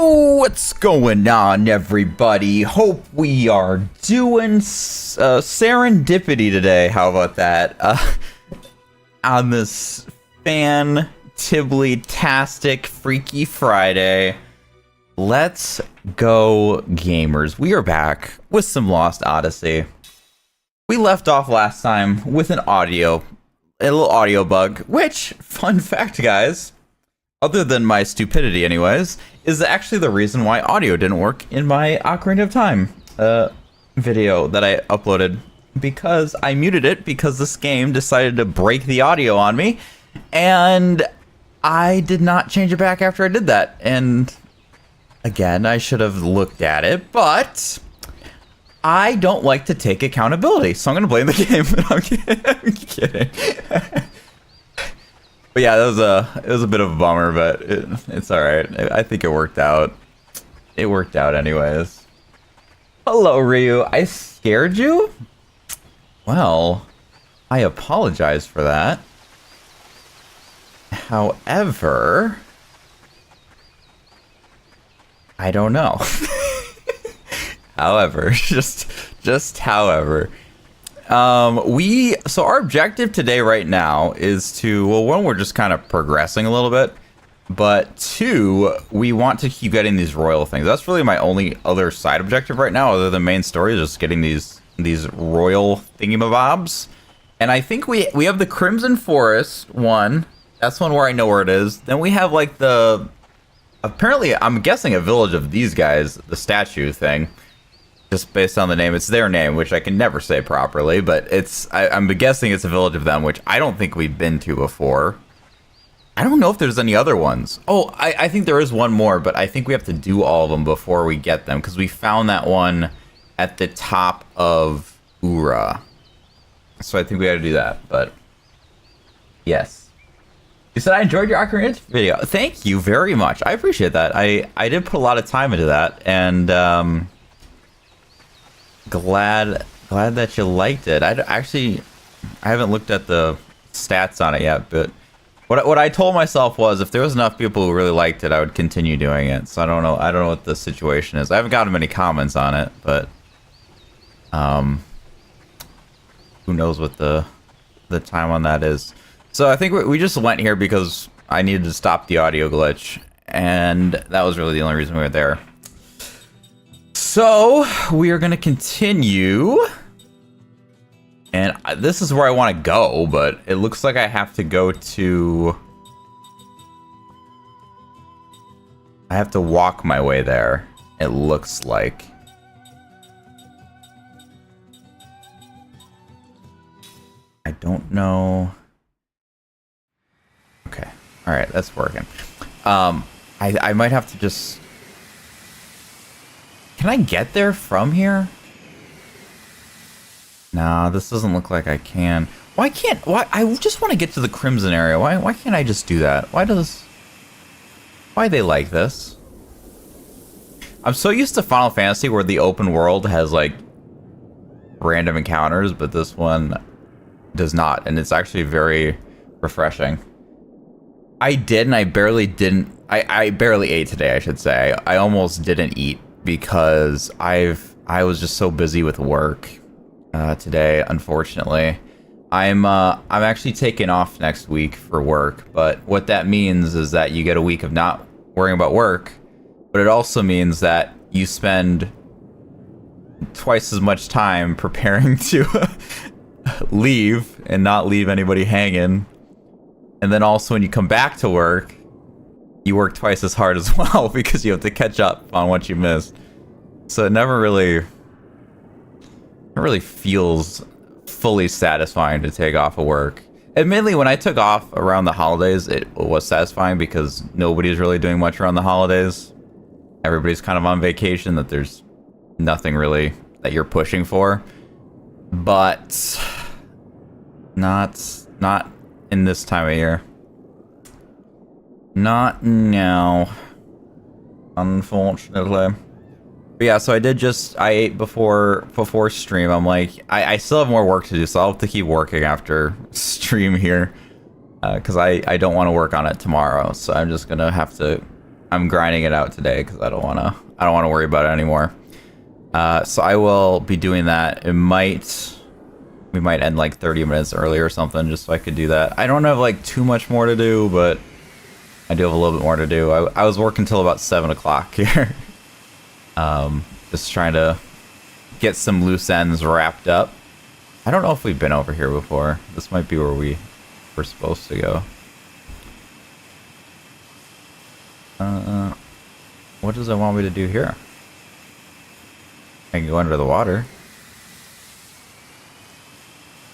What's going on, everybody? Hope we are doing serendipity today. How about that? On this fan-tibly-tastic Freaky Friday, let's go, gamers. We are back with some Lost Odyssey. We left off last time with a little audio bug, which, fun fact, guys, other than my stupidity anyways, is actually the reason why audio didn't work in my Ocarina of Time video that I uploaded, because I muted it because this game decided to break the audio on me, and I did not change it back after I did that. And again, I should have looked at it, but I don't like to take accountability, so I'm gonna blame the game. I'm kidding. But yeah, it was a bit of a bummer, but it's all right. I think it worked out. It worked out anyways. Hello, Ryu. I scared you? Well, I apologize for that. However, I don't know. However, just however. So our objective today right now is to, well, one, we're just kind of progressing a little bit, but two, we want to keep getting these royal things. That's really my only other side objective right now, other than main story, is just getting these royal thingamabobs. And I think we have the Crimson Forest one. That's one where I know where it is. Then we have like apparently, I'm guessing a village of these guys, the statue thing. Just based on the name, it's their name, which I can never say properly, but I'm guessing it's a village of them, which I don't think we've been to before. I don't know if there's any other ones. Oh, I think there is one more, but I think we have to do all of them before we get them, because we found that one at the top of Ura. So I think we got to do that, but yes. You said I enjoyed your Ocarina video. Thank you very much. I appreciate that. I did put a lot of time into that, and glad that you liked it. I haven't looked at the stats on it yet, but what I told myself was if there was enough people who really liked it, I would continue doing it. So I don't know what the situation is. I haven't gotten many comments on it, but who knows what the time on that is. So I think we just went here because I needed to stop the audio glitch, and that was really the only reason we were there. So, we are going to continue, and this is where I want to go, but it looks like I have to go to... I have to walk my way there, it looks like. I don't know... Okay, alright, that's working. I might have to just... Can I get there from here? Nah, this doesn't look like I can. Why? I just want to get to the Crimson area. Why can't I just do that? Why they like this? I'm so used to Final Fantasy where the open world has like random encounters, but this one does not, and it's actually very refreshing. I barely ate today, I should say. I almost didn't eat, because I was just so busy with work today, unfortunately. I'm actually taking off next week for work, but what that means is that you get a week of not worrying about work, but it also means that you spend twice as much time preparing to leave and not leave anybody hanging. And then also when you come back to work, you work twice as hard as well because you have to catch up on what you missed. So it never really feels fully satisfying to take off of work. Admittedly, when I took off around the holidays, it was satisfying because nobody's really doing much around the holidays. Everybody's kind of on vacation, that there's nothing really that you're pushing for. But not in this time of year. Not now, unfortunately. But yeah, so I ate before stream. I'm like, I still have more work to do, so I'll have to keep working after stream here. Because I don't want to work on it tomorrow, so I'm just gonna have to I'm grinding it out today because I don't wanna worry about it anymore. So I will be doing that. We might end like 30 minutes early or something, just so I could do that. I don't have like too much more to do, but I do have a little bit more to do. I was working till about 7 o'clock here. Just trying to get some loose ends wrapped up. I don't know if we've been over here before. This might be where we were supposed to go. What does it want me to do here? I can go under the water.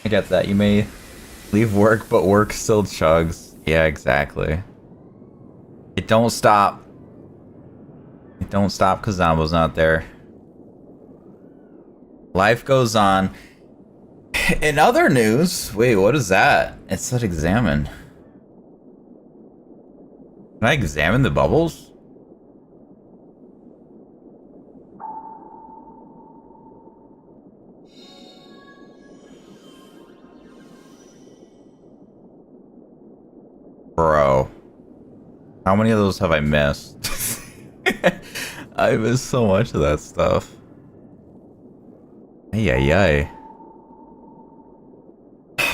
I get that. You may leave work, but work still chugs. Yeah, exactly. It don't stop. It don't stop because Zombo's not there. Life goes on. In other news, wait, what is that? It said examine. Can I examine the bubbles? Bro. How many of those have I missed? I missed so much of that stuff. Ay.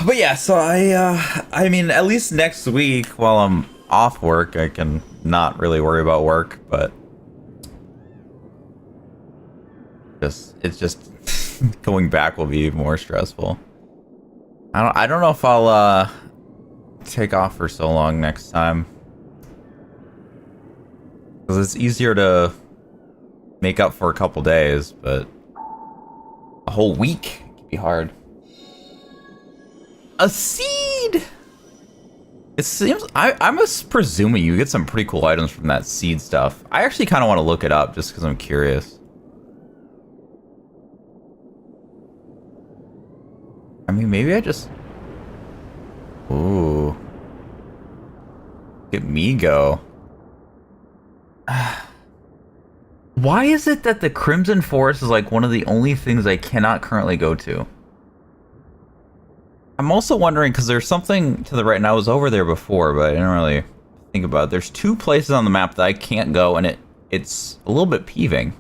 But yeah, so I mean, at least next week while I'm off work, I can not really worry about work, but it's just going back will be more stressful. I don't know if I'll take off for so long next time, because it's easier to make up for a couple days, but a whole week can be hard. A seed! It seems I'm just presuming you get some pretty cool items from that seed stuff. I actually kind of want to look it up just because I'm curious. I mean, maybe I just... Ooh. Look at me go. Why is it that the Crimson Forest is like one of the only things I cannot currently go to? I'm also wondering, because there's something to the right, and I was over there before, but I didn't really think about it. There's 2 places on the map that I can't go, and it's a little bit peeving.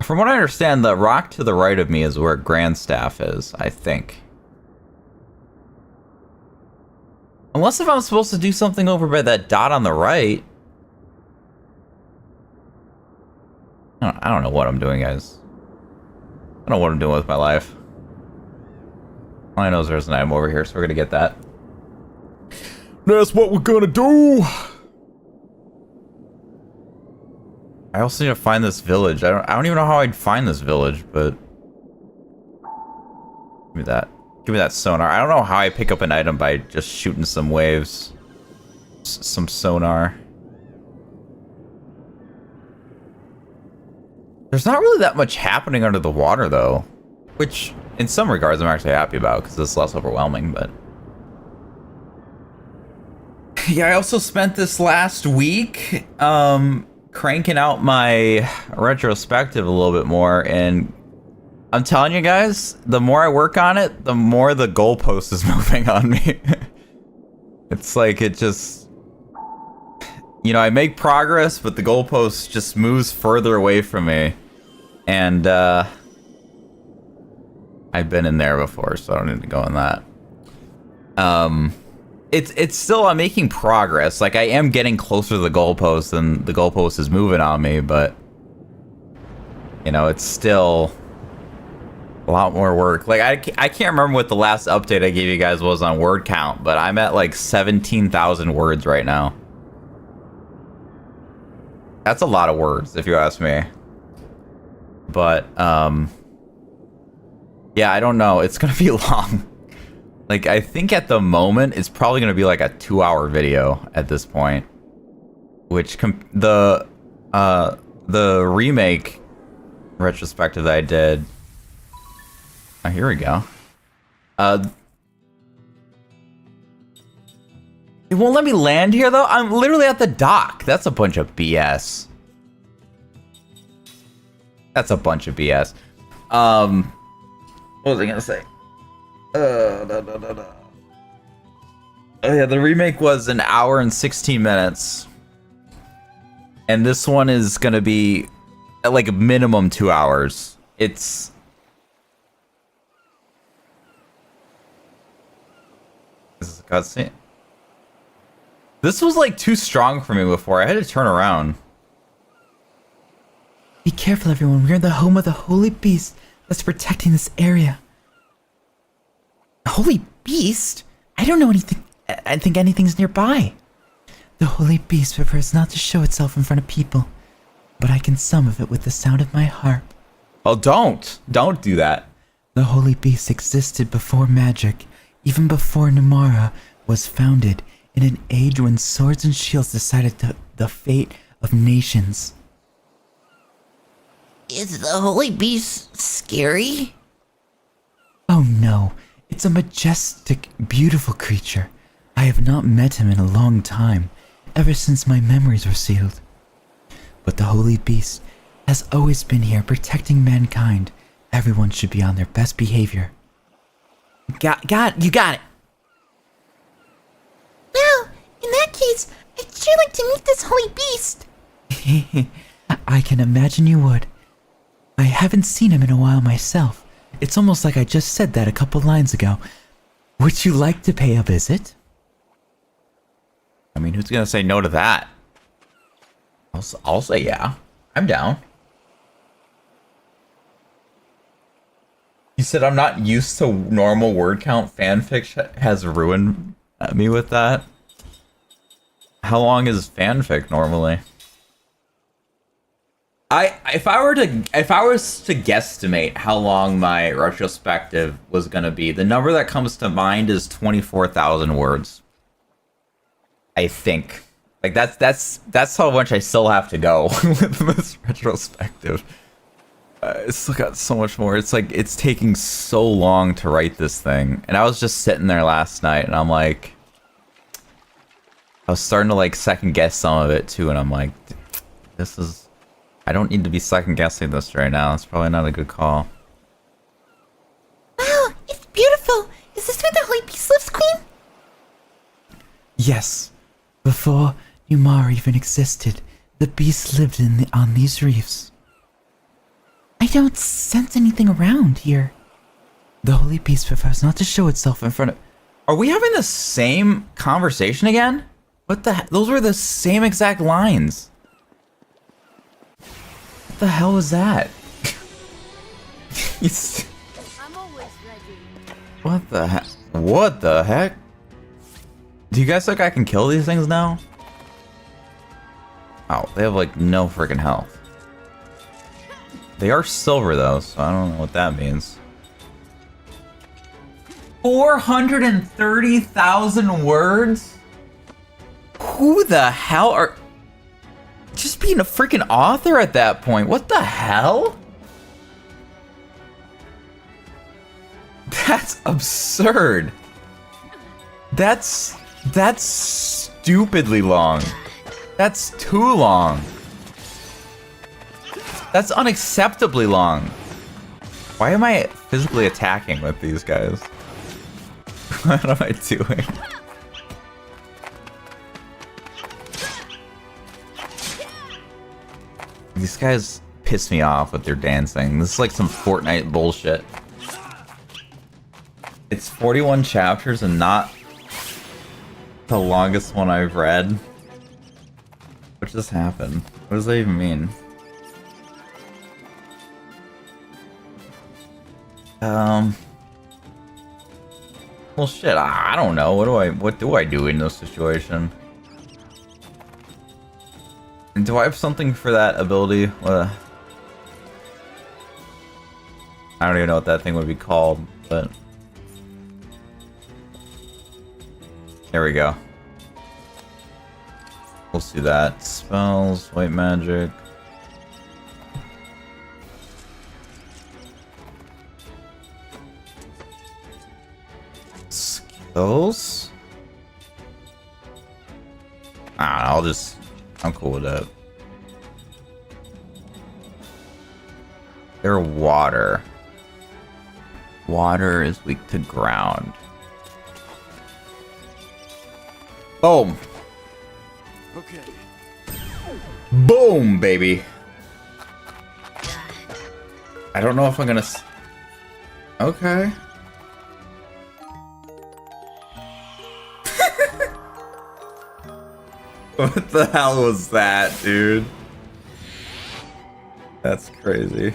From what I understand, the rock to the right of me is where Grandstaff is, I think. Unless if I'm supposed to do something over by that dot on the right. I don't know what I'm doing, guys. I don't know what I'm doing with my life. All I know is there's an item over here, so we're gonna get that. That's what we're gonna do! I also need to find this village. I don't even know how I'd find this village, but... Give me that. Give me that sonar. I don't know how I pick up an item by just shooting some waves. Some sonar. There's not really that much happening under the water, though. Which, in some regards, I'm actually happy about, because it's less overwhelming, but... Yeah, I also spent this last week, cranking out my retrospective a little bit more, and I'm telling you guys, the more I work on it, the more the goalpost is moving on me. It's like, it just... You know, I make progress, but the goalpost just moves further away from me. And, I've been in there before, so I don't need to go in that. It's still, I'm making progress. Like, I am getting closer to the goalpost, and the goalpost is moving on me, but... You know, it's still... a lot more work. Like, I can't remember what the last update I gave you guys was on word count, but I'm at, like, 17,000 words right now. That's a lot of words, if you ask me. But, yeah, I don't know. It's gonna be long. Like, I think at the moment, it's probably gonna be like a 2-hour video at this point. Which, the remake retrospective that I did... Oh, here we go. It won't let me land here, though? I'm literally at the dock. That's a bunch of BS. That's a bunch of BS. What was I gonna say? Oh yeah, the remake was 1 hour and 16 minutes. And this one is gonna be at like a minimum 2 hours. It's... This is a cutscene. This was like too strong for me before. I had to turn around. Be careful, everyone. We're in the home of the holy beast that's protecting this area. A holy beast? I don't know anything. I think anything's nearby. The holy beast prefers not to show itself in front of people, but I can summon it with the sound of my harp. Oh, don't do that. The holy beast existed before magic, even before Namara was founded, in an age when swords and shields decided the fate of nations. Is the holy beast scary? Oh no, it's a majestic, beautiful creature. I have not met him in a long time, ever since my memories were sealed. But the holy beast has always been here protecting mankind. Everyone should be on their best behavior. You got it. Well, in that case, I'd sure like to meet this holy beast. I can imagine you would. I haven't seen him in a while myself. It's almost like I just said that a couple lines ago. Would you like to pay a visit? I mean, who's gonna say no to that? I'll say yeah. I'm down. You said I'm not used to normal word count. Fanfic has ruined me with that. How long is fanfic normally? If I was to guesstimate how long my retrospective was gonna be, the number that comes to mind is 24,000 words. I think. Like that's how much I still have to go with this retrospective. It's still got so much more. It's like it's taking so long to write this thing, and I was just sitting there last night, and I'm like, I was starting to like second guess some of it too, and I'm like, this is. I don't need to be second guessing this right now. It's probably not a good call. Wow, it's beautiful. Is this where the holy beast lives, Queen? Yes. Before Numar even existed, the beast lived on these reefs. I don't sense anything around here. The holy beast prefers not to show itself in front of... Are we having the same conversation again? What the heck? Those were the same exact lines. What the hell was that? I'm always ready. What the heck? What the heck? Do you guys think I can kill these things now? Oh, they have like no freaking health. They are silver though, so I don't know what that means. 430,000 words? Who the hell are... Just being a freaking author at that point. What the hell? That's absurd. That's stupidly long. That's too long. That's unacceptably long. Why am I physically attacking with these guys? What am I doing? These guys piss me off with their dancing. This is like some Fortnite bullshit. It's 41 chapters and not the longest one I've read. What just happened? What does that even mean? Well, shit. I don't know. What do I do in this situation? And do I have something for that ability? I don't even know what that thing would be called, but there we go. We'll see that. Spells, white magic. Skills? I'm cool with that. They're water. Water is weak to ground. Boom. Okay. Boom, baby. I don't know if I'm gonna... Okay. What the hell was that, dude? That's crazy.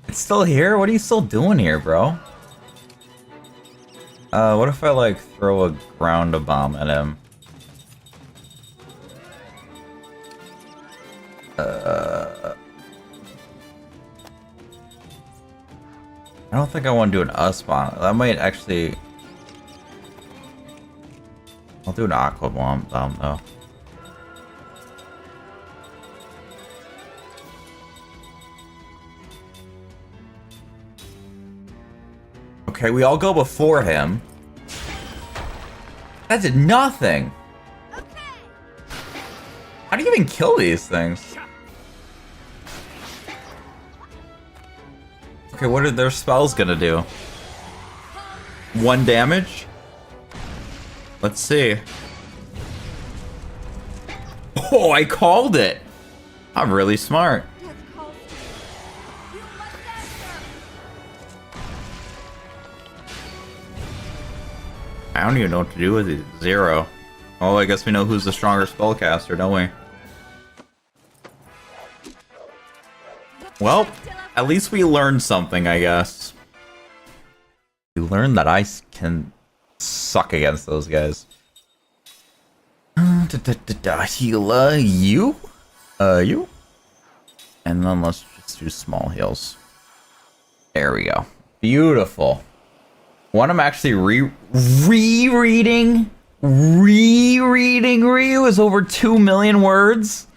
It's still here? What are you still doing here, bro? What if I, like, throw a ground bomb at him? I don't think I want to do an us bomb. That might actually... I'll do an aqua bomb, though. Okay, we all go before him. That did nothing. How do you even kill these things? Okay, what are their spells gonna do? 1 damage? Let's see. Oh, I called it! I'm really smart. I don't even know what to do with it. 0. Oh, I guess we know who's the stronger spellcaster, don't we? Well, at least we learned something, I guess. We learned that I can suck against those guys. Heal, you? You? And then let's just do small heals. There we go. Beautiful. One I'm actually rereading Ryu is over 2 million words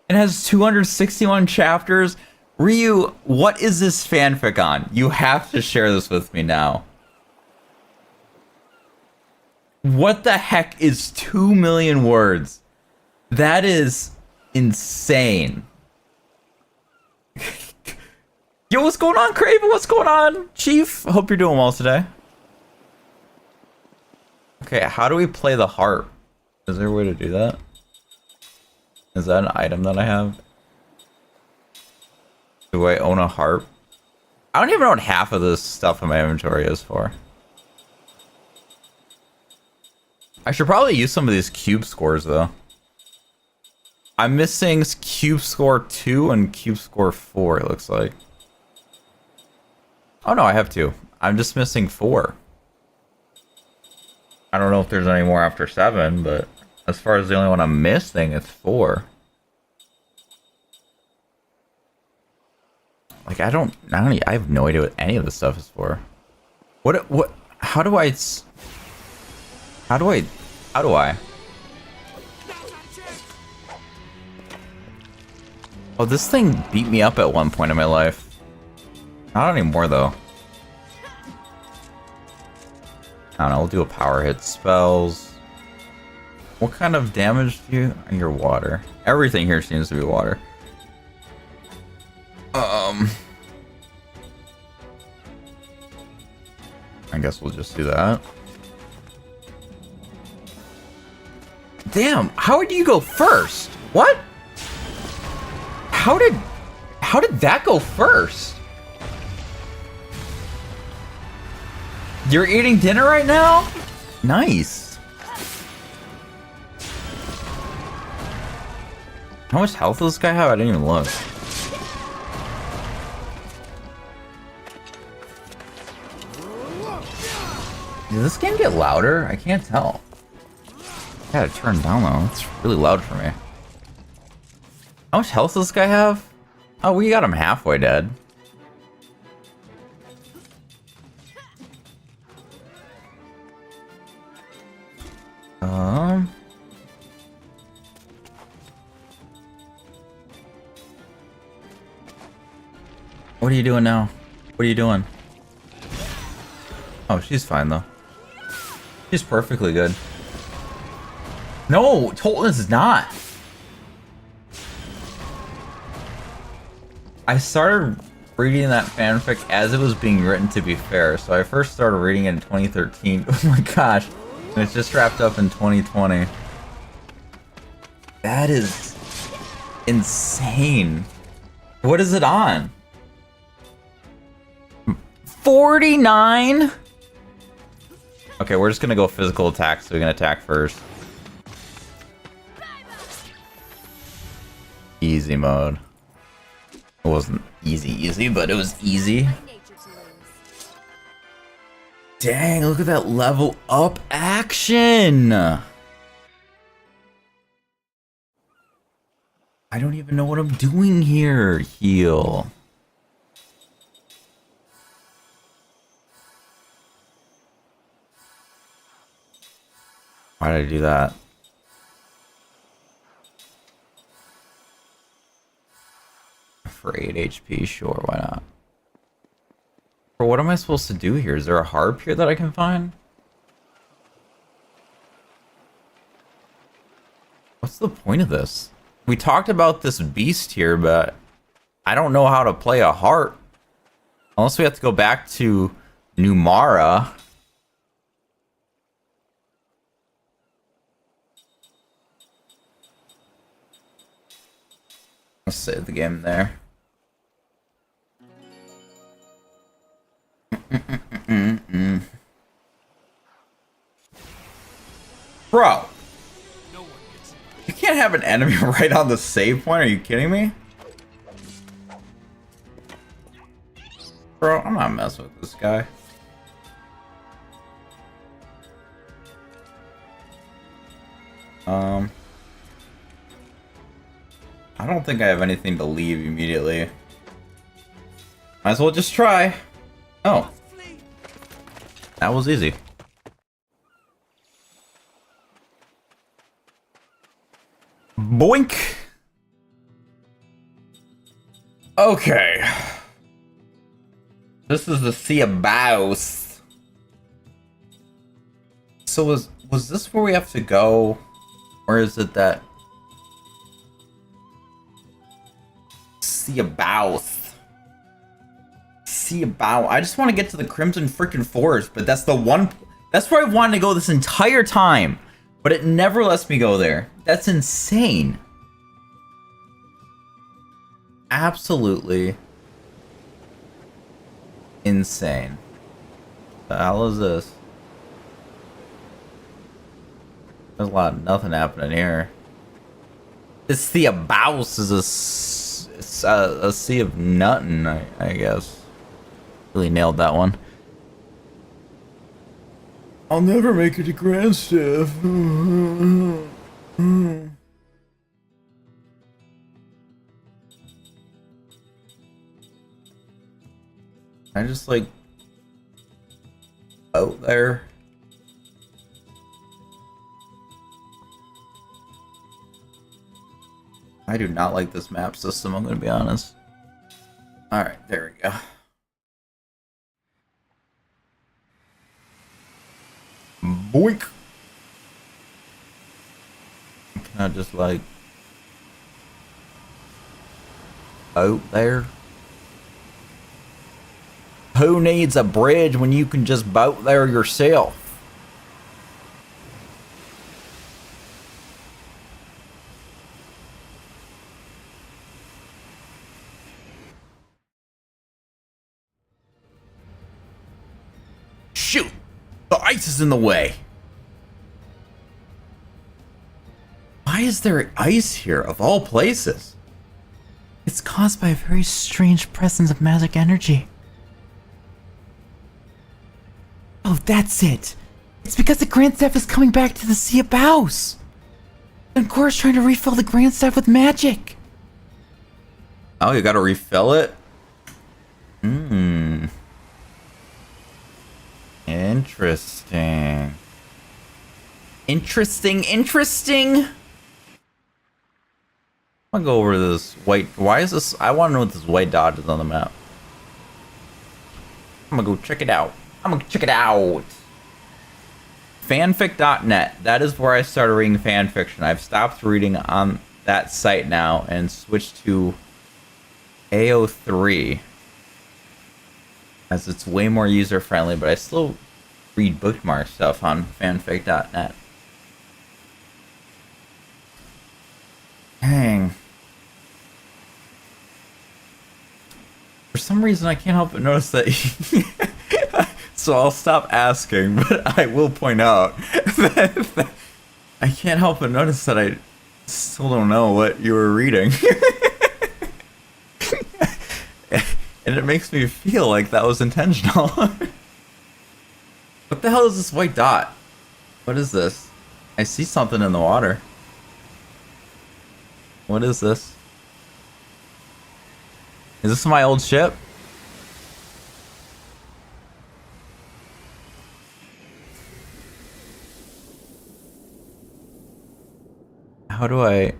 and has 261 chapters. Ryu, what is this fanfic on? You have to share this with me now. What the heck is 2 million words? That is insane. Yo, what's going on, Craven? What's going on, Chief? Hope you're doing well today. Okay, how do we play the harp? Is there a way to do that? Is that an item that I have? Do I own a harp? I don't even know what half of this stuff in my inventory is for. I should probably use some of these cube scores, though. I'm missing cube score 2 and cube score 4, it looks like. Oh no, I have 2. I'm just missing 4. I don't know if there's any more after 7, but as far as the only one I'm missing, it's 4. Like, I have no idea what any of this stuff is for. How do I? Oh, this thing beat me up at one point in my life. Not anymore, though. I don't know, we'll do a power hit spells. What kind of damage do you... Your water. Everything here seems to be water. I guess we'll just do that. Damn, how did you go first? What? How did that go first? You're eating dinner right now? Nice. How much health does this guy have? I didn't even look. Did this game get louder? I can't tell. I gotta turn down though. It's really loud for me. How much health does this guy have? Oh, we got him halfway dead. What are you doing now? What are you doing? Oh, she's fine though. She's perfectly good. No, Tolton is not. I started reading that fanfic as it was being written, to be fair. So I first started reading it in 2013. Oh my gosh. And it's just wrapped up in 2020. That is insane. What is it on? 49? Okay, we're just gonna go physical attack so we can attack first. Easy mode. It wasn't easy, but it was easy. Dang, look at that level up action! I don't even know what I'm doing here. Heal. Why did I do that? For 8 HP, sure, why not? For what am I supposed to do here? Is there a harp here that I can find? What's the point of this? We talked about this beast here, but I don't know how to play a harp. Unless we have to go back to Numara. Let's save the game there. Bro, you can't have an enemy right on the save point. Are you kidding me? Bro, I'm not messing with this guy. I don't think I have anything to leave immediately. Might as well just try. Oh. That was easy. Boink! Okay. This is the Sea of Baus. So was this where we have to go? Or is it that Sea of Baus? Sea of Baus. I just want to get to the Crimson freaking Forest, but that's the one. That's where I wanted to go this entire time, but it never lets me go there. That's insane. Absolutely insane. The hell is this? There's a lot of nothing happening here. This Sea of Baus is a sea of nothing, I guess. Really nailed that one. I'll never make it to Grandstaff. I just like out there. I do not like this map system, I'm gonna be honest. Alright, there we go. Boink! Can I just like out there? Who needs a bridge when you can just boat there yourself? Shoot! The ice is in the way! Why is there ice here, of all places? It's caused by a very strange presence of magic energy. Oh, that's it. It's because the Grandstaff is coming back to the Sea of Baus. And Cora's trying to refill the Grandstaff with magic. Oh, you gotta refill it? Hmm. Interesting. Interesting. I'll go over this white. Why is this? I want to know what this white dot is on the map. I'm gonna go check it out. Fanfic.net. That is where I started reading fanfiction. I've stopped reading on that site now and switched to AO3. As it's way more user friendly, but I still read bookmark stuff on fanfic.net. some reason I can't help but notice that. So I'll stop asking, but I will point out that I can't help but notice that I still don't know what you were reading. And it makes me feel like that was intentional. What the hell is this white dot? What is this? I see something in the water. What is this? Is this my old ship? How do I...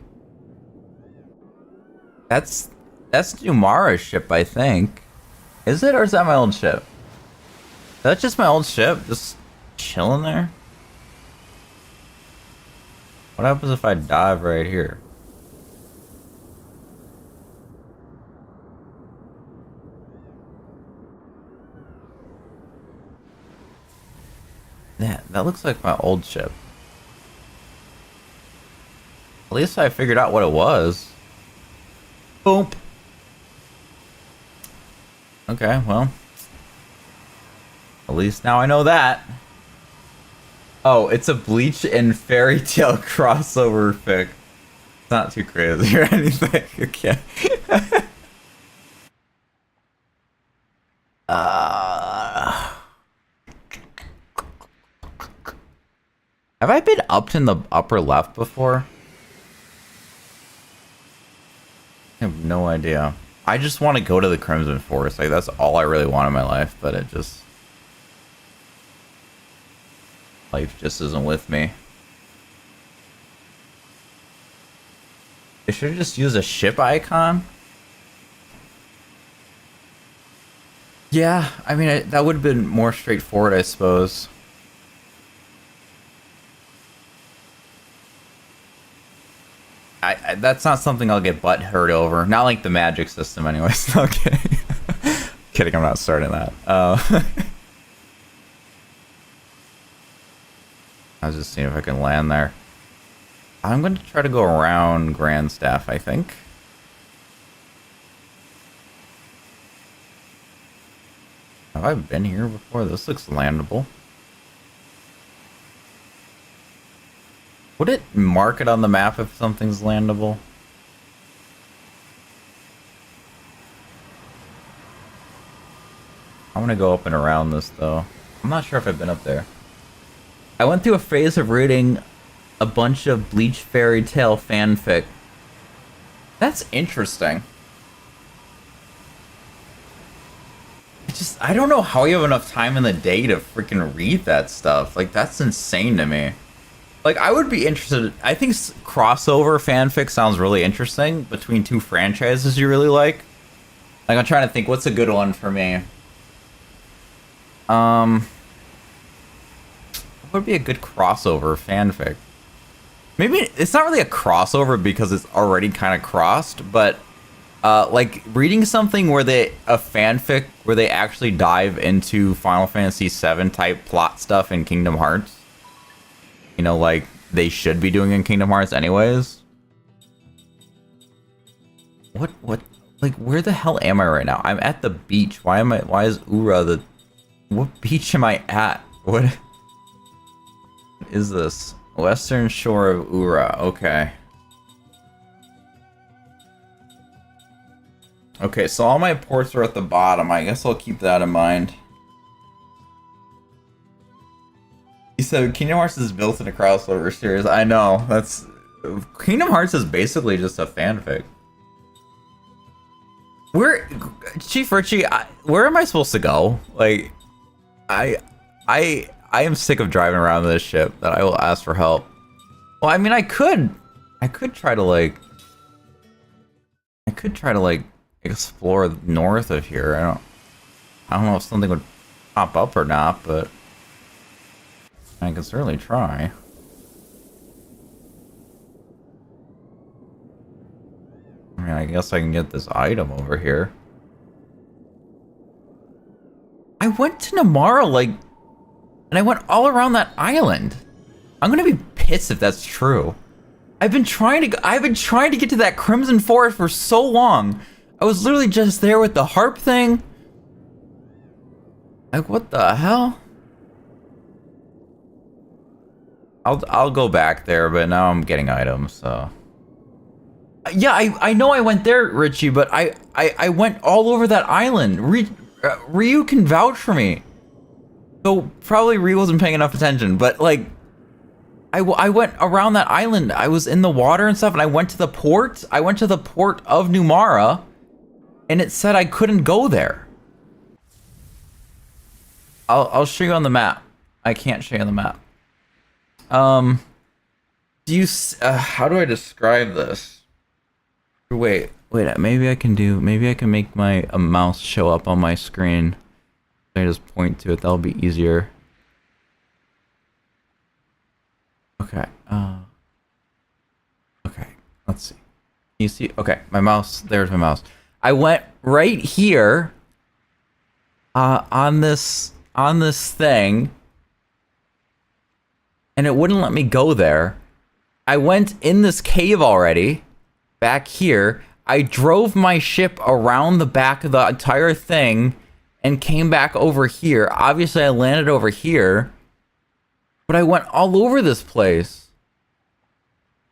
That's Numara's ship, I think. Is it, or is that my old ship? That's just my old ship, just chilling there. What happens if I dive right here? Yeah, that looks like my old ship. At least I figured out what it was. Boom. Okay, well. At least now I know that. Oh, it's a Bleach and Fairy Tale crossover fic. It's not too crazy or anything. Okay. Have I been up in the upper left before? I have no idea. I just want to go to the Crimson Forest. Like, that's all I really want in my life, but it just... Life just isn't with me. They should have just used a ship icon. Yeah, I mean, that would have been more straightforward, I suppose. That's not something I'll get butt hurt over. Not like the magic system, anyways. No, kidding. Kidding, I'm not starting that. I was just seeing if I can land there. I'm going to try to go around Grandstaff, I think. Have I been here before? This looks landable. Would it mark it on the map if something's landable? I'm gonna go up and around this though. I'm not sure if I've been up there. I went through a phase of reading a bunch of Bleach Fairy Tale fanfic. That's interesting. I don't know how you have enough time in the day to freaking read that stuff. Like, that's insane to me. Like, I would be interested. I think crossover fanfic sounds really interesting between two franchises you really like. Like, I'm trying to think, what's a good one for me? What would be a good crossover fanfic? Maybe it's not really a crossover because it's already kind of crossed, but like reading something where a fanfic where they actually dive into Final Fantasy VII type plot stuff in Kingdom Hearts. You know, like they should be doing in Kingdom Hearts anyways. What, like, where the hell am I right now? I'm at the beach. Why is Ura what beach am I at? What is this? Western shore of Ura, okay. Okay, so all my ports are at the bottom. I guess I'll keep that in mind. He said Kingdom Hearts is built in a crossover series. I know, that's... Kingdom Hearts is basically just a fanfic. Chief Richie, where am I supposed to go? Like, I am sick of driving around this ship that I will ask for help. Well, I mean, I could try to like explore north of here. I don't know if something would pop up or not, but I can certainly try. I mean, I guess I can get this item over here. I went to Namara, like, and I went all around that island. I'm gonna be pissed if that's true. I've been trying to get to that Crimson Forest for so long. I was literally just there with the harp thing. Like, what the hell? I'll go back there, but now I'm getting items, so. Yeah, I know I went there, Richie, but I went all over that island. Ryu can vouch for me. So probably Ryu wasn't paying enough attention, but like, I went around that island. I was in the water and stuff, and I went to the port. I went to the port of Numara, and it said I couldn't go there. I'll show you on the map. I can't show you on the map. Do you? How do I describe this? Wait. Maybe I can make my mouse show up on my screen. I just point to it. That'll be easier. Okay. Okay. Let's see. Can you see? Okay, my mouse. There's my mouse. I went right here. On this thing, and it wouldn't let me go there. I went in this cave already. Back here, I drove my ship around the back of the entire thing and came back over here. Obviously, I landed over here, but I went all over this place.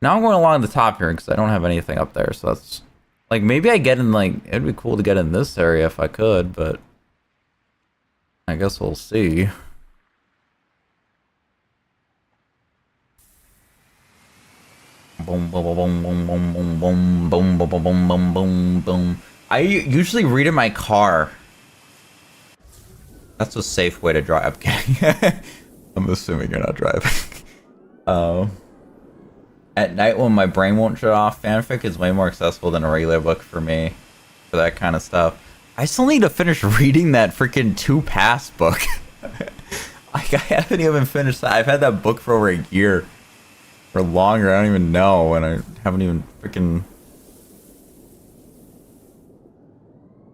Now I'm going along the top here because I don't have anything up there. So that's like, maybe I get in, like, it'd be cool to get in this area if I could, but I guess we'll see. Boom, boom, boom, boom, boom, boom, boom, boom, boom, boom, boom, boom, boom. I usually read in my car. That's a safe way to drive. I'm assuming you're not driving. At night when my brain won't shut off, fanfic is way more accessible than a regular book for me. For that kind of stuff. I still need to finish reading that freaking 2 Pass book. Like, I haven't even finished that. I've had that book for over a year. Or longer, I don't even know, and I haven't even freaking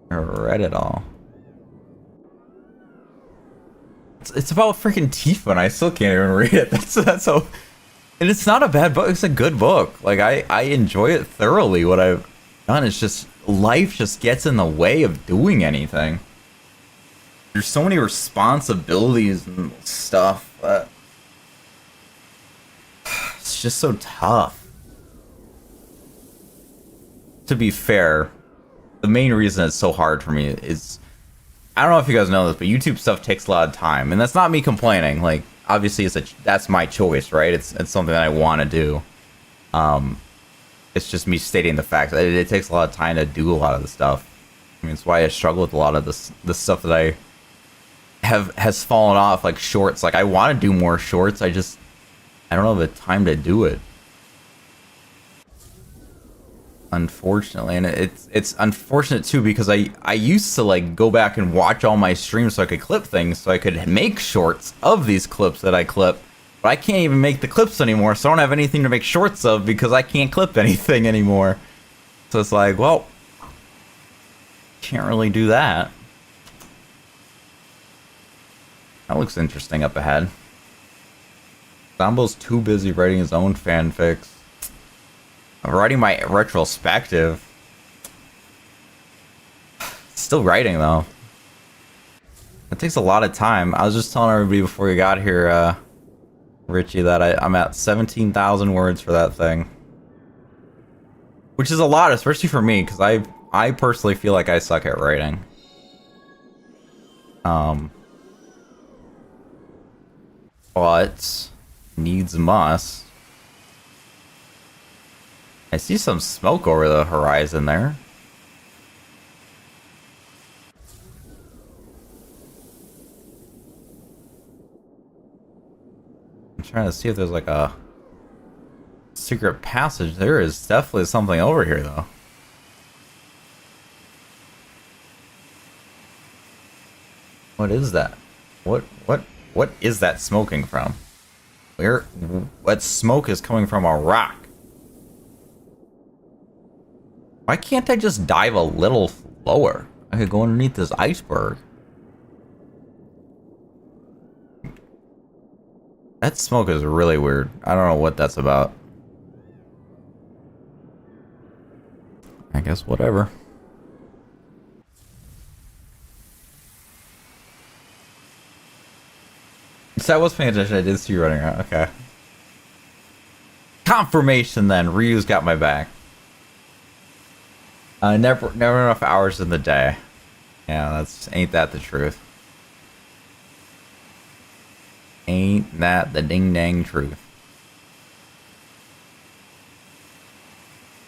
read it all. It's about freaking Tifa, and I still can't even read it. That's so. And it's not a bad book. It's a good book. Like, I enjoy it thoroughly. What I've done is just life just gets in the way of doing anything. There's so many responsibilities and stuff that it's just so tough. To be fair, the main reason it's so hard for me is, I don't know if you guys know this, but YouTube stuff takes a lot of time, and that's not me complaining. Like, obviously, that's my choice, right? It's something that I want to do. It's just me stating the fact that it takes a lot of time to do a lot of the stuff. I mean, it's why I struggle with a lot of the stuff that I has fallen off, like shorts. Like, I want to do more shorts. I don't have the time to do it. Unfortunately, and it's unfortunate too, because I used to like go back and watch all my streams so I could clip things, so I could make shorts of these clips that I clip. But I can't even make the clips anymore, so I don't have anything to make shorts of because I can't clip anything anymore. So it's like, well, can't really do that. That looks interesting up ahead. Zambo's too busy writing his own fanfics. I'm writing my retrospective. Still writing, though. It takes a lot of time. I was just telling everybody before you got here, Richie, that I'm at 17,000 words for that thing. Which is a lot, especially for me, because I personally feel like I suck at writing. But needs must. I see some smoke over the horizon there. I'm trying to see if there's like a secret passage. There is definitely something over here, though. What is that? What is that smoking from? What smoke is coming from a rock? Why can't I just dive a little lower? I could go underneath this iceberg. That smoke is really weird. I don't know what that's about. I guess whatever. So I was paying attention. I did see you running around. Okay. Confirmation then. Ryu's got my back. Never enough hours in the day. Yeah, ain't that the truth. Ain't that the ding dang truth.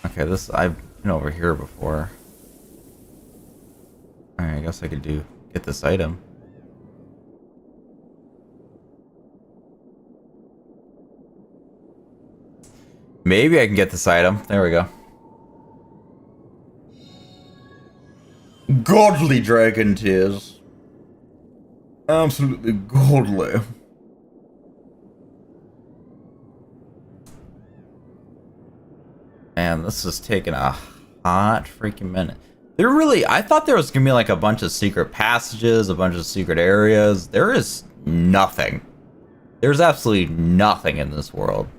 Okay, I've been over here before. Alright, I guess I could get this item. Maybe I can get this item. There we go. Godly dragon tears. Absolutely godly. Man, this is taking a hot freaking minute. I thought there was gonna be like a bunch of secret passages, a bunch of secret areas. There is nothing. There's absolutely nothing in this world.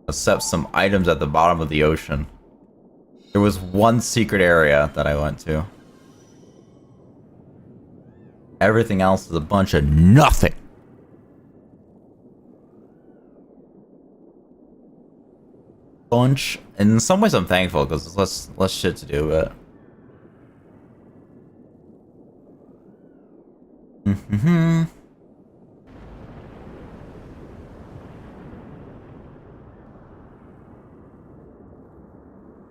Except some items at the bottom of the ocean. There was one secret area that I went to. Everything else is a bunch of nothing. Bunch. And in some ways I'm thankful because there's less shit to do, but...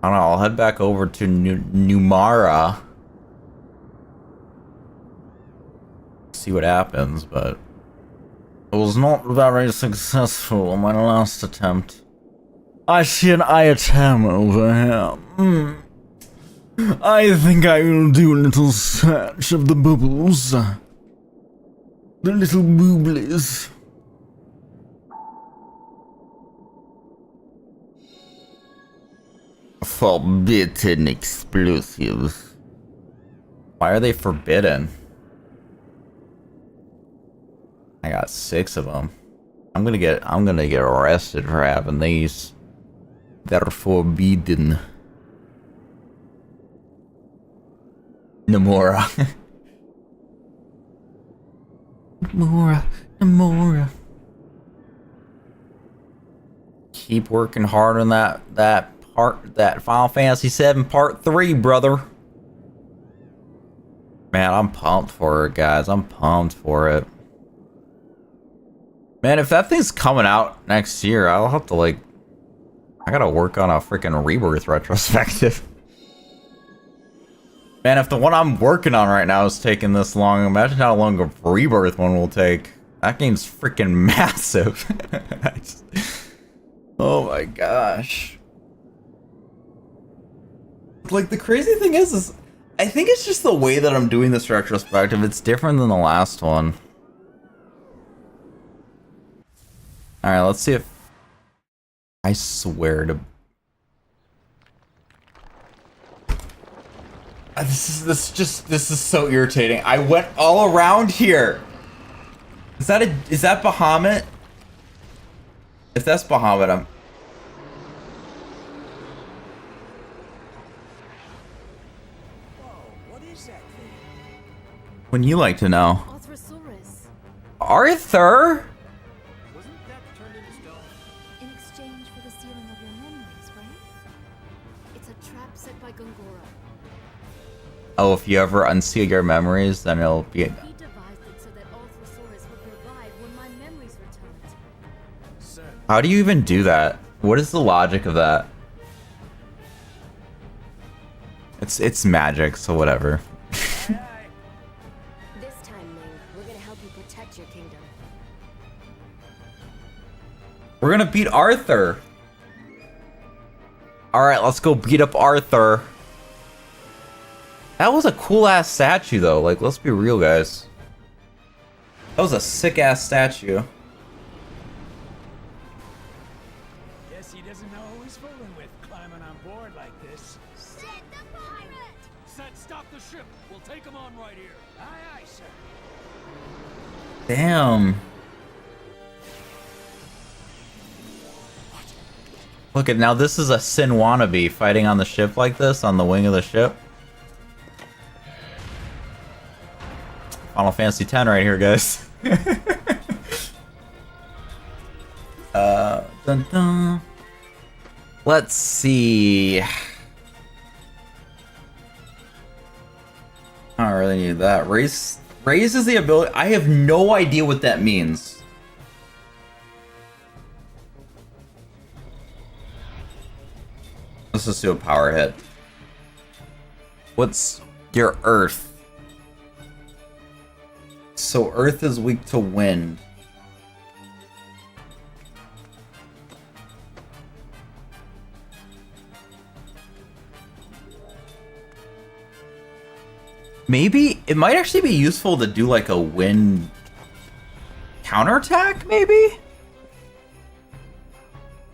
I don't know, I'll head back over to Numara. See what happens, but... It was not very successful on my last attempt. I see an item over here. I think I will do a little search of the bubbles. The little booblies. Forbidden explosives. Why are they forbidden? I got 6 of them. I'm gonna get arrested for having these. They're forbidden. Namora. Namora. Keep working hard on that Final Fantasy VII Part 3, brother. Man, I'm pumped for it, guys. I'm pumped for it. Man, if that thing's coming out next year, I'll have to I gotta work on a freaking Rebirth retrospective. Man, if the one I'm working on right now is taking this long, imagine how long a Rebirth one will take. That game's freaking massive. Oh my gosh. The crazy thing is I think it's just the way that I'm doing this retrospective. It's different than the last one. Alright, let's see if... I swear to... This is so irritating. I went all around here. Is that Bahamut? If that's Bahamut, I'm... Wouldn't you like to know? Arthur? Wasn't that turned into stone? In exchange for the sealing of your memories, right? It's a trap set by Gongora. Oh, if you ever unseal your memories, then it'll be... He devised it so that Ultrasaurus would revive when my memories returned. How do you even do that? What is the logic of that? It's magic, so whatever. We're gonna beat Arthur. Alright, let's go beat up Arthur. That was a cool ass statue though, let's be real, guys. That was a sick ass statue. Guess he doesn't know who he's fooling with, climbing on board like this. Set the pirate! Set, stop the ship. We'll take him on right here. Aye, aye, sir. Damn. Look at now, this is a Sin wannabe fighting on the ship like this, on the wing of the ship. Final Fantasy X right here, guys. Dun, dun. Let's see. I don't really need that. Raises the ability. I have no idea what that means. Let's just do a power hit. What's your Earth? So Earth is weak to wind. Maybe it might actually be useful to do like a wind counterattack, maybe?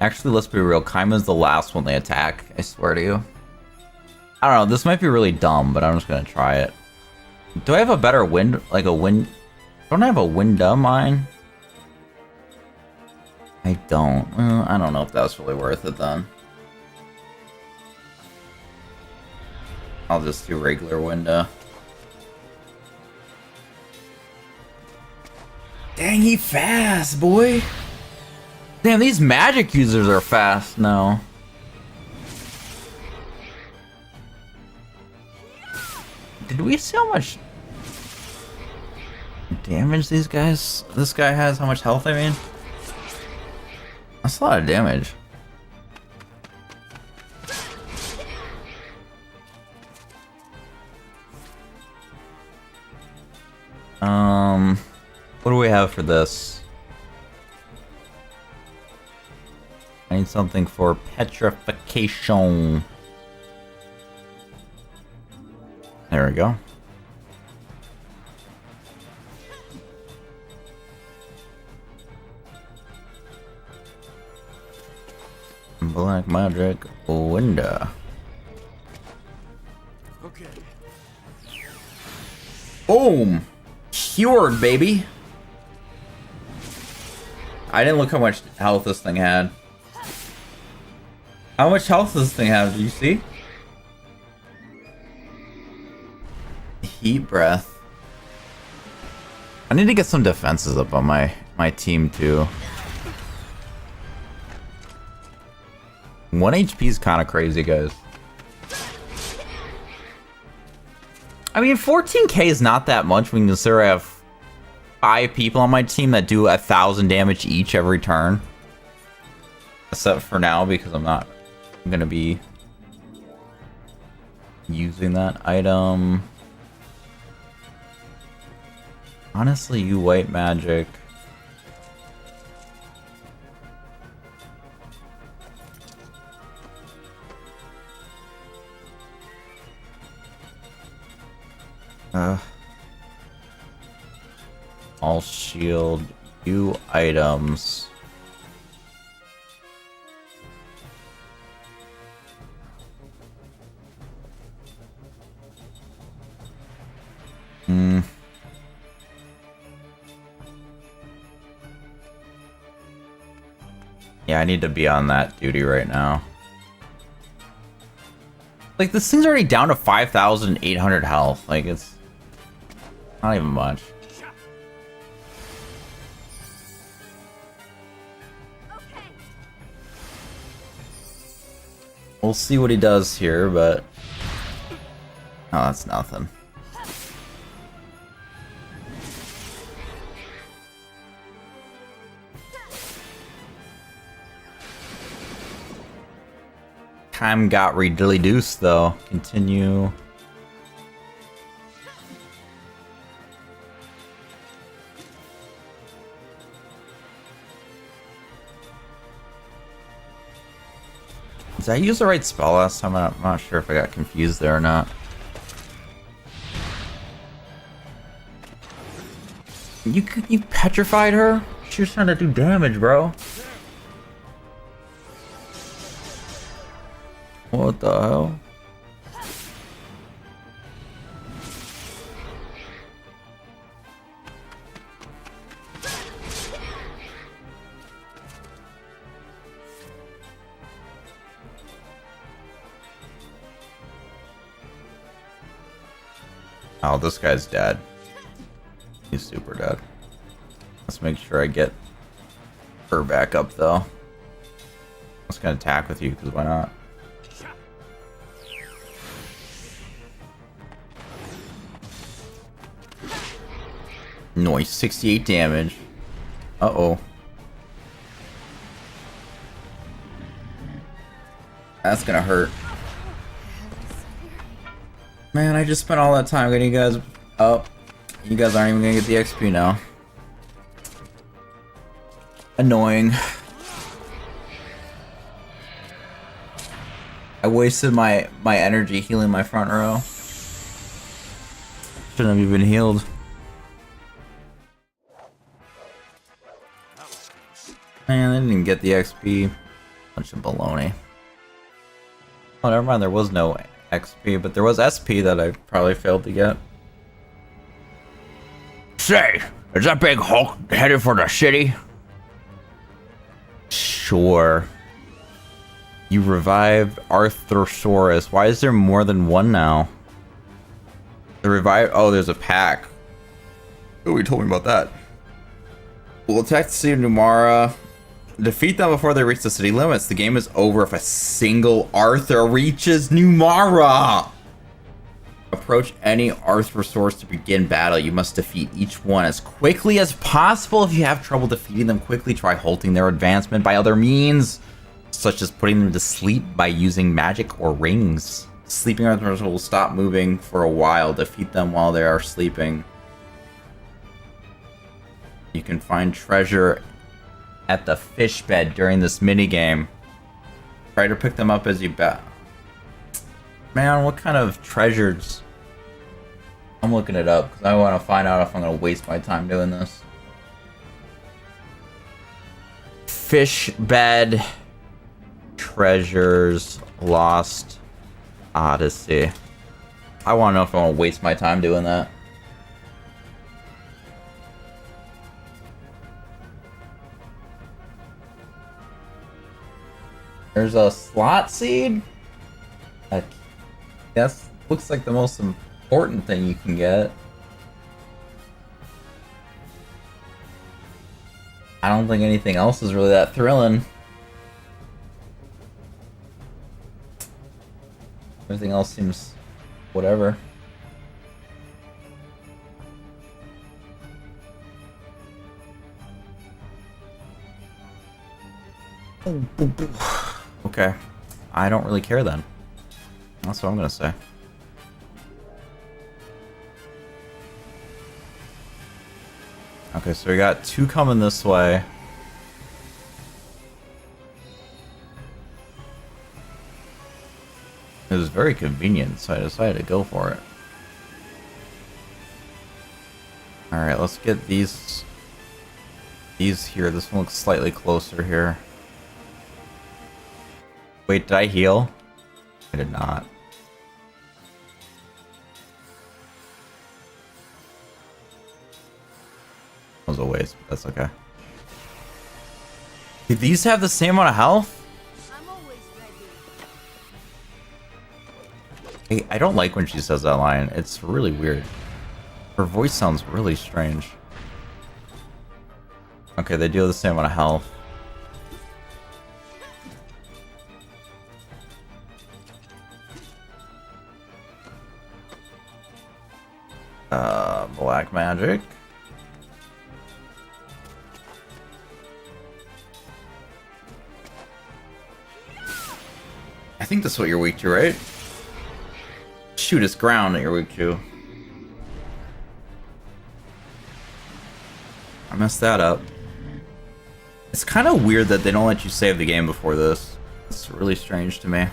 Actually, let's be real. Kaima's the last one they attack, I swear to you. I don't know, this might be really dumb, but I'm just gonna try it. Do I have a better wind, like a wind? Don't I have a wind mine? I don't. I don't know if that's really worth it then. I'll just do regular window. Dang, he fast, boy. Damn, these magic users are fast now. Did we see how much damage this guy has? How much health, I mean? That's a lot of damage. What do we have for this? I need something for petrification. There we go. Black magic window. Okay. Boom! Cured, baby! I didn't look how much health this thing had. How much health does this thing have? Do you see? Heat breath. I need to get some defenses up on my team too. 1 HP is kind of crazy, guys. I mean, 14k is not that much when you consider I have 5 people on my team that do 1,000 damage each every turn. Except for now, because I'm gonna be using that item. Honestly, you white magic. All shield, you items. Yeah, I need to be on that duty right now. Like, this thing's already down to 5,800 health. Like, it's not even much. We'll see what he does here, but... Oh, that's nothing. Time got reduced though. Continue. Did I use the right spell last time? I'm not sure if I got confused there or not. You petrified her? She was trying to do damage, bro. What the hell? Oh, this guy's dead. He's super dead. Let's make sure I get her back up though. just gonna attack with you, because why not? Nice, 68 damage. Uh-oh. That's gonna hurt. Man, I just spent all that time getting you guys up. You guys aren't even gonna get the XP now. Annoying. I wasted my energy healing my front row. Shouldn't have even healed. Man, I didn't even get the XP. Bunch of baloney. Oh, never mind, there was no XP, but there was SP that I probably failed to get. Say, is that big Hulk headed for the city? Sure. You revived Arthrosaurus. Why is there more than one now? The revive. Oh, there's a pack. Oh, he told me about that. We'll attack the city of Numara. Defeat them before they reach the city limits. The game is over if a single Arthur reaches Numara. Approach any Arthrosaurus to begin battle. You must defeat each one as quickly as possible. If you have trouble defeating them quickly, try halting their advancement by other means, such as putting them to sleep by using magic or rings. Sleeping Arthrosaurus will stop moving for a while. Defeat them while they are sleeping. You can find treasure at the fish bed during this minigame. Try to pick them up as you bat. Man, what kind of treasures? I'm looking it up because I want to find out if I'm going to waste my time doing this. Fish bed treasures lost Odyssey. I want to know if I want to waste my time doing that. There's a slot seed? That looks like the most important thing you can get. I don't think anything else is really that thrilling. Everything else seems whatever. Okay. I don't really care then. That's what I'm gonna say. Okay, so we got two coming this way. It was very convenient, so I decided to go for it. Alright, let's get these here. This one looks slightly closer here. Wait, did I heal? I did not. That was a waste, but that's okay. Do these have the same amount of health? I'm always ready. Hey, I don't like when she says that line. It's really weird. Her voice sounds really strange. Okay, they do have the same amount of health. Black magic. I think that's what you're weak to, right? Shoot, it's ground that you're weak to. I messed that up. It's kind of weird that they don't let you save the game before this. It's really strange to me.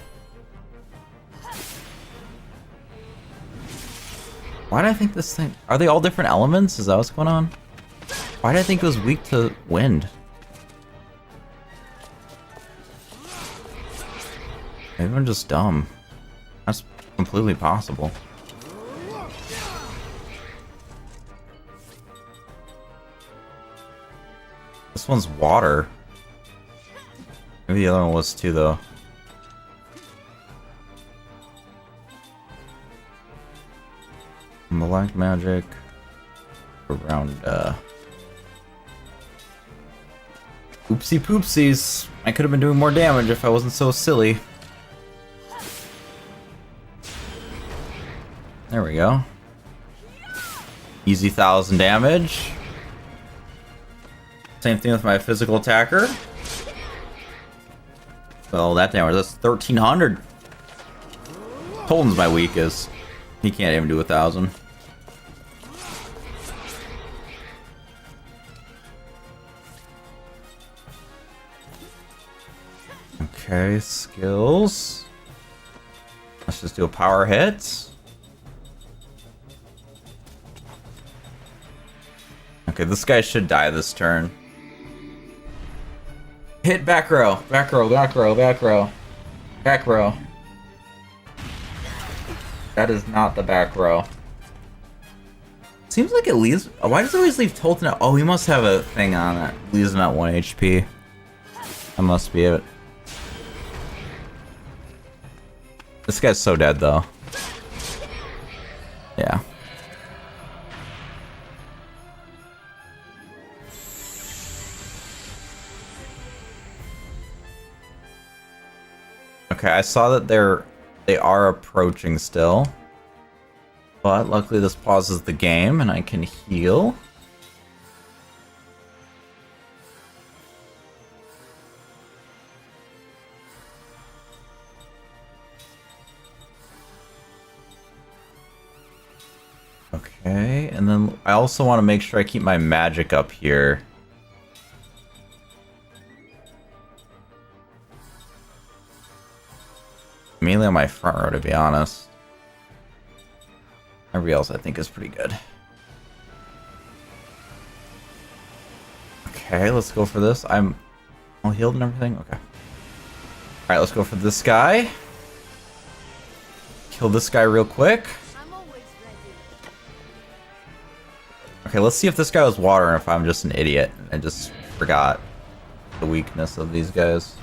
Why do I think this thing... Are they all different elements? Is that what's going on? Why did I think it was weak to wind? Maybe I'm just dumb. That's completely possible. This one's water. Maybe the other one was too, though. Black magic around Oopsie poopsies. I could have been doing more damage if I wasn't so silly. There we go. Easy 1,000 damage. Same thing with my physical attacker. Well, that damage, that's 1,300. Tolton's my weakest. He can't even do 1,000. Okay, skills. Let's just do a power hit. Okay, this guy should die this turn. Hit back row, back row, back row, back row, back row. That is not the back row. Seems like it leaves. Why does it always leave Tolton out? Oh, he must have a thing on it. Leaves him at 1 HP. That must be it. This guy's so dead though. Yeah. Okay, I saw that they are approaching still. But luckily this pauses the game and I can heal. Okay, and then I also want to make sure I keep my magic up here. Mainly on my front row, to be honest. Everybody else I think is pretty good. Okay, let's go for this. I'm all healed and everything? Okay. Alright, let's go for this guy. Kill this guy real quick. I'm always ready. Okay, let's see if this guy was water and if I'm just an idiot. I just forgot the weakness of these guys.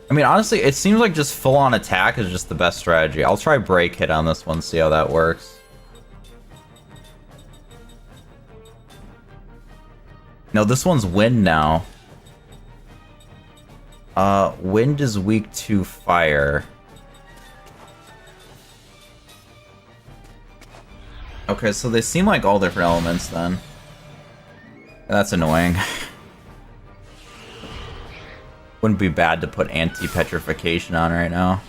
I mean, honestly, it seems like just full-on attack is just the best strategy. I'll try break hit on this one, see how that works. No, this one's wind now. Wind is weak to fire. Okay, so they seem like all different elements then. That's annoying. Wouldn't be bad to put anti-petrification on right now.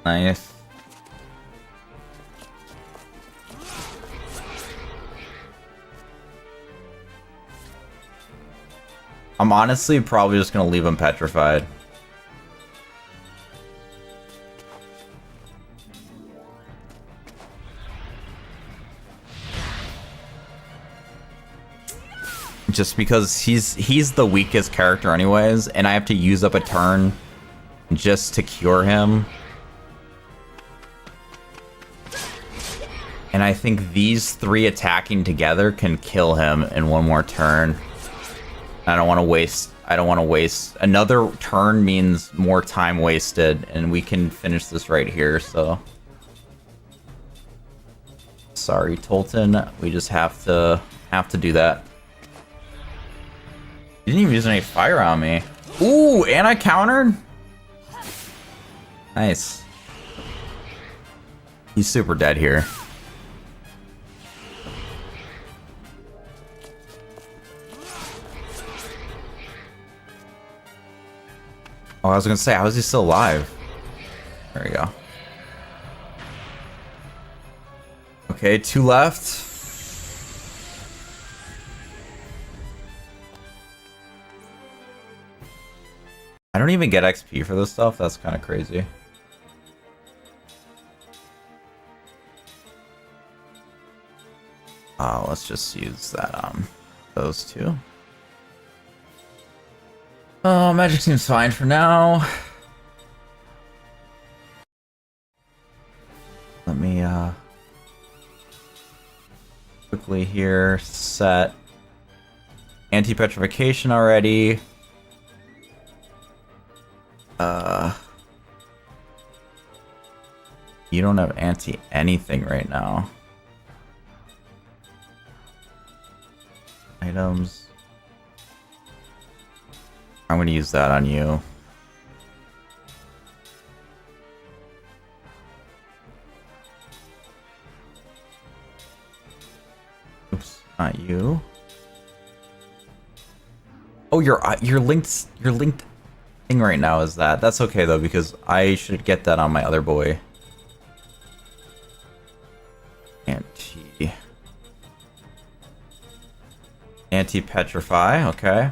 Nice. I'm honestly probably just gonna leave him petrified. Just because he's the weakest character anyways, and I have to use up a turn just to cure him. And I think these three attacking together can kill him in one more turn. I don't want to waste another turn means more time wasted, and we can finish this right here, so sorry Tolton, we just have to do that. He didn't even use any fire on me. Ooh, and I countered? Nice. He's super dead here. Oh, I was gonna say, how is he still alive? There we go. Okay, 2 left. I don't even get XP for this stuff. That's kind of crazy. Let's just use that on those two. Oh, magic seems fine for now. Let me quickly here set anti-petrification already. You don't have anti-anything right now. items. I'm gonna use that on you. Oops, not you. Oh, your linked thing right now is that. That's okay though, because I should get that on my other boy. Anti-petrify, okay.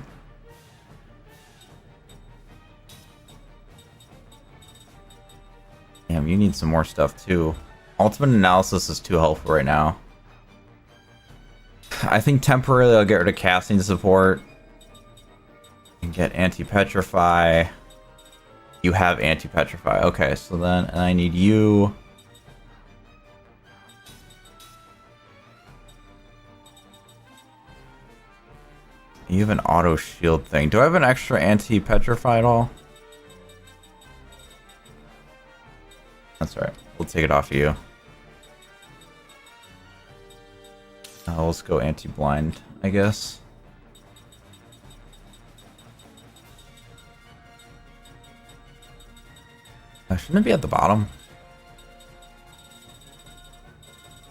Damn, you need some more stuff too. Ultimate analysis is too helpful right now. I think temporarily I'll get rid of casting support. And get anti-petrify. You have anti-petrify. Okay, so then and I need you. You have an auto shield thing. Do I have an extra anti-petrify at all? That's right. We'll take it off of you. Let's go anti-blind, I guess. Shouldn't it be at the bottom?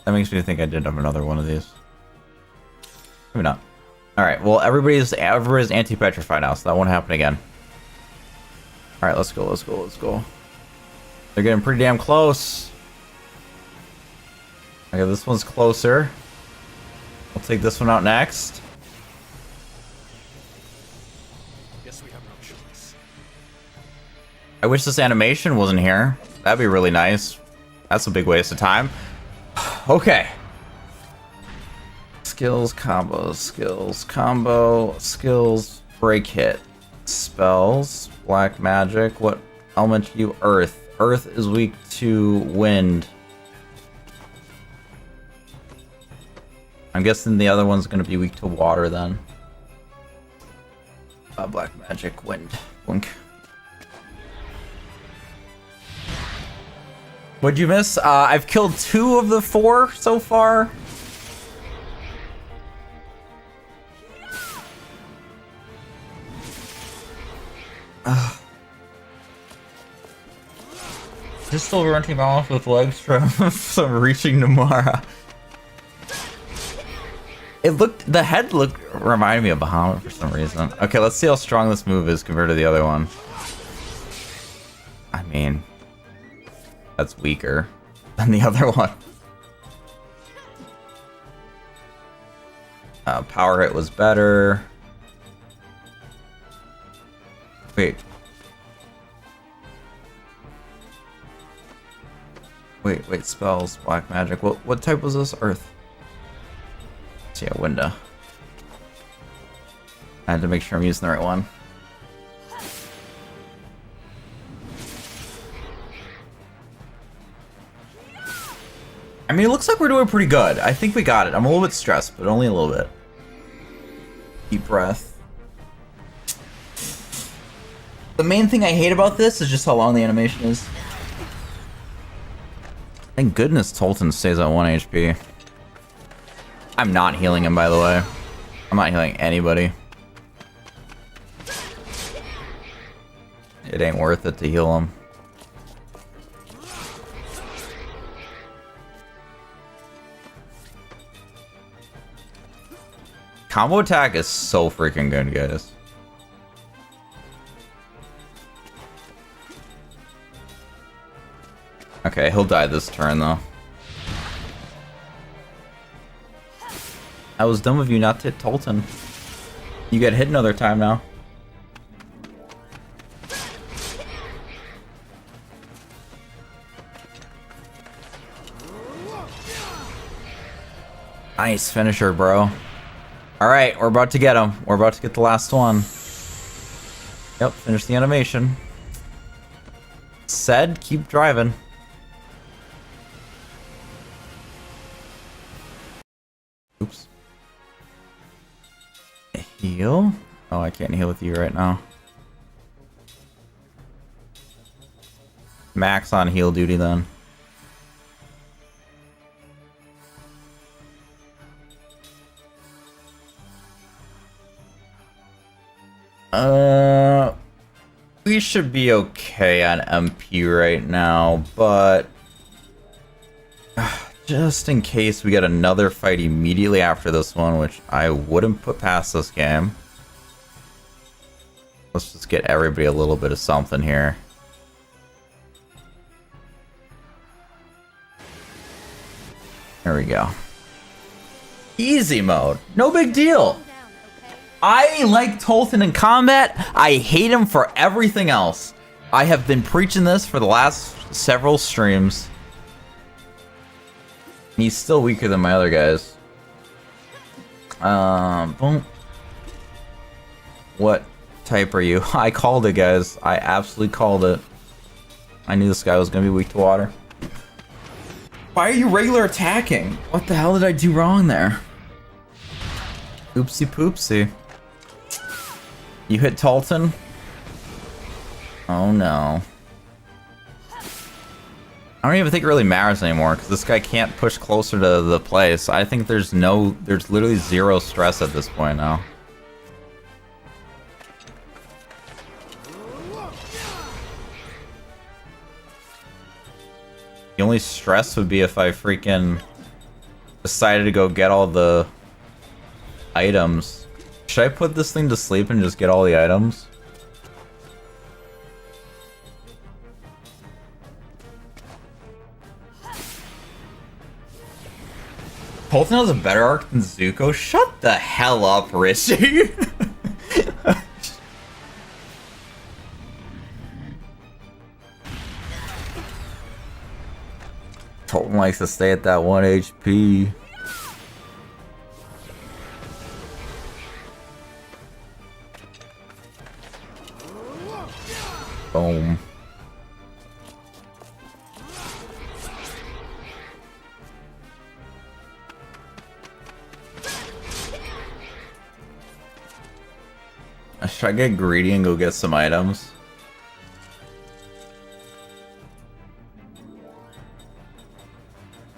That makes me think I did have another one of these. Maybe not. Alright, well everybody's anti-petrify now, so that won't happen again. Alright, let's go. They're getting pretty damn close. Okay, this one's closer. We'll take this one out next. Guess we have no choice. I wish this animation wasn't here. That'd be really nice. That's a big waste of time. Okay. Skills, combo, break hit. Spells, black magic. What element are you? Earth. Earth is weak to wind. I'm guessing the other one's gonna be weak to water then. Black magic, wind, blink. What'd you miss? I've killed 2 of the 4 so far. Just still running off with legs from reaching Namara. The head reminded me of Bahamut for some reason. Okay, let's see how strong this move is compared to the other one. I mean, that's weaker than the other one. Power hit was better. Wait, spells, black magic. What type was this? Earth. So yeah, window. I had to make sure I'm using the right one. I mean, it looks like we're doing pretty good. I think we got it. I'm a little bit stressed, but only a little bit. Deep breath. The main thing I hate about this is just how long the animation is. Thank goodness Tolton stays at 1 HP. I'm not healing him, by the way. I'm not healing anybody. It ain't worth it to heal him. Combo attack is so freaking good, guys. Okay, he'll die this turn, though. I was dumb of you not to hit Tolton. You get hit another time now. Nice finisher, bro. Alright, we're about to get him. We're about to get the last one. Yep, finish the animation. Said, keep driving. Oops. Heal? Oh, I can't heal with you right now. Max on heal duty then. We should be okay on MP right now, but just in case we get another fight immediately after this one, which I wouldn't put past this game. Let's just get everybody a little bit of something here. There we go. Easy mode. No big deal. I like Tolton in combat. I hate him for everything else. I have been preaching this for the last several streams. He's still weaker than my other guys. Boom. What type are you? I called it, guys. I absolutely called it. I knew this guy was gonna be weak to water. Why are you regular attacking? What the hell did I do wrong there? Oopsie poopsie. You hit Tolton? Oh no. I don't even think it really matters anymore because this guy can't push closer to the place. I think there's literally zero stress at this point now. The only stress would be if I freaking decided to go get all the items. Should I put this thing to sleep and just get all the items? Tolton has a better arc than Zuko? Shut the hell up, Richie! Tolton likes to stay at that 1 HP. Boom. Should I get greedy and go get some items?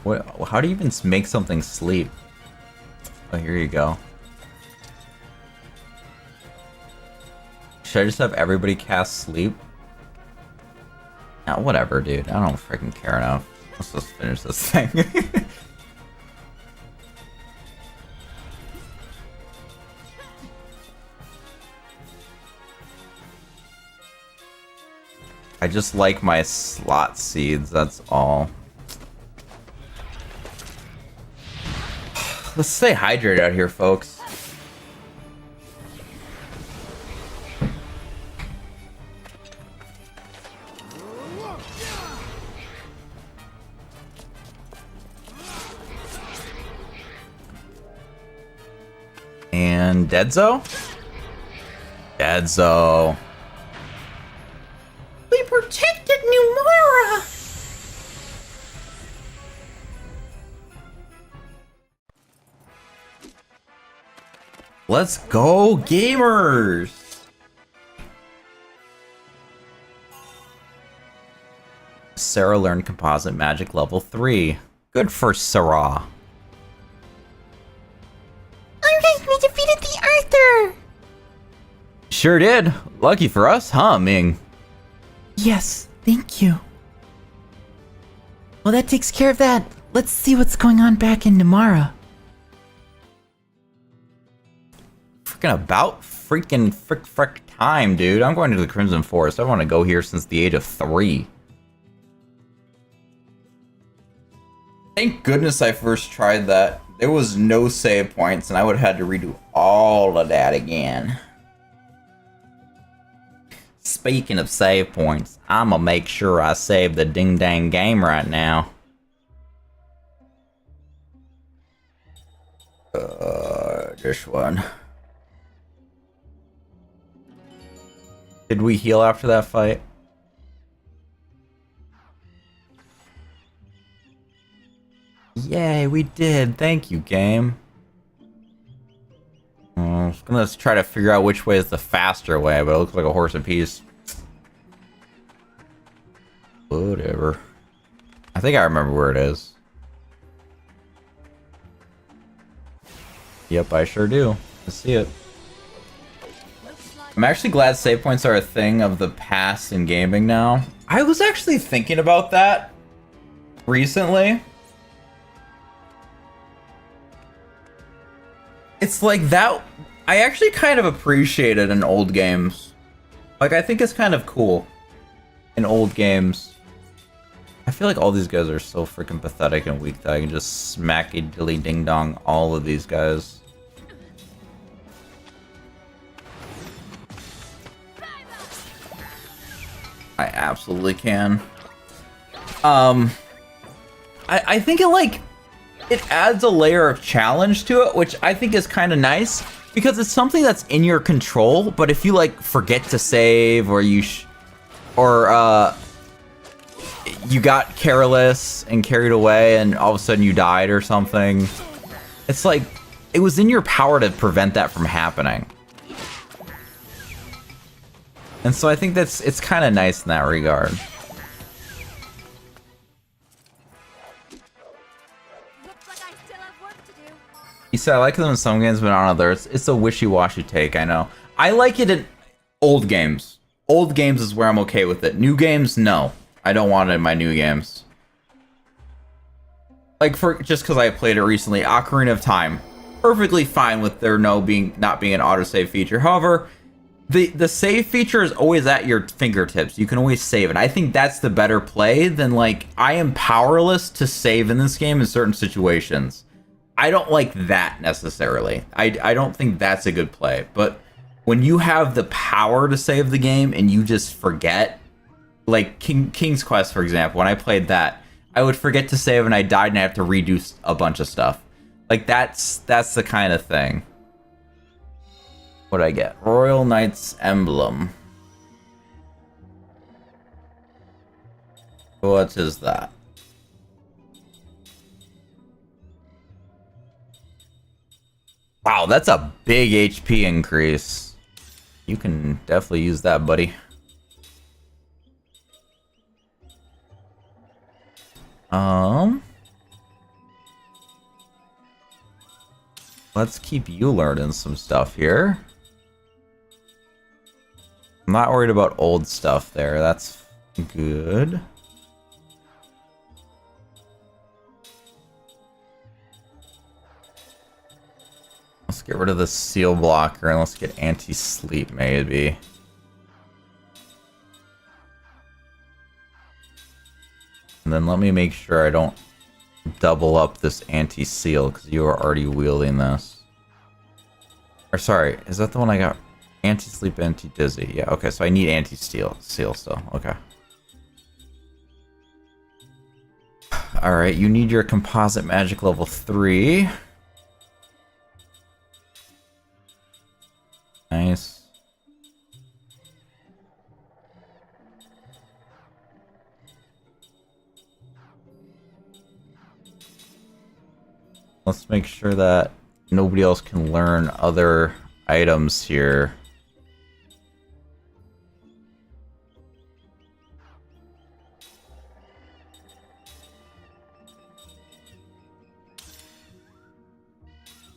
What? How do you even make something sleep? Oh, here you go. Should I just have everybody cast sleep? Nah, whatever, dude. I don't freaking care enough. Let's just finish this thing. I just like my slot seeds, that's all. Let's stay hydrated out here, folks. And Deadzo? Deadzo. We protected Numara! Let's go, gamers! Sarah learned composite magic level 3. Good for Sarah. Alright, we defeated the Arthur! Sure did. Lucky for us, huh, Ming? Yes, thank you. Well, that takes care of that. Let's see what's going on back in Namara. Freaking about freaking frick time, dude. I'm going to the Crimson Forest. I want to go here since the age of 3. Thank goodness I first tried that. There was no save points, and I would have had to redo all of that again. Speaking of save points, I'ma make sure I save the ding-dang game right now. This one. Did we heal after that fight? Yay, we did. Thank you, game. I was gonna try to figure out which way is the faster way, but it looks like a horse apiece. Whatever. I think I remember where it is. Yep, I sure do. I see it. I'm actually glad save points are a thing of the past in gaming now. I was actually thinking about that recently. It's like that. I actually kind of appreciate it in old games. Like, I think it's kind of cool in old games. I feel like all these guys are so freaking pathetic and weak that I can just smacky dilly ding dong all of these guys. I absolutely can. I think it adds a layer of challenge to it, which I think is kind of nice because it's something that's in your control. But if you like forget to save, or you got careless and carried away, and all of a sudden you died or something, it's like it was in your power to prevent that from happening. And so I think it's kind of nice in that regard. Looks like I still have work to do. You said I like them in some games, but on others, it's a wishy-washy take. I know. I like it in old games. Old games is where I'm okay with it. New games, no. I don't want it in my new games. Like, just because I played it recently, Ocarina of Time, perfectly fine with there not being an autosave feature. However, the save feature is always at your fingertips. You can always save it. I think that's the better play than, like, I am powerless to save in this game in certain situations. I don't like that necessarily. I don't think that's a good play. But when you have the power to save the game and you just forget, like King's Quest, for example, when I played that, I would forget to save and I died and I have to redo a bunch of stuff. Like, that's the kind of thing. What'd I get? Royal Knight's Emblem. What is that? Wow, that's a big HP increase. You can definitely use that, buddy. Let's keep you learning some stuff here. I'm not worried about old stuff there. That's good. Let's get rid of the seal blocker and let's get anti-sleep maybe. And then let me make sure I don't double up this anti-seal because you are already wielding this. Or sorry, is that the one I got? Anti-sleep, anti-dizzy. Yeah, okay, so I need anti-seal still. Okay. Alright, you need your composite magic level 3. Nice. Let's make sure that nobody else can learn other items here.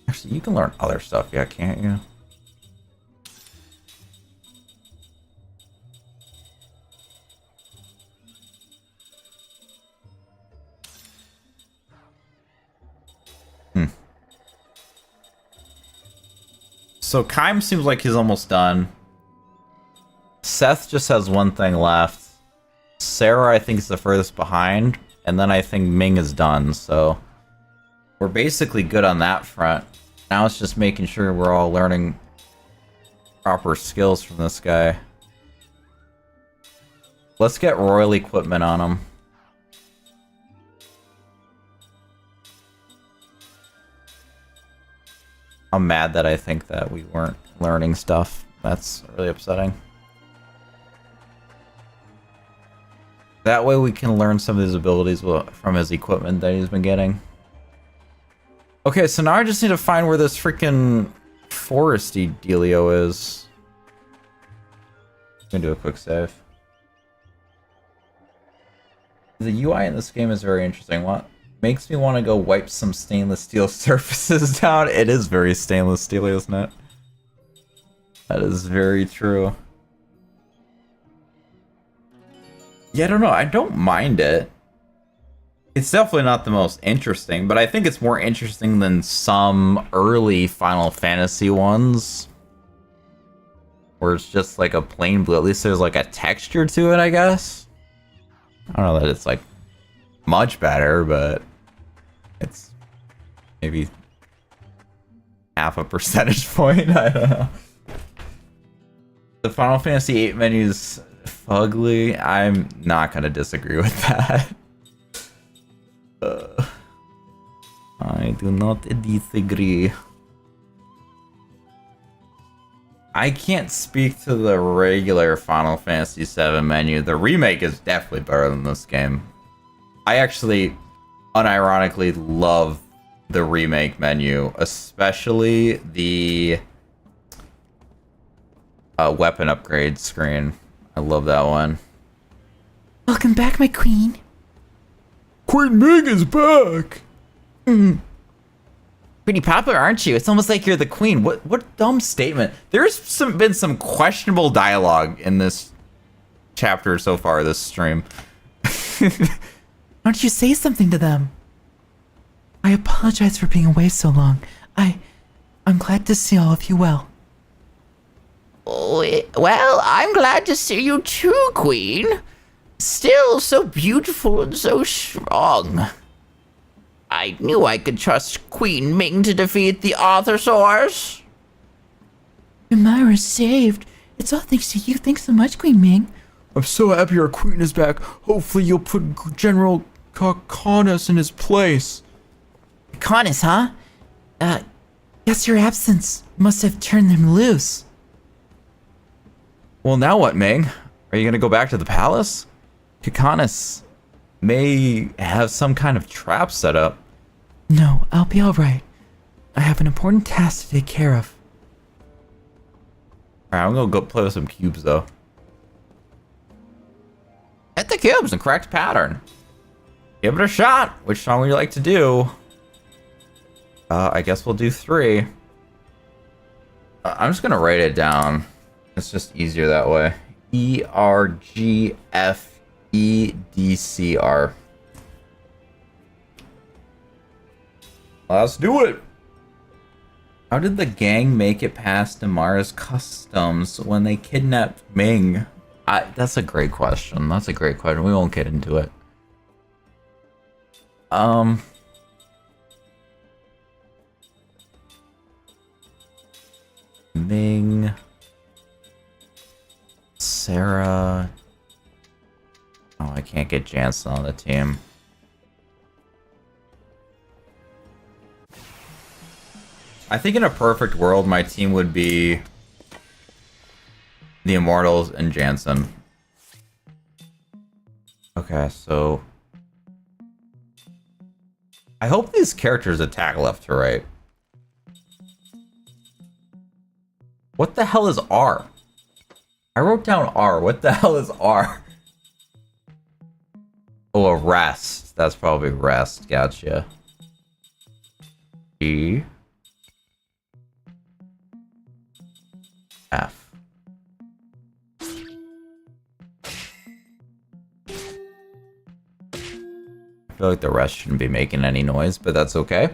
Actually, you can learn other stuff, yeah, can't you? So Kaim seems like he's almost done. Seth just has one thing left. Sarah, I think, is the furthest behind. And then I think Ming is done, so we're basically good on that front. Now it's just making sure we're all learning proper skills from this guy. Let's get royal equipment on him. I'm mad that I think that we weren't learning stuff. That's really upsetting. That way we can learn some of his abilities from his equipment that he's been getting. Okay, so now I just need to find where this freaking foresty dealio is. I'm gonna do a quick save. The UI in this game is very interesting. What makes me want to go wipe some stainless steel surfaces down? It is very stainless steel, isn't it? That is very true. Yeah, I don't know. I don't mind it. It's definitely not the most interesting, but I think it's more interesting than some early Final Fantasy ones. Where it's just like a plain blue. At least there's like a texture to it, I guess. I don't know that it's like much better, but it's maybe half a percentage point. I don't know. The Final Fantasy VIII menu's fugly. I'm not gonna disagree with that. I do not disagree. I can't speak to the regular Final Fantasy VII menu. The remake is definitely better than this game. I actually, unironically, love the remake menu, especially the weapon upgrade screen. I love that one. Welcome back, my queen. Queen Ming is back! Pretty popular, aren't you? It's almost like you're the queen. What dumb statement. There's been some questionable dialogue in this chapter so far, this stream. Why don't you say something to them? I apologize for being away so long. I'm glad to see all of you well. Well, I'm glad to see you too, Queen. Still so beautiful and so strong. I knew I could trust Queen Ming to defeat the Arthosaurs. Myra saved. It's all thanks to you. Thanks so much, Queen Ming. I'm so happy our queen is back. Hopefully you'll put General Kaukanas in his place. Canis, huh? Guess your absence must have turned them loose. Well, now what, Ming? Are you gonna go back to the palace? Kaukanas may have some kind of trap set up. No, I'll be alright. I have an important task to take care of. Alright, I'm gonna go play with some cubes, though. Hit the cubes and correct pattern. Give it a shot. Which song would you like to do? I guess we'll do 3. I'm just gonna write it down. It's just easier that way. ERGFEDCR. Let's do it. How did the gang make it past Amara's customs when they kidnapped Ming? That's a great question. That's a great question. We won't get into it. Ming, Sarah. Oh, I can't get Jansen on the team. I think in a perfect world, my team would be the Immortals and Jansen. Okay, so I hope these characters attack left to right. What the hell is R? I wrote down R. What the hell is R? Oh, a rest. That's probably rest. Gotcha. E. F. I feel like the rest shouldn't be making any noise, but that's okay.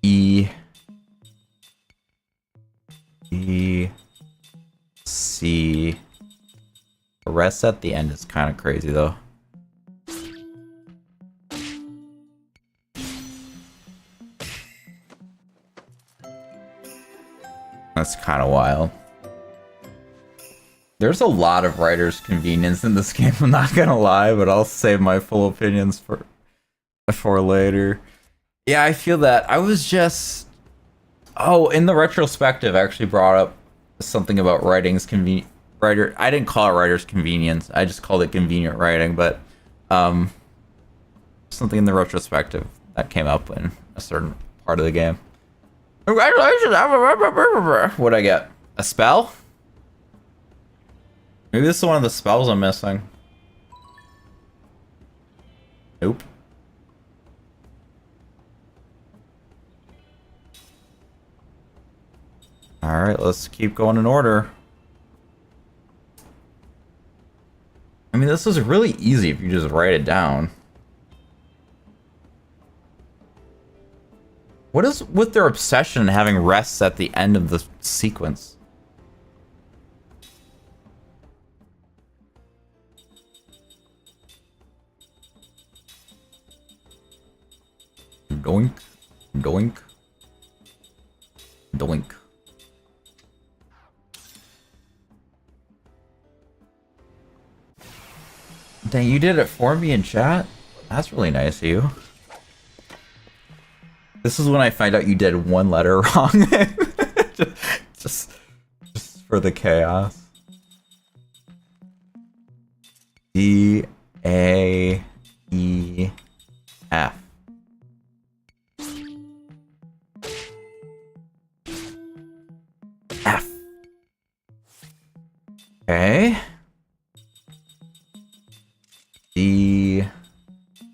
E. E. C. The rest at the end is kind of crazy though. That's kind of wild. There's a lot of writer's convenience in this game, I'm not gonna lie, but I'll save my full opinions for later. Yeah, I feel that. I was just... Oh, in the retrospective, I actually brought up something about writing's convenient... I didn't call it writer's convenience, I just called it convenient writing, but... something in the retrospective that came up in a certain part of the game. Congratulations! What'd I get? A spell? Maybe this is one of the spells I'm missing. Nope. Alright, let's keep going in order. I mean, this is really easy if you just write it down. What is with their obsession having rests at the end of the sequence? Doink, doink, doink. Dang, you did it for me in chat? That's really nice of you. This is when I find out you did one letter wrong. just for the chaos. D A E F. F. Okay. D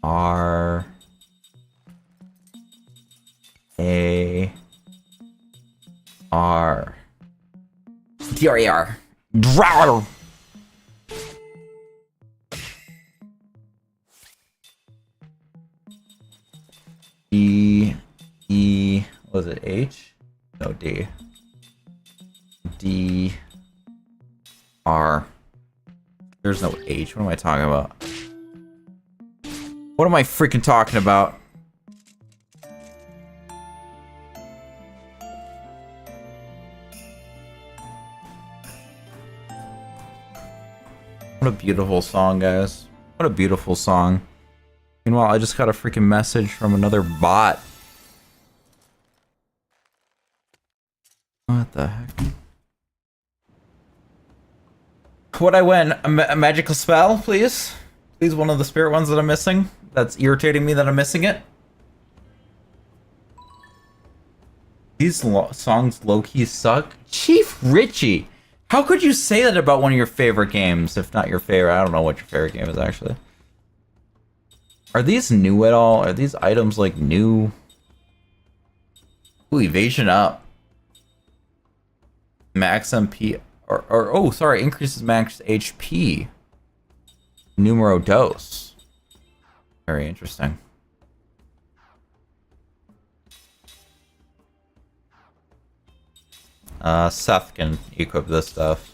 R A R D R A R Drow. D E, was it H? No, D. D R. There's no H. What am I talking about? What am I freaking talking about? What a beautiful song, guys. What a beautiful song. Meanwhile, I just got a freaking message from another bot. What the heck? Would I win a magical spell, please? Please, one of the spirit ones that I'm missing. That's irritating me that I'm missing it. These songs low-key suck. Chief Richie! How could you say that about one of your favorite games, if not your favorite? I don't know what your favorite game is, actually. Are these new at all? Are these items, like, new? Ooh, evasion up. Max MP... oh, sorry, increases max HP. Numero dos. Very interesting. Seth can equip this stuff.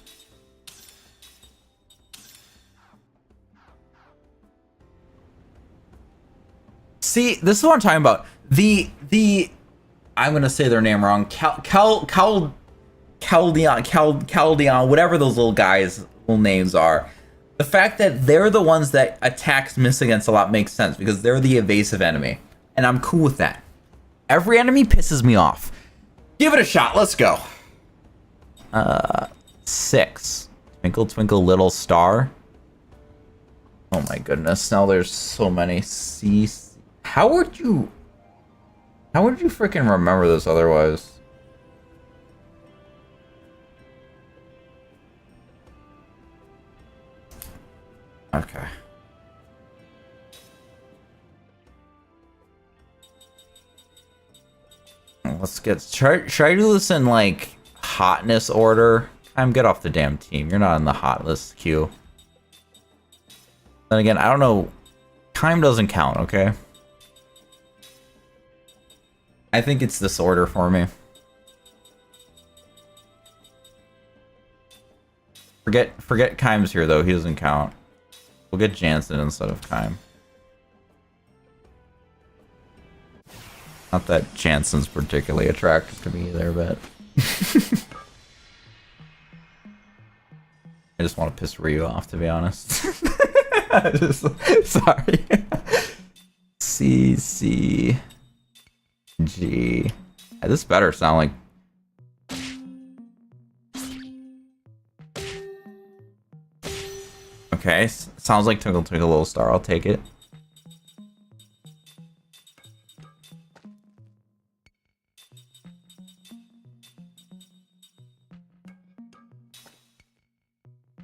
See, this is what I'm talking about. I'm gonna say their name wrong. Chaldeon, whatever those little guys' little names are. The fact that they're the ones that attacks miss against a lot makes sense because they're the evasive enemy. And I'm cool with that. Every enemy pisses me off. Give it a shot, let's go. 6. Twinkle, twinkle, little star. Oh my goodness, now there's so many. C. How would you freaking remember this otherwise? Okay. Let's try to do this in like hotness order. Get off the damn team. You're not in the hot list queue. Then again, I don't know. Time doesn't count, okay? I think it's this order for me. Forget Keim's here though, he doesn't count. We'll get Jansen instead of Keim. Not that Jansen's particularly attractive to me either, but I just want to piss Ryu off, to be honest. Sorry. C C G. This better sound like. Okay, sounds like Twinkle Twinkle Little Star. I'll take it.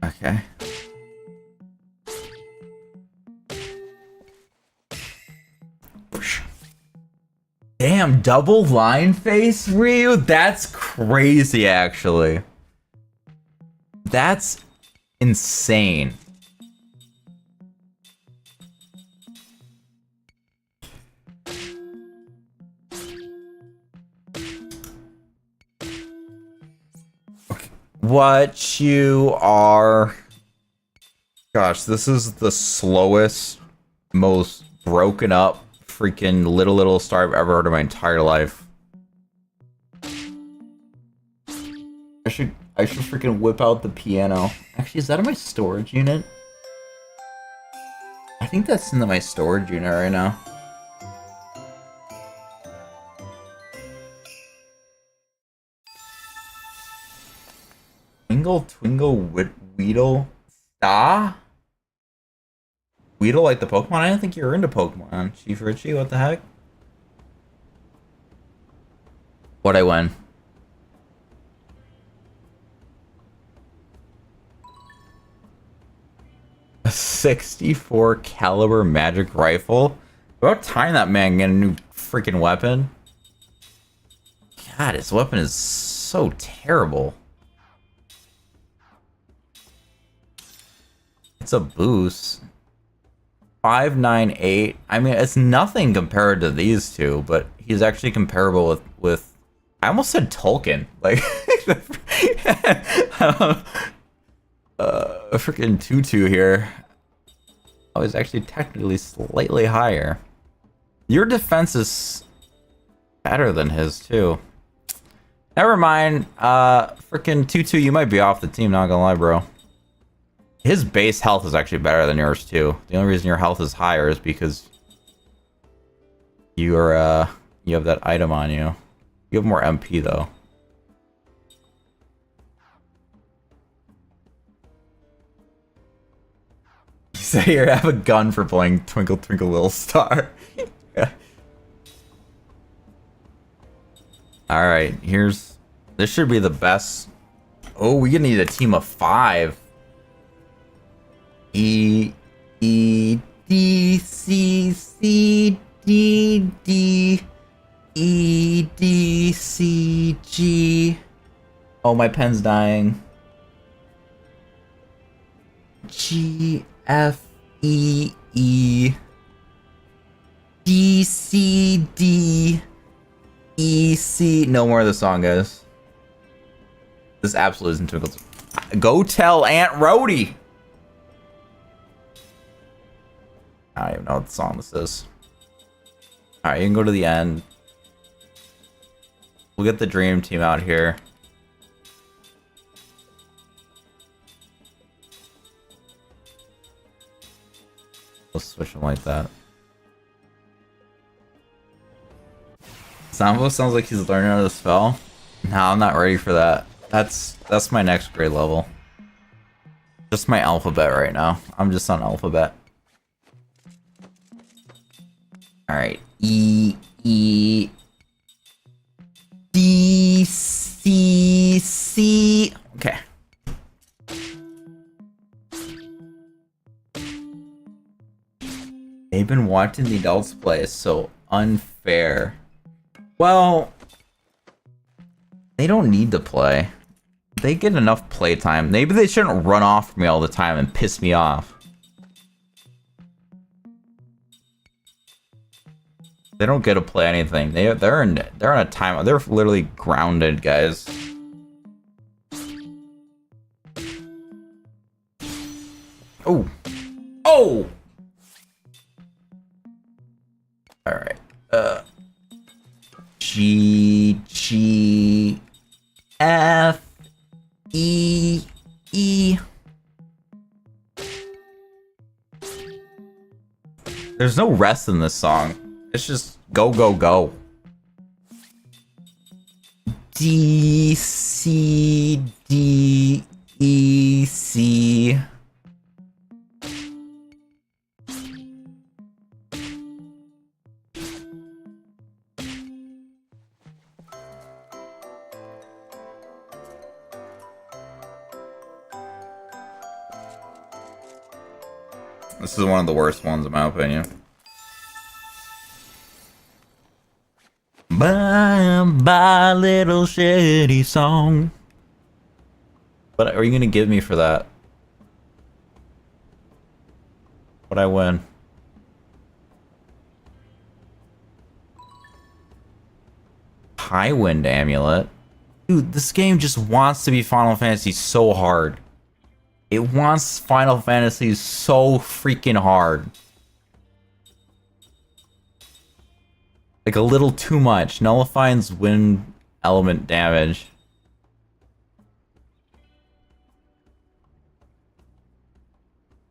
Okay. Damn, double line face, Ryu? That's crazy. crazy, actually. That's insane. What you are... Gosh, this is the slowest, most broken up freaking Little Star I've ever heard in my entire life. I should freaking whip out the piano. Actually, is that in my storage unit? I think that's in my storage unit right now. Twinkle, Weedle, Star? Weedle like the Pokemon? I didn't think you were into Pokemon. Chief Richie, what the heck? What'd I win? A 64 caliber magic rifle? About time that man get a new freaking weapon. God, his weapon is so terrible. It's a boost. 598. I mean, it's nothing compared to these two, but he's actually comparable with I almost said Tolkien. Like a freaking Tutu here. Oh, he's actually technically slightly higher. Your defense is better than his too. Never mind. Freaking Tutu, you might be off the team, not gonna lie, bro. His base health is actually better than yours too. The only reason your health is higher is because you are you have that item on you. You have more MP though. You say you have a gun for playing Twinkle Twinkle Little Star. Yeah. All right, this should be the best. Oh, we need a team of 5. E D C C D D E D C G. Oh, my pen's dying. G F E E D C D E C. No more of the song, guys. This absolutely isn't Twinkle. Go tell Aunt Rhodey. I don't even know what the song this is. Alright, you can go to the end. We'll get the dream team out here. We'll switch them like that. Sambo sounds like he's learning how to spell. No, I'm not ready for that. That's my next grade level. Just my alphabet right now. I'm just on alphabet. Alright. E D C C. Okay. They've been watching the adults play. It's so unfair. Well, they don't need to play. They get enough playtime. Maybe they shouldn't run off from me all the time and piss me off. They don't get to play anything. They're on a time. They're literally grounded, guys. Oh, oh. All right. G F E E. There's no rest in this song. It's just go, go, go. D, C, D, E, C. This is one of the worst ones in my opinion. Bye, little shitty song. What are you gonna give me for that? What'd I win? High Wind Amulet. Dude, this game just wants to be Final Fantasy so hard. It wants Final Fantasy so freaking hard. Like a little too much. Nullifies wind element damage.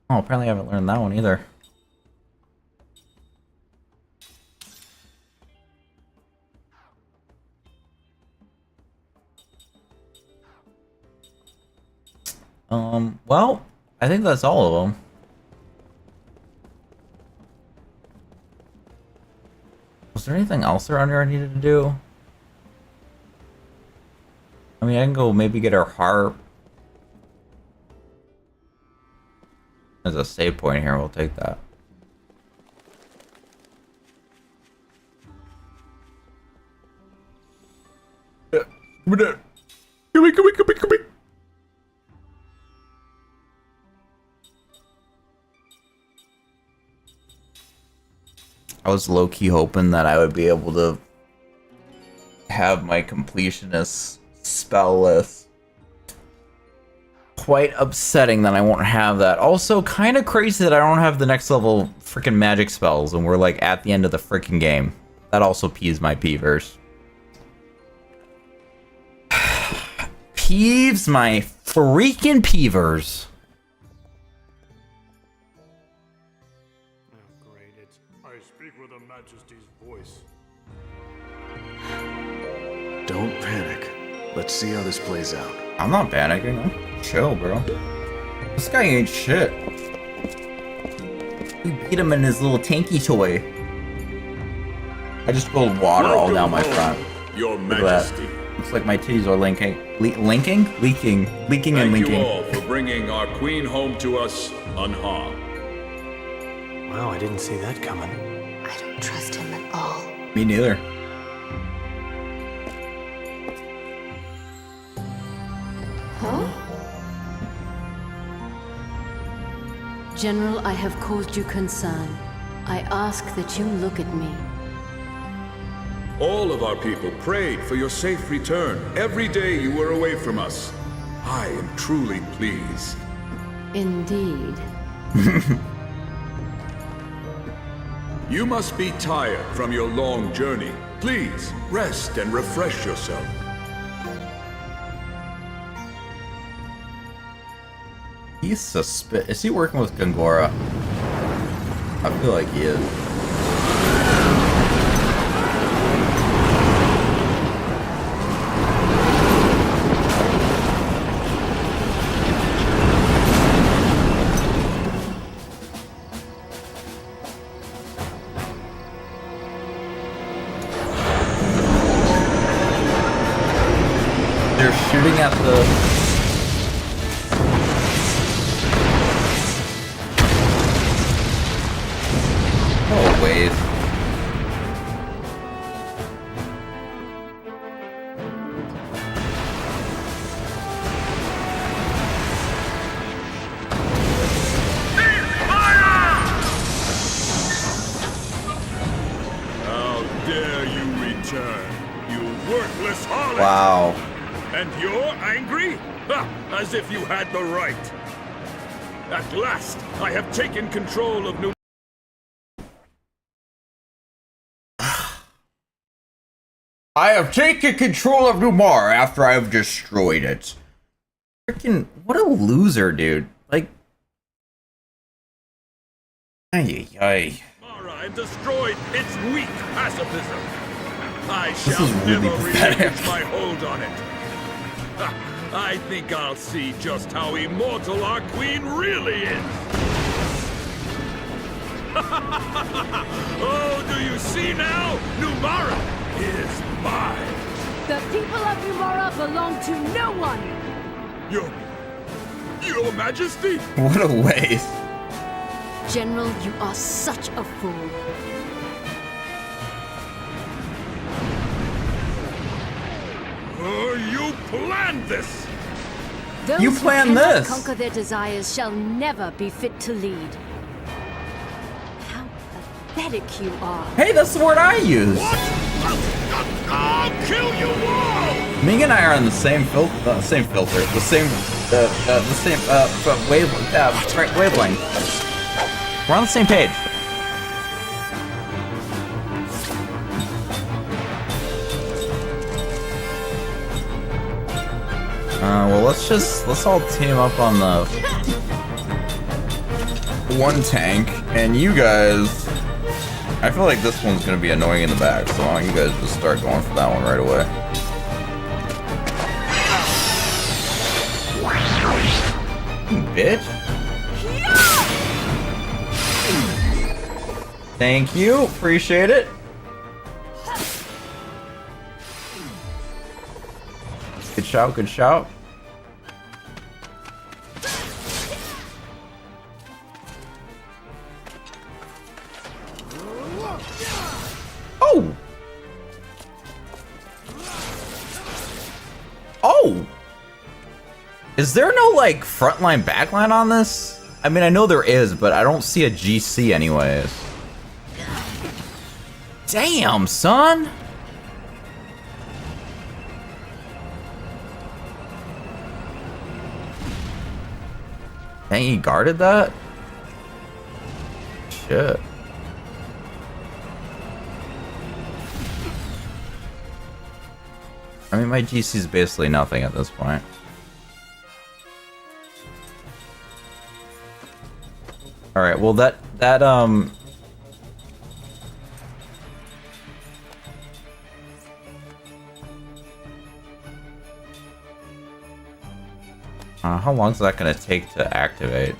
Oh, apparently I haven't learned that one either. Well, I think that's all of them. Was there anything else around here I needed to do? I mean, I can go maybe get our harp. There's a save point here, we'll take that. Come here. I was low-key hoping that I would be able to have my completionist spell list. Quite upsetting that I won't have that. Also, kind of crazy that I don't have the next level freaking magic spells and we're like at the end of the freaking game. That also peeves my peevers. Peeves my freaking peevers. Oh, great. I speak with a Majesty's voice. Don't panic. Let's see how this plays out. I'm not panicking. I'm chill, bro. This guy ain't shit. We beat him in his little tanky toy. I just spilled water all down my front. Your Look at that. Majesty. Looks like my titties are leaking and leaking. Thank you all for bringing our queen home to us unharmed. Wow, I didn't see that coming. I don't trust him at all. Me neither. General, I have caused you concern. I ask that you look at me. All of our people prayed for your safe return every day you were away from us. I am truly pleased. Indeed. You must be tired from your long journey. Please, rest and refresh yourself. He's suspicious. Is he working with Gangora? I feel like he is. They're shooting at the... wave. How dare you return, you worthless harlot! Wow. And you're angry? Ha! As if you had the right. At last, I have taken control of New... I have taken control of Numar after I have destroyed it. Freaking, what a loser, dude. Like, ay. Mara and destroyed its weak pacifism. I This shall is really never pathetic. relinquish my hold on it. Ha, I think I'll see just how immortal our queen really is. Oh, do you see now? Numara is mine. The people of Umara belong to no one! Your Majesty? What a waste. General, you are such a fool. You planned this! Those You who planned cannot this. conquer their desires shall never be fit to lead. How pathetic you are. Hey, that's the word I use. What? I'll kill you all! Ming and I are on the same filter, the same wavelength. We're on the same page. Well, let's all team up on the one tank, and you guys. I feel like this one's gonna be annoying in the back, so why don't you guys just start going for that one right away? Bitch. Thank you, appreciate it. Good shout, good shout. Oh! Oh! Is there no, like, frontline, backline on this? I mean, I know there is, but I don't see a GC anyways. Damn, son! Dang, he guarded that? Shit. I mean, my GC is basically nothing at this point. Alright, well how long is that gonna take to activate?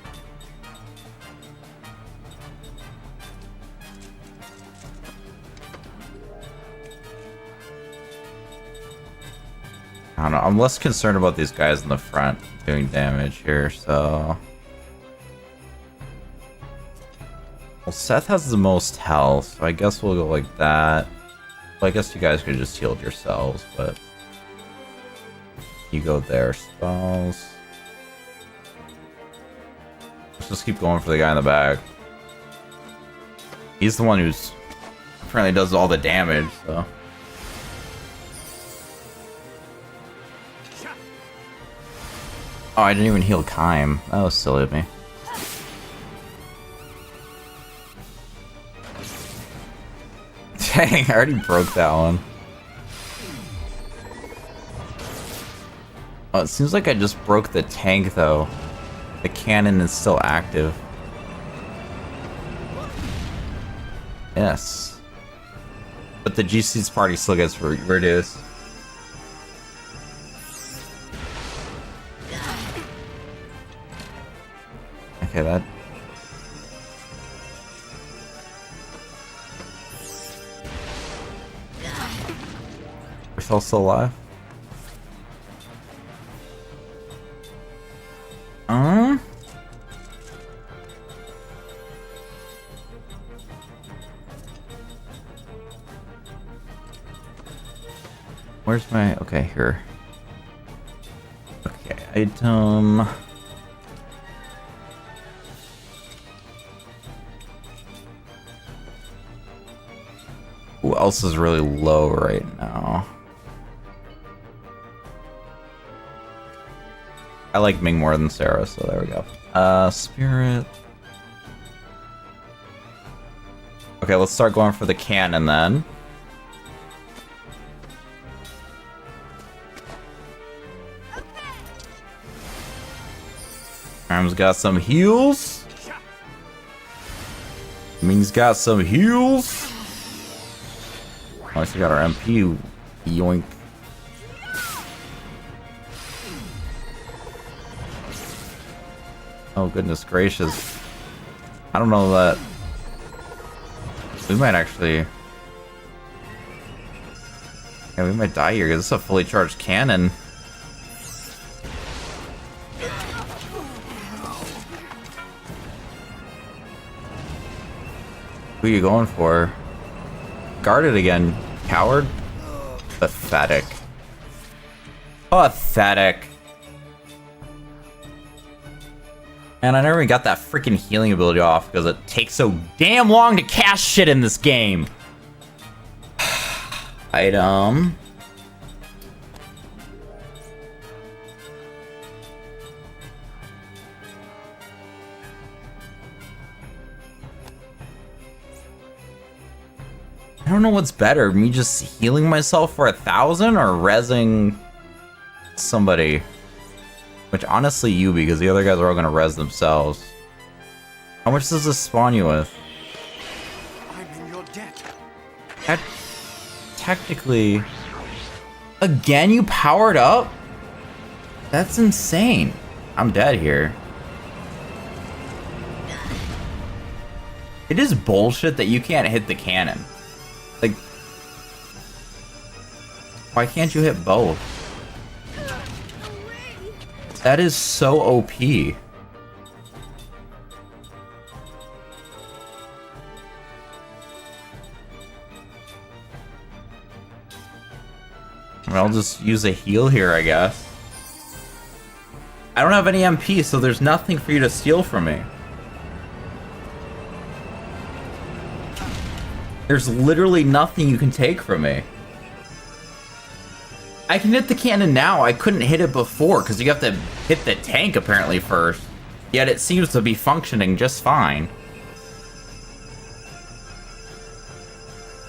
I don't know, I'm less concerned about these guys in the front doing damage here, so... Well, Seth has the most health, so I guess we'll go like that. Well, I guess you guys could just heal yourselves, but... You go there, spells... Let's just keep going for the guy in the back. He's the one who's... apparently does all the damage, so... Oh, I didn't even heal Kime. That was silly of me. Dang, I already broke that one. Oh, it seems like I just broke the tank, though. The cannon is still active. Yes. But the GC's party still gets reduced. Okay, that... We're still alive? Where's my... okay, here. Okay, item... Who else is really low right now? I like Ming more than Sarah, so there we go. Spirit. Okay, let's start going for the cannon then. Arm's got some heals. Ming's got some heals. Oh, I still got our MP. Yoink. Oh, goodness gracious. I don't know that... We might actually... Yeah, we might die here because it's a fully charged cannon. Who are you going for? Guard it again, coward. Pathetic. Pathetic. And I never even got that freaking healing ability off because it takes so damn long to cast shit in this game. Item. I don't know what's better, me just healing myself for 1,000 or rezzing somebody. Which honestly you, because the other guys are all gonna res themselves. How much does this spawn you with? I'm in your debt. Technically... Again, you powered up? That's insane. I'm dead here. It is bullshit that you can't hit the cannon. Like... Why can't you hit both? That is so OP. I mean, I'll just use a heal here, I guess. I don't have any MP, so there's nothing for you to steal from me. There's literally nothing you can take from me. I can hit the cannon now. I couldn't hit it before because you have to hit the tank apparently first. Yet it seems to be functioning just fine.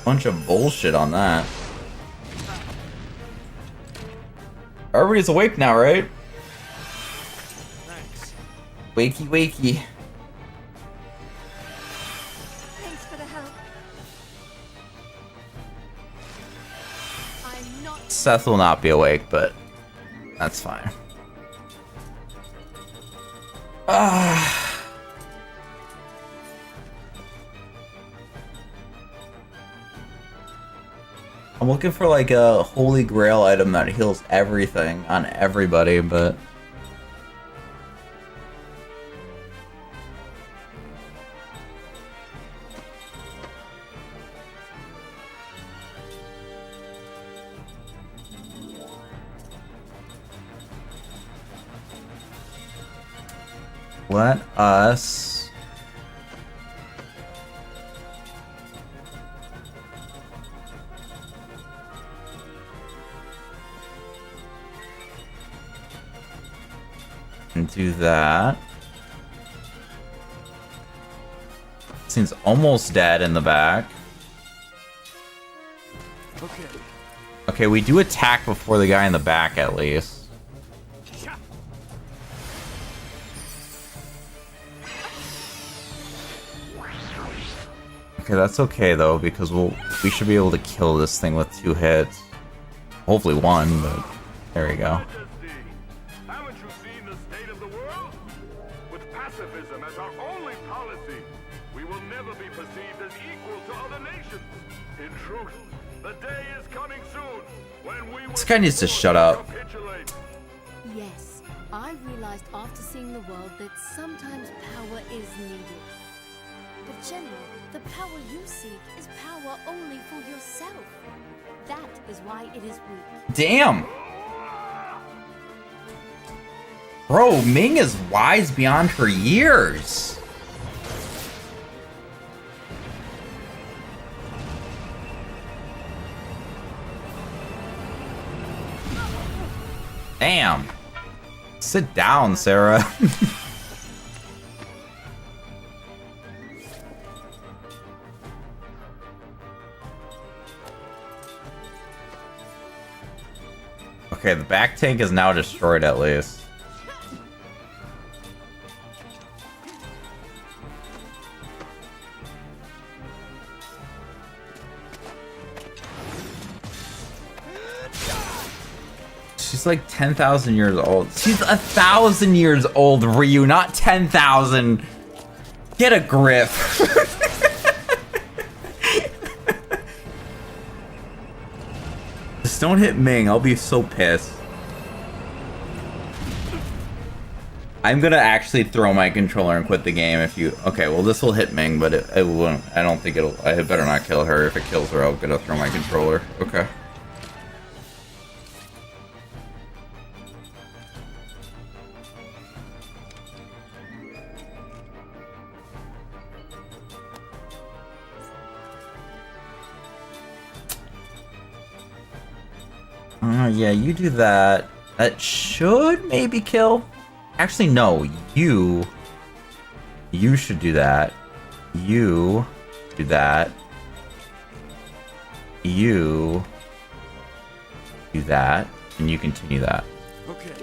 Bunch of bullshit on that. Everybody's awake now, right? Thanks. Wakey, wakey. Thanks for the help. I'm not. Seth will not be awake, but that's fine. I'm looking for like a holy grail item that heals everything on everybody, but let us do that. Seems almost dead in the back. Okay. Okay, we do attack before the guy in the back at least. Okay, that's okay though, because we should be able to kill this thing with 2 hits. Hopefully 1, but there we go. Haven't you seen the state of the world? With pacifism as our only policy, we will never be perceived as equal to other nations. In truth, the day is coming soon when we will. This guy needs to shut up. Capitulate. Yes, I realized after seeing the world that sometimes power is needed. But General, the power you seek is power only for yourself. That is why it is weak. Damn! Bro, Ming is wise beyond her years. Damn. Sit down, Sarah. Okay, the back tank is now destroyed at least. She's like 10,000 years old. She's 1,000 years old, Ryu, not 10,000. Get a grip. Just don't hit Ming. I'll be so pissed. I'm gonna actually throw my controller and quit the game if you... Okay, well this will hit Ming, but it won't. I don't think it'll... I better not kill her. If it kills her, I'm gonna throw my controller. Okay. Yeah, you do that. That should maybe kill. Actually, no. You should do that. You do that. You do that. And you continue that. Okay.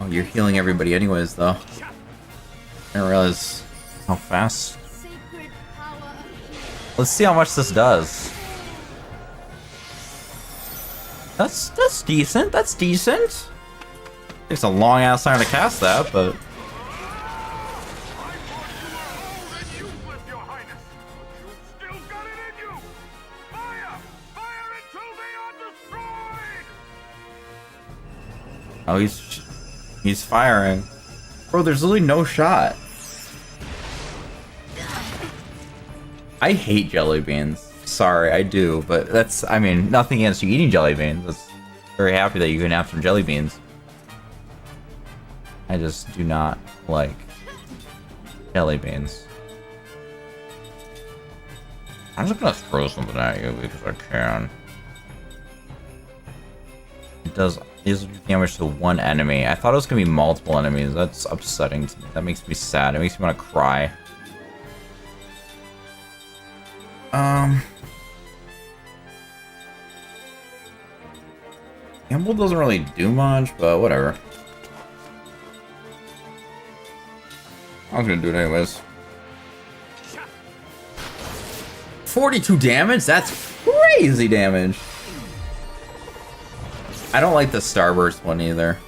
Oh, you're healing everybody anyways, though. I didn't realize how fast. Sacred power of healing. Let's see how much this does. That's decent. That's decent. Takes a long ass time to cast that, but oh, he's firing. Bro, there's literally no shot. I hate jelly beans. Sorry, I do, but that's, I mean, nothing against you eating jelly beans. That's very happy that you can have some jelly beans. I just do not like jelly beans. I'm just gonna throw something at you because I can. It does damage to one enemy. I thought it was gonna be multiple enemies. That's upsetting to me. That makes me sad. It makes me want to cry. Gamble doesn't really do much, but whatever. I was gonna do it anyways. 42 damage? That's crazy damage. I don't like the Starburst one either.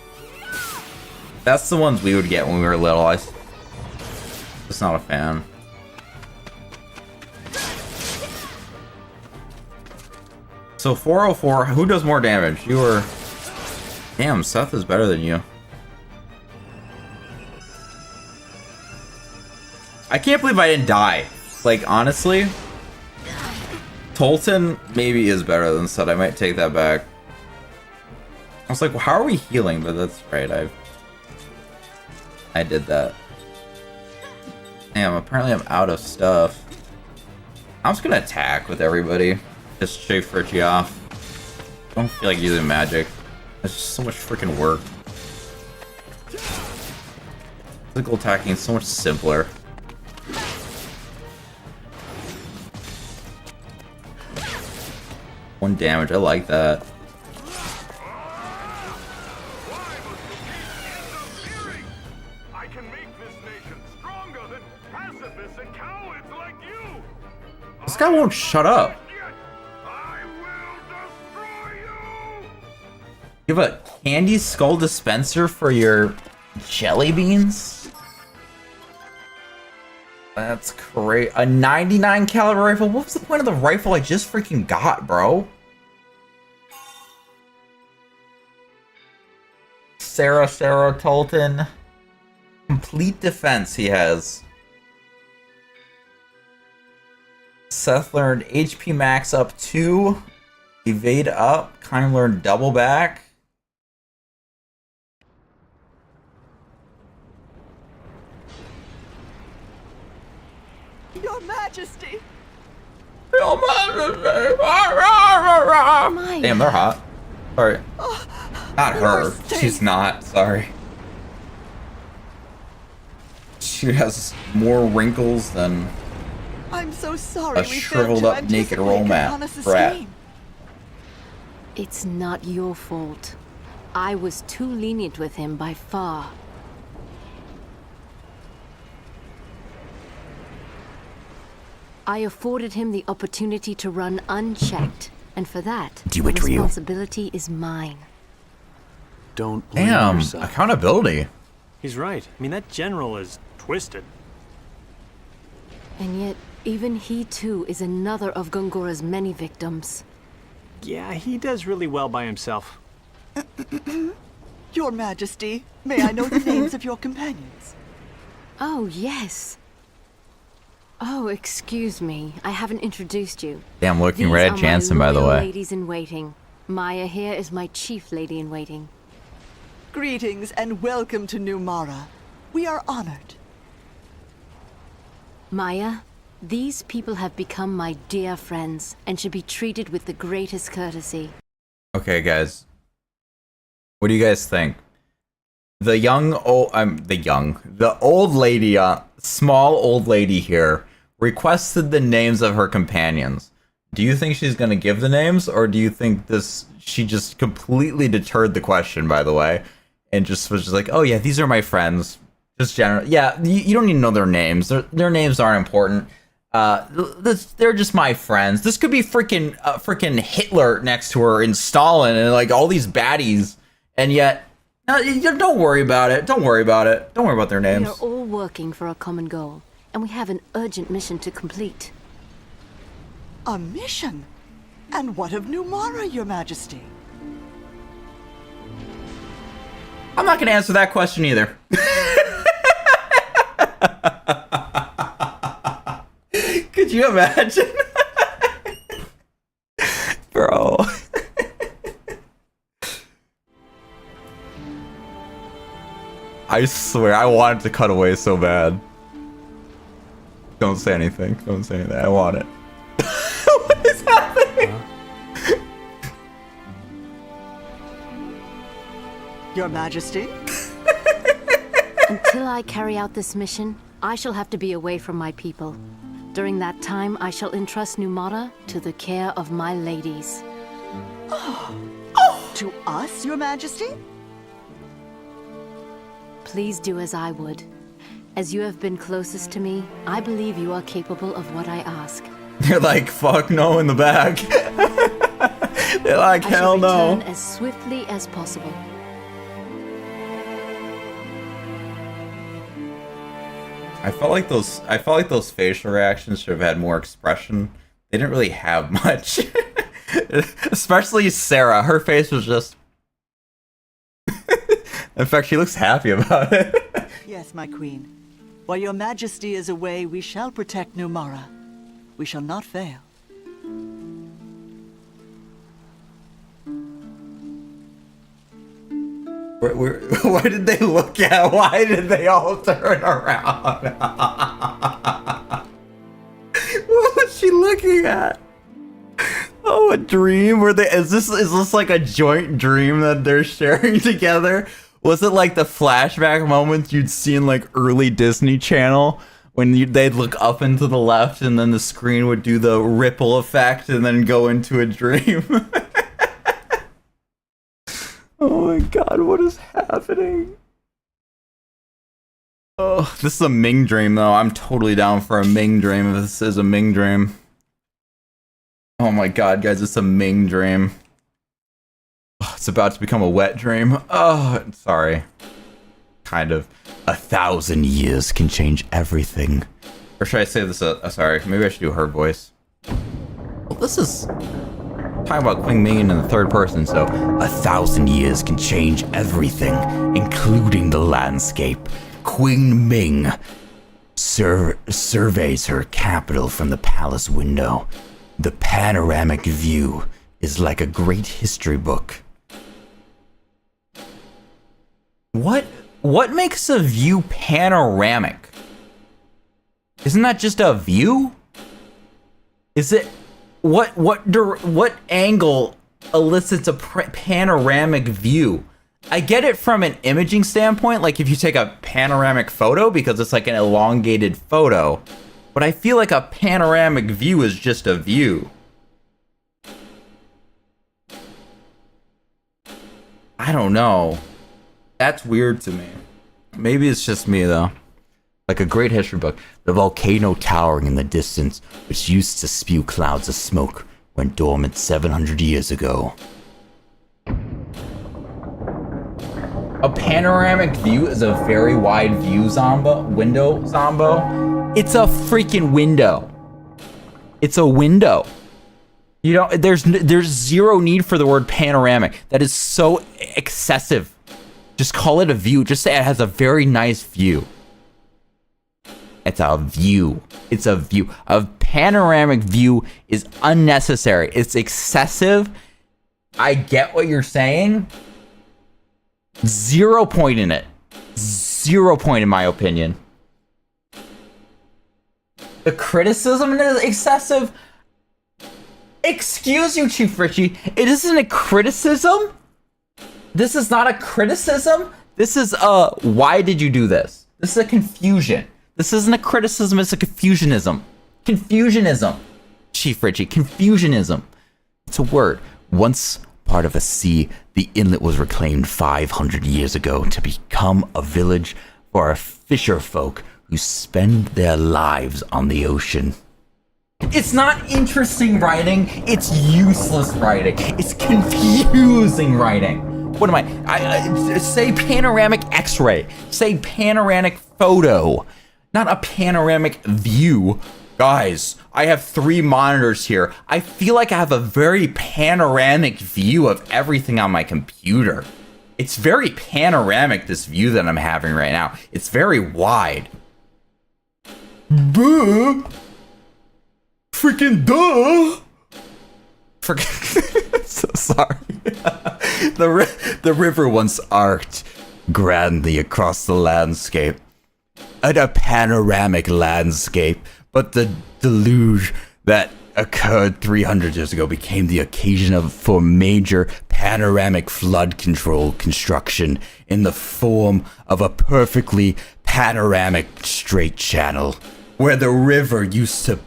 That's the ones we would get when we were little. I'm just not a fan. So 404, who does more damage? You or... Damn, Seth is better than you. I can't believe I didn't die. Like, honestly, Tolton maybe is better than Seth. I might take that back. I was like, well, how are we healing? But that's right, I did that. Damn, apparently I'm out of stuff. I'm just gonna attack with everybody. Just straight Fritchie off. Don't feel like using magic. It's just so much freaking work. Physical attacking is so much simpler. One damage, I like that. I can make this nation stronger than pacifists and cowards like you. This guy won't shut up. I will destroy you. You have a candy skull dispenser for your jelly beans? That's great. A 99 caliber rifle? What was the point of the rifle I just freaking got, bro? Sarah Tolton. Complete defense he has. Seth learned HP max up 2. Evade up. Kind of learned double back. Your Majesty! Your Majesty! Maya. Damn, they're hot. Sorry. Not her. Stay. She's not. Sorry. She has more wrinkles than I'm so sorry a we shriveled failed to up naked anticipate roll mat Cabanas' brat. scheme. It's not your fault. I was too lenient with him by far. I afforded him the opportunity to run unchecked, and for that, Do the it, Ryu. responsibility is mine. Don't blame Damn, yourself. accountability. He's right. I mean, that general is twisted. And yet, even he too is another of Gongora's many victims. Yeah, he does really well by himself. Your Majesty, may I know the names of your companions? Oh, yes. Oh, excuse me. I haven't introduced you. Damn, looking These right are at Jansen, my by the loyal way. ladies in waiting. Maya here is my chief lady in waiting. Greetings and welcome to New Mara. We are honored. Maya, These people have become my dear friends and should be treated with the greatest courtesy. Okay, guys. What do you guys think? The old lady, small old lady here requested the names of her companions. Do you think she's gonna give the names, or do you think she just completely deterred the question, by the way, and just was just like, oh yeah, these are my friends, just general. Yeah, you don't need to know their names. Their names aren't important. They're just my friends. This could be freaking Hitler next to her and Stalin and like all these baddies, and yet, don't worry about it. Don't worry about it. Don't worry about their names. We are all working for a common goal, and we have an urgent mission to complete. A mission? And what of Numara, Your Majesty? I'm not gonna answer that question either. Could you imagine? Bro. I swear, I wanted to cut away so bad. Don't say anything. Don't say anything. I want it. What is happening? Your Majesty? Until I carry out this mission, I shall have to be away from my people. During that time, I shall entrust Numara to the care of my ladies. To us, Your Majesty? Please do as I would. As you have been closest to me, I believe you are capable of what I ask. They're like, fuck no in the back. They're like, hell no. I shall return as swiftly as possible. I felt like those facial reactions should have had more expression. They didn't really have much. Especially Sarah. Her face was just... In fact, she looks happy about it. Yes, my queen. While Your Majesty is away, we shall protect Numara. We shall not fail. Where did they look at? Why did they all turn around? What was she looking at? Oh, a dream? Is this like a joint dream that they're sharing together? Was it like the flashback moments you'd see in like early Disney Channel when they'd look up and to the left and then the screen would do the ripple effect and then go into a dream? Oh my god, what is happening? Oh, this is a Ming dream though. I'm totally down for a Ming dream if this is a Ming dream. Oh my god, guys, it's a Ming dream. Oh, it's about to become a wet dream. Oh, sorry. Kind of. 1,000 years can change everything. Or should I say this? Sorry, maybe I should do her voice. Well, this is talking about Queen Ming in the third person, so 1,000 years can change everything, including the landscape. Queen Ming surveys her capital from the palace window. The panoramic view is like a great history book. What makes a view panoramic? Isn't that just a view? Is it what angle elicits a panoramic view? I get it from an imaging standpoint, like if you take a panoramic photo because it's like an elongated photo, but I feel like a panoramic view is just a view. I don't know. That's weird to me. Maybe it's just me though. Like a great history book. The volcano towering in the distance, which used to spew clouds of smoke, went dormant 700 years ago. A panoramic view is a very wide view, window, Zombo. It's a freaking window. It's a window. You know, there's zero need for the word panoramic. That is so excessive. Just call it a view. Just say it has a very nice view. It's a view. It's a view. A panoramic view is unnecessary. It's excessive. I get what you're saying. 0 point in it. 0 point in my opinion. The criticism is excessive. Excuse you, Chief Richie. It isn't a criticism. This is not a criticism. This is a why did you do this? This is a confusion. This isn't a criticism, it's a confusionism. Confusionism. Chief Richie, confusionism. It's a word. Once part of a sea, the inlet was reclaimed 500 years ago to become a village for a fisher folk who spend their lives on the ocean. It's not interesting writing, it's useless writing. It's confusing writing. What am I say panoramic x-ray, say panoramic photo, not a panoramic view. Guys, I have 3 monitors here. I feel like I have a very panoramic view of everything on my computer. It's very panoramic, this view that I'm having right now. It's very wide. Duh. Freaking duh. So sorry. The river once arced grandly across the landscape. And a panoramic landscape. But the deluge that occurred 300 years ago became the occasion for major panoramic flood control construction in the form of a perfectly panoramic straight channel. Where the river used to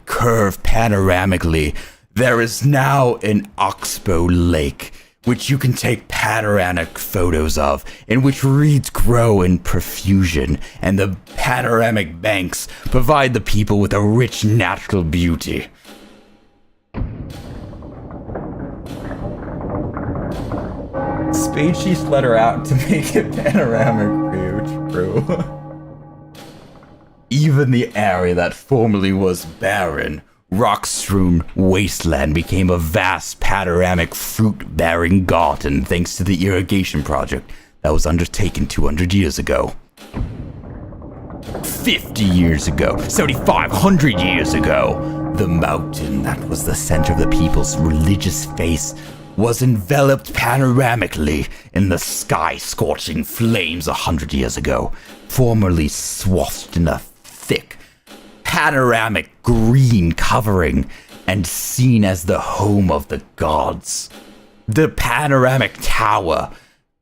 curve panoramically, there is now an oxbow lake, which you can take panoramic photos of, in which reeds grow in profusion, and the panoramic banks provide the people with a rich natural beauty. Spade Chiefs let her out to make it panoramic view, true. Even the area that formerly was barren, rock-strewn wasteland became a vast panoramic fruit-bearing garden thanks to the irrigation project that was undertaken 200 years ago. 50 years ago, 7,500 years ago, the mountain that was the center of the people's religious faith was enveloped panoramically in the sky-scorching flames 100 years ago, formerly swathed in a thick, panoramic green covering and seen as the home of the gods. The panoramic tower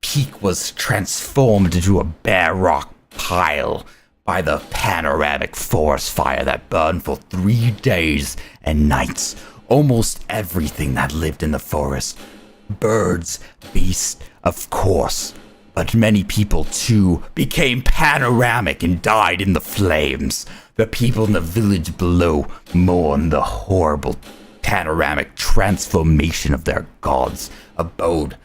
peak was transformed into a bare rock pile by the panoramic forest fire that burned for 3 days and nights. Almost everything that lived in the forest, birds, beasts, of course, but many people too became panoramic and died in the flames. The people in the village below mourned the horrible panoramic transformation of their gods' abode.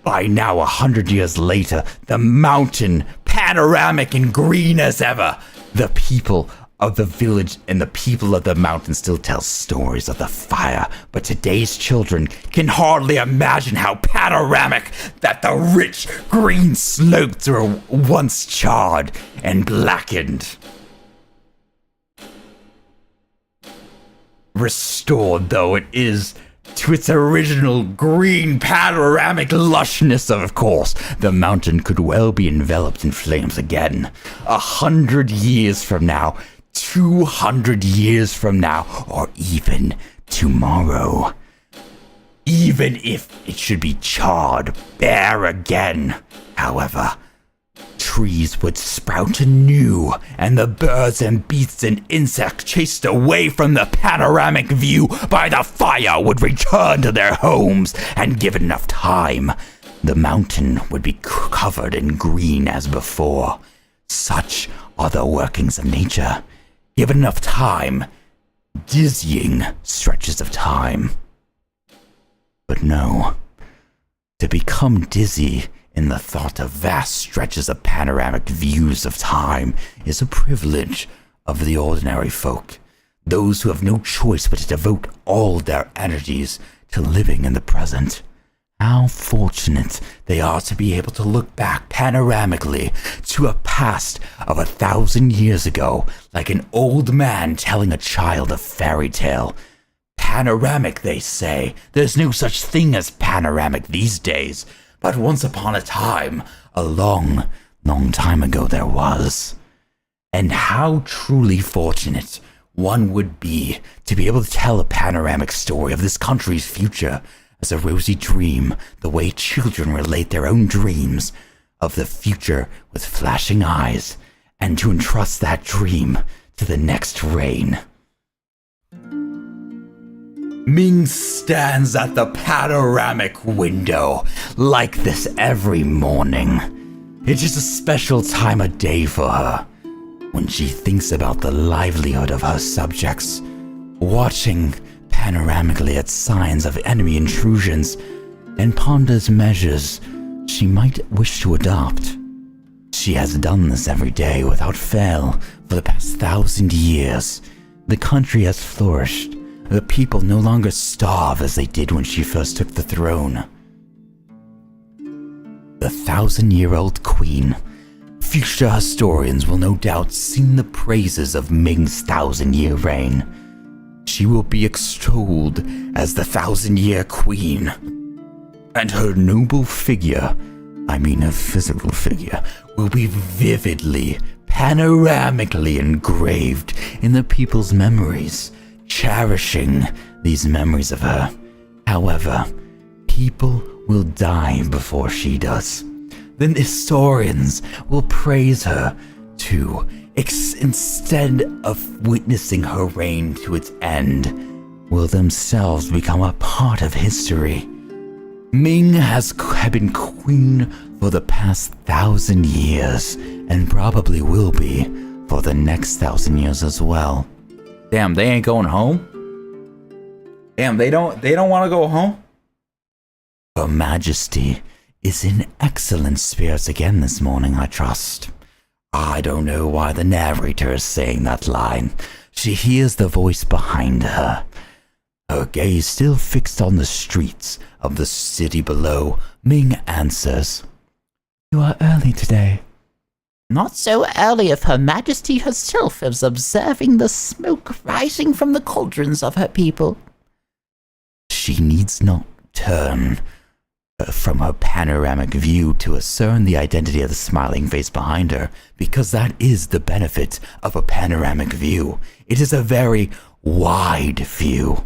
By now, 100 years later, the mountain, panoramic and green as ever. The people of the village and the people of the mountain still tell stories of the fire, but today's children can hardly imagine how panoramic that the rich green slopes were once charred and blackened. Restored though it is to its original green panoramic lushness, of course, the mountain could well be enveloped in flames again. 100 years from now, 200 years from now, or even tomorrow. Even if it should be charred bare again, however, trees would sprout anew, and the birds and beasts and insects chased away from the panoramic view by the fire would return to their homes, and given enough time, the mountain would be covered in green as before. Such are the workings of nature. Given enough time, dizzying stretches of time. But no, to become dizzy in the thought of vast stretches of panoramic views of time is a privilege of the ordinary folk, those who have no choice but to devote all their energies to living in the present. How fortunate they are to be able to look back panoramically to a past of 1,000 years ago, like an old man telling a child a fairy tale. Panoramic, they say. There's no such thing as panoramic these days. But once upon a time, a long, long time ago there was. And how truly fortunate one would be to be able to tell a panoramic story of this country's future as a rosy dream, the way children relate their own dreams of the future with flashing eyes, and to entrust that dream to the next reign. Ming stands at the panoramic window like this every morning. It's just a special time of day for her, when she thinks about the livelihood of her subjects, watching panoramically at signs of enemy intrusions, and ponders measures she might wish to adopt. She has done this every day without fail for the past 1,000 years. The country has flourished. The people no longer starve as they did when she first took the throne. The 1,000-year-old queen. Future historians will no doubt sing the praises of Ming's 1,000-year reign. She will be extolled as the 1,000-year queen. And her noble figure, I mean her physical figure, will be vividly, panoramically engraved in the people's memories, cherishing these memories of her. However, people will die before she does. Then historians will praise her too, instead of witnessing her reign to its end, will themselves become a part of history. Ming has been queen for the past 1,000 years, and probably will be for the next 1,000 years as well. Damn, they ain't going home? Damn, they don't want to go home? Her Majesty is in excellent spirits again this morning, I trust. I don't know why the narrator is saying that line. She hears the voice behind her. Her gaze still fixed on the streets of the city below, Ming answers, "You are early today." Not so early if Her Majesty herself is observing the smoke rising from the cauldrons of her people. She needs not turn from her panoramic view to discern the identity of the smiling face behind her, because that is the benefit of a panoramic view. It is a very wide view.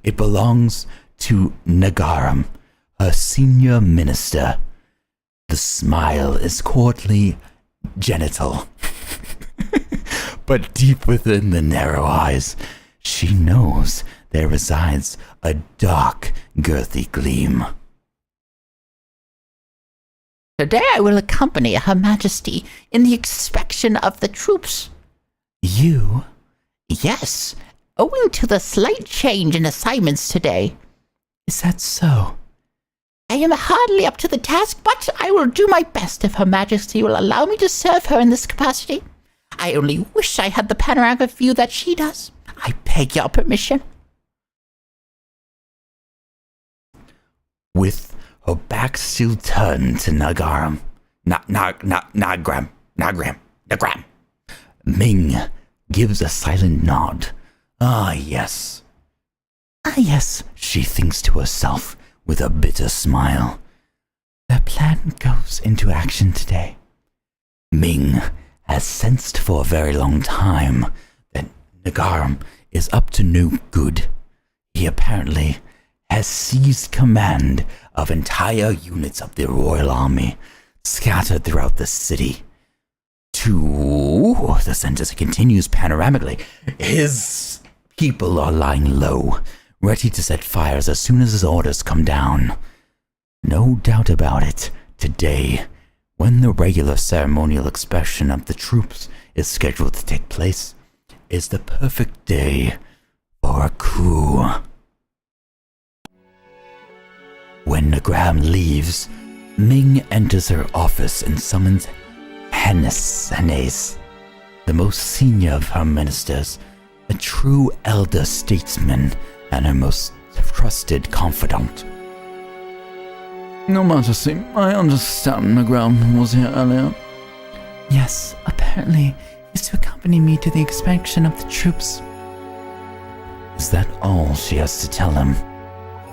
It belongs to Nagaram, her senior minister. The smile is courtly, genital. But deep within the narrow eyes, she knows there resides a dark, girthy gleam. Today I will accompany Her Majesty in the inspection of the troops. You? Yes, owing to the slight change in assignments today. Is that so? I am hardly up to the task, but I will do my best if Her Majesty will allow me to serve her in this capacity. I only wish I had the panoramic view that she does. I beg your permission. With her back still turned to Nagaram. Nagram. Ming gives a silent nod. Ah, yes. Ah, yes, she thinks to herself with a bitter smile. The plan goes into action today. Ming has sensed for a very long time that Nagaram is up to no good. He apparently has seized command of entire units of the royal army scattered throughout the city. The sentence continues panoramically. His people are lying low, ready to set fires as soon as his orders come down. No doubt about it, today, when the regular ceremonial expression of the troops is scheduled to take place, is the perfect day for a coup. When Nagram leaves, Ming enters her office and summons Hennes, the most senior of her ministers, a true elder statesman and her most trusted confidant. Your Majesty, I understand Nagram was here earlier. Yes, apparently he's to accompany me to the inspection of the troops. Is that all she has to tell him?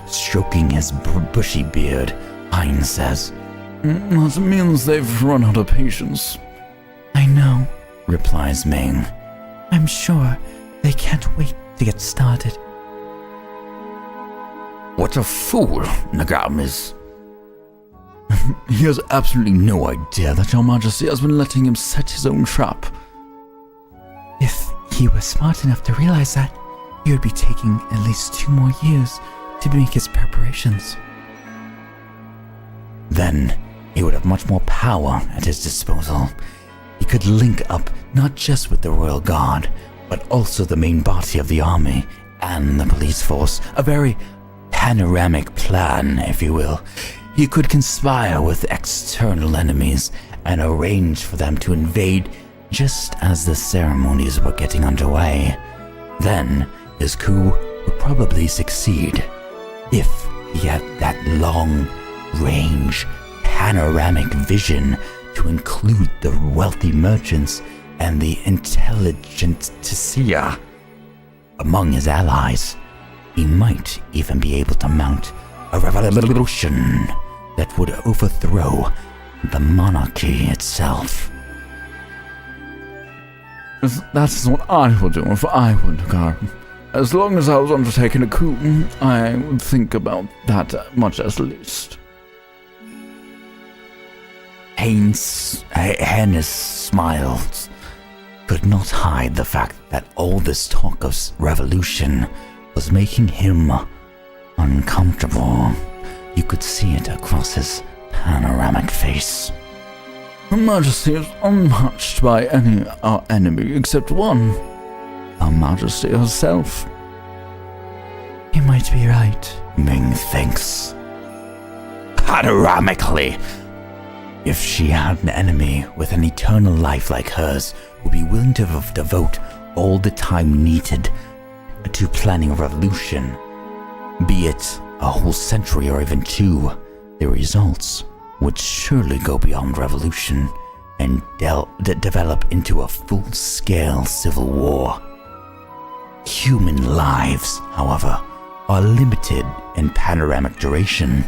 Stroking his bushy beard, Hein says, That means they've run out of patience. I know, replies Ming. I'm sure They can't wait to get started. What a fool Nagam is. He has absolutely no idea that Your Majesty has been letting him set his own trap. If he was smart enough to realize that, he would be taking at least 2 more years to make his preparations. Then he would have much more power at his disposal. He could link up not just with the Royal Guard, but also the main body of the army and the police force. A very panoramic plan, if you will. He could conspire with external enemies and arrange for them to invade just as the ceremonies were getting underway. Then his coup would probably succeed if he had that long-range panoramic vision to include the wealthy merchants and the intelligent Tessia among his allies. He might even be able to mount a revolution that would overthrow the monarchy itself. That is what I would do if I were Nagam. As long as I was undertaking a coup, I would think about that much at least. Hannes smiled, could not hide the fact that all this talk of revolution was making him uncomfortable. You could see it across his panoramic face. Her Majesty is unmatched by any enemy except one. Her Majesty herself. You might be right. Ming thinks. Panoramically, if she had an enemy with an eternal life like hers, would be willing to devote all the time needed to planning a revolution, be it a whole century or even 2, the results would surely go beyond revolution and develop into a full-scale civil war. Human lives, however, are limited in panoramic duration,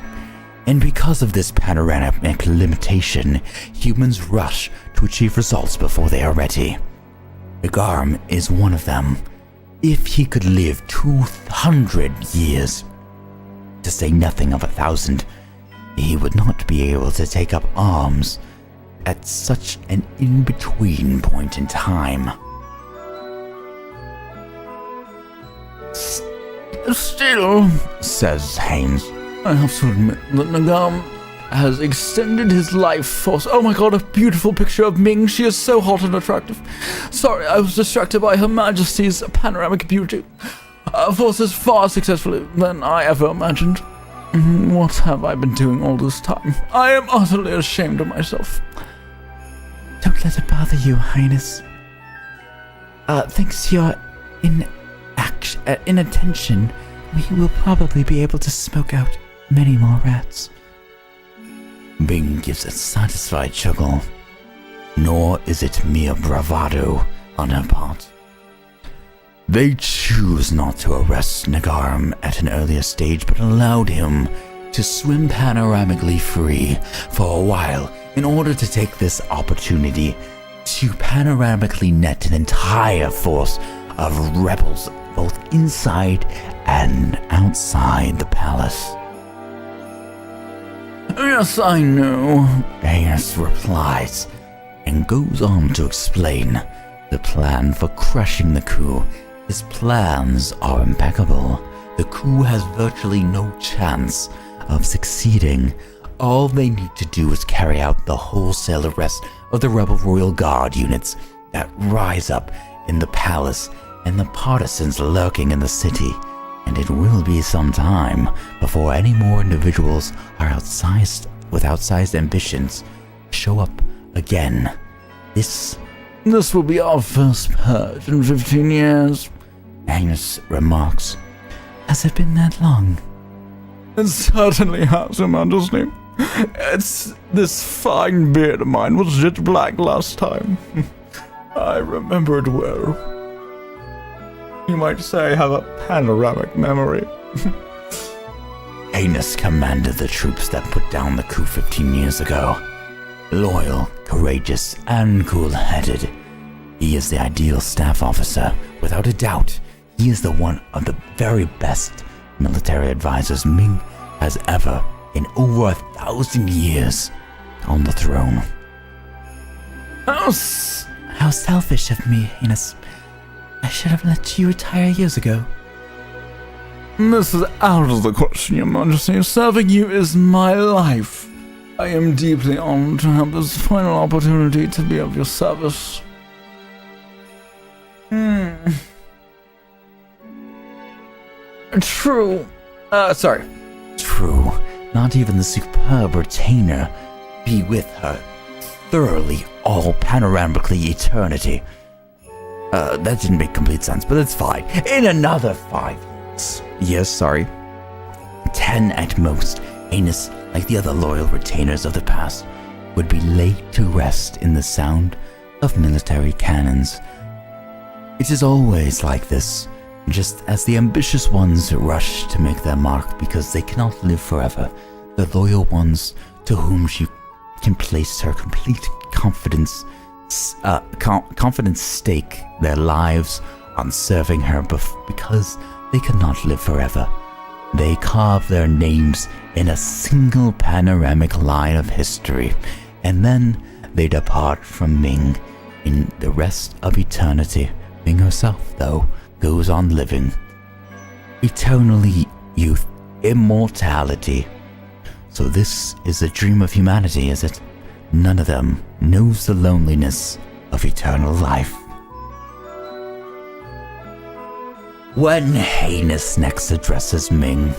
and because of this panoramic limitation, humans rush to achieve results before they are ready. Nagam is one of them. If he could live 200 years, to say nothing of 1,000, he would not be able to take up arms at such an in-between point in time. Still, says Haynes, I have to admit that Nagam has extended his life force. Oh my god, a beautiful picture of Ming. She is so hot and attractive. Sorry, I was distracted by Her Majesty's panoramic beauty. Forces far successfully than I ever imagined. What have I been doing all this time? I am utterly ashamed of myself. Don't let it bother you, Highness. Thanks to your inattention, we will probably be able to smoke out many more rats. Bing gives a satisfied chuckle. Nor is it mere bravado on her part. They choose not to arrest Nagam at an earlier stage, but allowed him to swim panoramically free for a while in order to take this opportunity to panoramically net an entire force of rebels both inside and outside the palace. Yes, I know, Haynes replies and goes on to explain the plan for crushing the coup. His plans are impeccable. The coup has virtually no chance of succeeding. All they need to do is carry out the wholesale arrest of the rebel Royal Guard units that rise up in the palace and the partisans lurking in the city, and it will be some time before any more individuals are with outsized ambitions show up again. This will be our first purge in 15 years, Agnes remarks. Has it been that long? It certainly has, Your Majesty. It's this fine beard of mine was jet black last time. I remember it well. You might say I have a panoramic memory. Agnes commanded the troops that put down the coup 15 years ago. Loyal, courageous, and cool-headed, he is the ideal staff officer with without a doubt, he is the one of the very best military advisors Ming has ever, in over 1,000 years, on the throne. How selfish of me, Highness. I should have let you retire years ago. This is out of the question, Your Majesty. Serving you is my life. I am deeply honored to have this final opportunity to be of your service. True. True, not even the superb retainer be with her thoroughly all panoramically eternity. That didn't make complete sense, but it's fine. In another 5 years. Yes, sorry. 10 at most, Anus, like the other loyal retainers of the past, would be laid to rest in the sound of military cannons. It is always like this, just as the ambitious ones rush to make their mark because they cannot live forever. The loyal ones to whom she can place her complete confidence stake their lives on serving her because they cannot live forever. They carve their names in a single panoramic line of history, and then they depart from Ming in the rest of eternity. Ming herself, though, goes on living. Eternally youth, immortality. So this is a dream of humanity, is it? None of them knows the loneliness of eternal life. When Heinous next addresses Ming,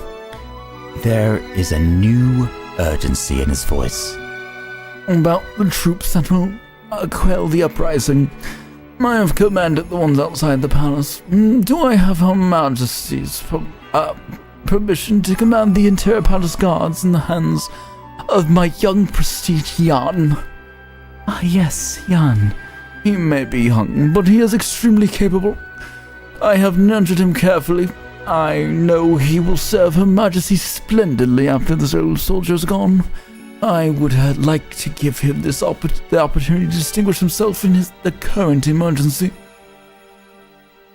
there is a new urgency in his voice. About the troops that will quell the uprising, I have commanded the ones outside the palace. Do I have Her Majesty's permission to command the entire palace guards in the hands of my young prestige Yan? Ah, yes, Yan. He may be young, but he is extremely capable. I have nurtured him carefully. I know he will serve Her Majesty splendidly after this old soldier's gone. I would like to give him the opportunity to distinguish himself in the current emergency.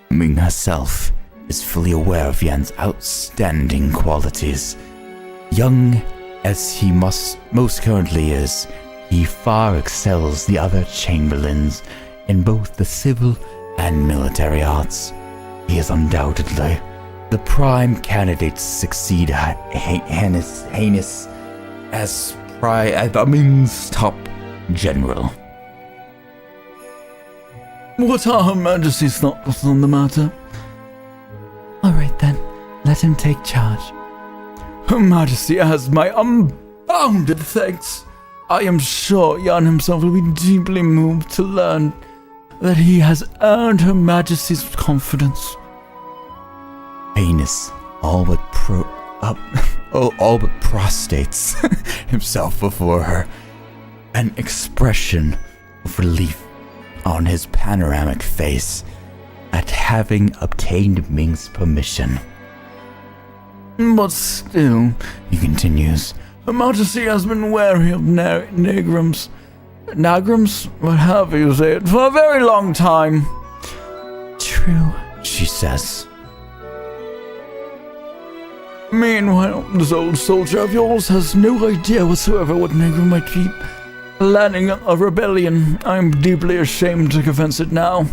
Ming herself is fully aware of Yan's outstanding qualities. Young as he most currently is, he far excels the other chamberlains in both the civil and military arts. He is undoubtedly the prime candidate to succeed Heinous as Ming's top general. What are Her Majesty's thoughts on the matter? Alright then, let him take charge. Her Majesty has my unbounded thanks. I am sure Yan himself will be deeply moved to learn that he has earned Her Majesty's confidence. Heinous all but prostrates himself before her, an expression of relief on his panoramic face at having obtained Ming's permission. But still, he continues, Her Majesty has been wary of Nagrams, whatever you say it, for a very long time. True, she says. Meanwhile, this old soldier of yours has no idea whatsoever what Nagram might be planning a rebellion. I'm deeply ashamed to confess it now,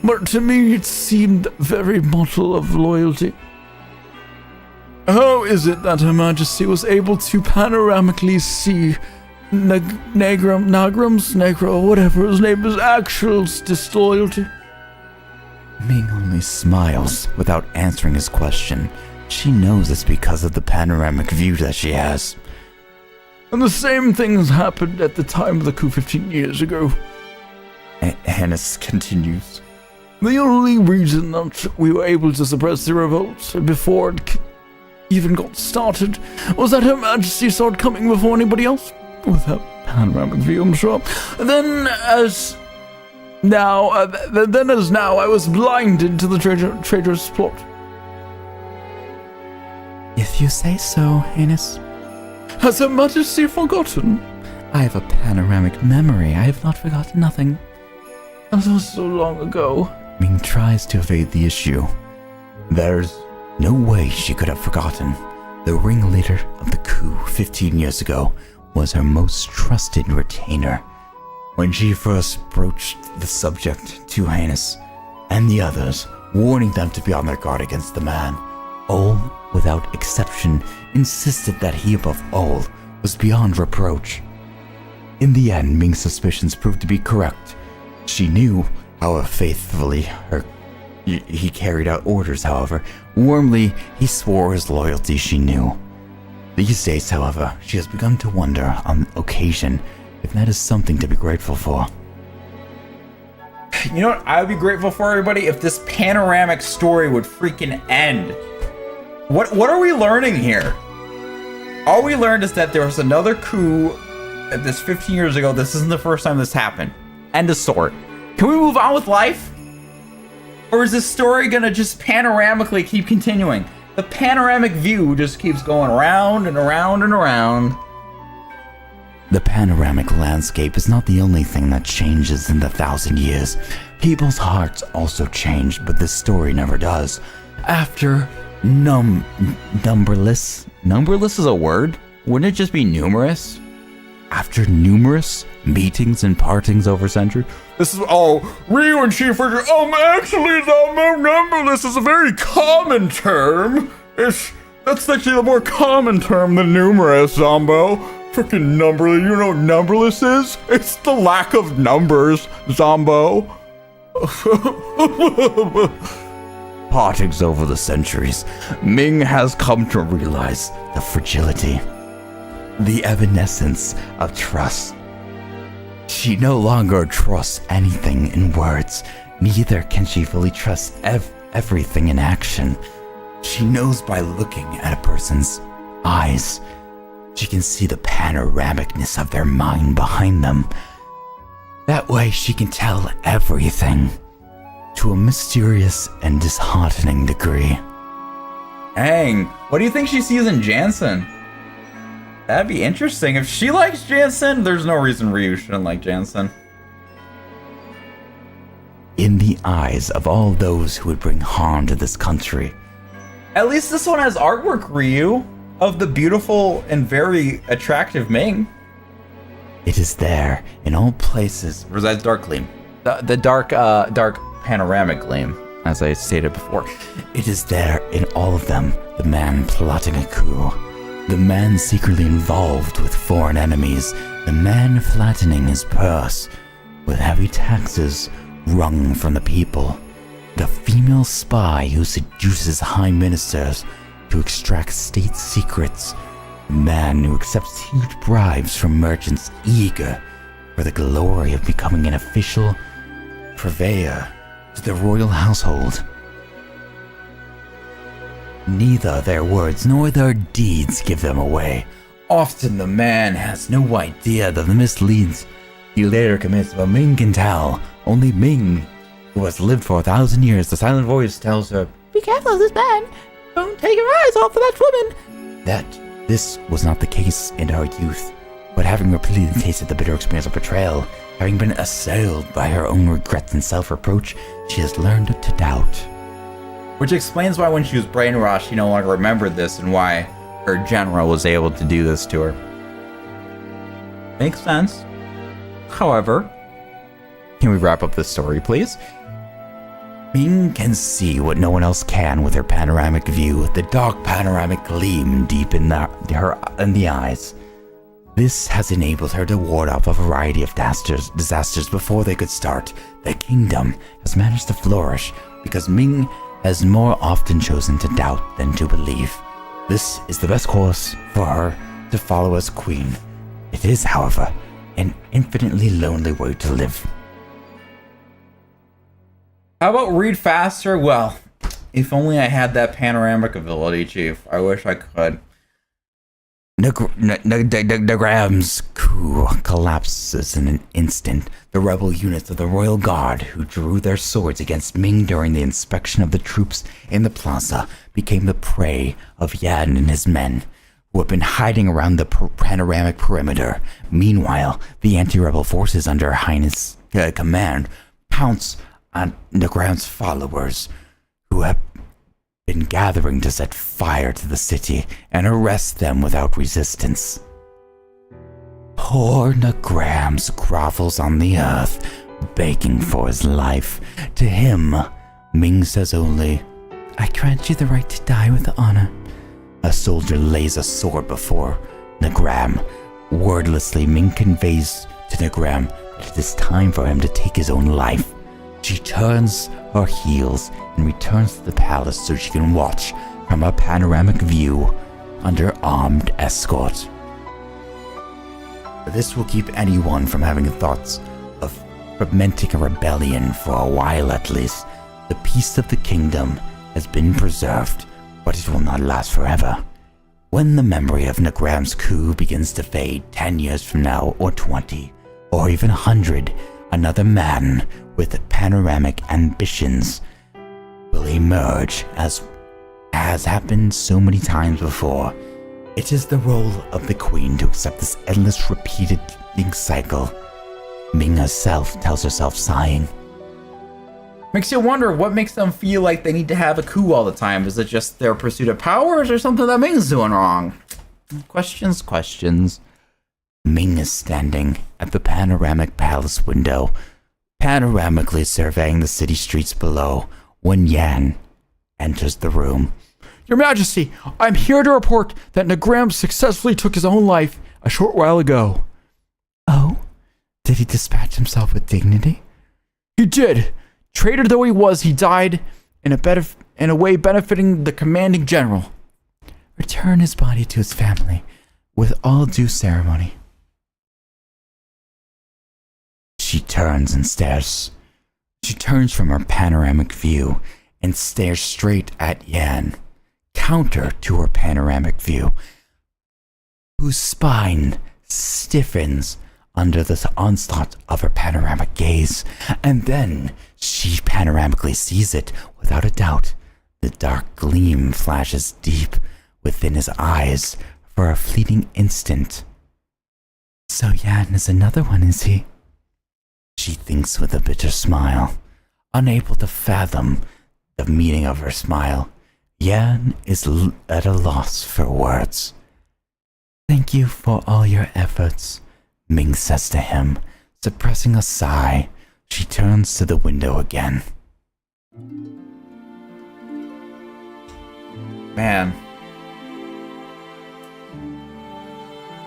but to me it seemed very mortal of loyalty. How is it that Her Majesty was able to panoramically see Negro, whatever his name is, actual disloyalty? Ming only smiles without answering his question. She knows it's because of the panoramic view that she has. And the same things happened at the time of the coup 15 years ago. Hannes continues. The only reason that we were able to suppress the revolt before it even got started was that Her Majesty saw it coming before anybody else. With her panoramic view, I'm sure. Then as now, I was blinded to the traitorous plot. If you say so, Highness. Has Her Majesty forgotten? I have a panoramic memory. I have not forgotten nothing. That was so long ago. Ming tries to evade the issue. There's no way she could have forgotten. The ringleader of the coup 15 years ago was her most trusted retainer. When she first broached the subject to Heinous and the others, warning them to be on their guard against the man, all, without exception, insisted that he above all was beyond reproach. In the end, Ming's suspicions proved to be correct. She knew how faithfully he carried out orders, however. Warmly, he swore his loyalty, she knew. These days, however, she has begun to wonder on occasion if that is something to be grateful for. You know what I would be grateful for, everybody? If this panoramic story would freaking end. What are we learning here? All we learned is that there was another coup this 15 years ago. This isn't the first time this happened. End of story. Can we move on with life? Or is this story gonna just panoramically keep continuing? The panoramic view just keeps going around and around and around. The panoramic landscape is not the only thing that changes in the 1,000 years. People's hearts also change, but this story never does. After numberless is a word? Wouldn't it just be numerous? After numerous meetings and partings over centuries, this is Ryu and Chief are actually numberless is a very common term. That's actually a more common term than numerous, Zombo. Freaking numberless, you know what numberless is? It's the lack of numbers, Zombo. Partings over the centuries, Ming has come to realize the fragility, the evanescence of trust. She no longer trusts anything in words, neither can she fully trust everything in action. She knows by looking at a person's eyes. She can see the panoramicness of their mind behind them. That way she can tell everything, to a mysterious and disheartening degree. Dang, what do you think she sees in Jansen? That'd be interesting. If she likes Jansen, there's no reason Ryu shouldn't like Jansen. In the eyes of all those who would bring harm to this country. At least this one has artwork, Ryu, of the beautiful and very attractive Ming. It is there, in all places. Or is that dark gleam? The dark panoramic gleam, as I stated before. It is there in all of them, the man plotting a coup. The man secretly involved with foreign enemies, the man flattening his purse with heavy taxes wrung from the people, the female spy who seduces high ministers to extract state secrets, the man who accepts huge bribes from merchants eager for the glory of becoming an official purveyor to the royal household. Neither their words nor their deeds give them away. Often the man has no idea that the misleads he later commits, but Ming can tell. Only Ming, who has lived for 1,000 years, the silent voice tells her, "Be careful of this man. Don't take your eyes off of that woman." That this was not the case in her youth, but having repeatedly tasted the bitter experience of betrayal, having been assailed by her own regrets and self-reproach, she has learned to doubt. Which explains why when she was brainwashed, she no longer remembered this and why her general was able to do this to her. Makes sense. However, can we wrap up this story, please? Ming can see what no one else can with her panoramic view, the dark panoramic gleam deep in the eyes. This has enabled her to ward off a variety of disasters before they could start. The kingdom has managed to flourish because Ming has more often chosen to doubt than to believe. This is the best course for her to follow as queen. It is, however, an infinitely lonely way to live. How about read faster? Well, if only I had that panoramic ability, Chief. I wish I could. Nagram's coup collapses in an instant. The rebel units of the Royal Guard, who drew their swords against Ming during the inspection of the troops in the plaza, became the prey of Yan and his men, who had been hiding around the panoramic perimeter. Meanwhile, the anti-rebel forces under Highness' command pounce Negram's followers, who have been gathering to set fire to the city and arrest them without resistance. Poor Negrams grovels on the earth, begging for his life. To him, Ming says only, "I grant you the right to die with honor." A soldier lays a sword before Negram. Wordlessly, Ming conveys to Negram that it is time for him to take his own life. She turns her heels and returns to the palace so she can watch from a panoramic view under armed escort. This will keep anyone from having thoughts of fomenting a rebellion for a while at least. The peace of the kingdom has been preserved, but it will not last forever. When the memory of Negram's coup begins to fade 10 years from now, or 20, or even 100, another man with panoramic ambitions will emerge, as has happened so many times before. It is the role of the queen to accept this endless repeating cycle. Ming herself tells herself, sighing. Makes you wonder what makes them feel like they need to have a coup all the time. Is it just their pursuit of power, or is there something that Ming's doing wrong? Questions. Ming is standing at the panoramic palace window, panoramically surveying the city streets below, when Yan enters the room. Your Majesty, I'm here to report that Negram successfully took his own life a short while ago. Oh? Did he dispatch himself with dignity? He did. Traitor though he was, he died in a way benefiting the commanding general. Return his body to his family with all due ceremony. She turns and stares. She turns from her panoramic view and stares straight at Yan, counter to her panoramic view, whose spine stiffens under the onslaught of her panoramic gaze, and then she panoramically sees it without a doubt. The dark gleam flashes deep within his eyes for a fleeting instant. So Yan is another one, is he? She thinks with a bitter smile, unable to fathom the meaning of her smile. Yan is at a loss for words. Thank you for all your efforts, Ming says to him. Suppressing a sigh, she turns to the window again. Man.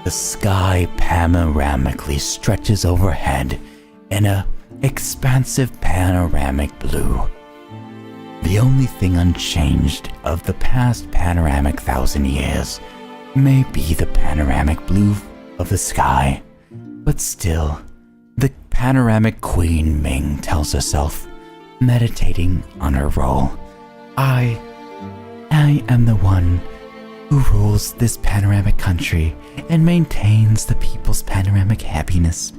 The sky panoramically stretches overhead in a expansive panoramic blue. The only thing unchanged of the past panoramic 1,000 years may be the panoramic blue of the sky, but still, the panoramic Queen Ming tells herself, meditating on her role. I am the one who rules this panoramic country and maintains the people's panoramic happiness.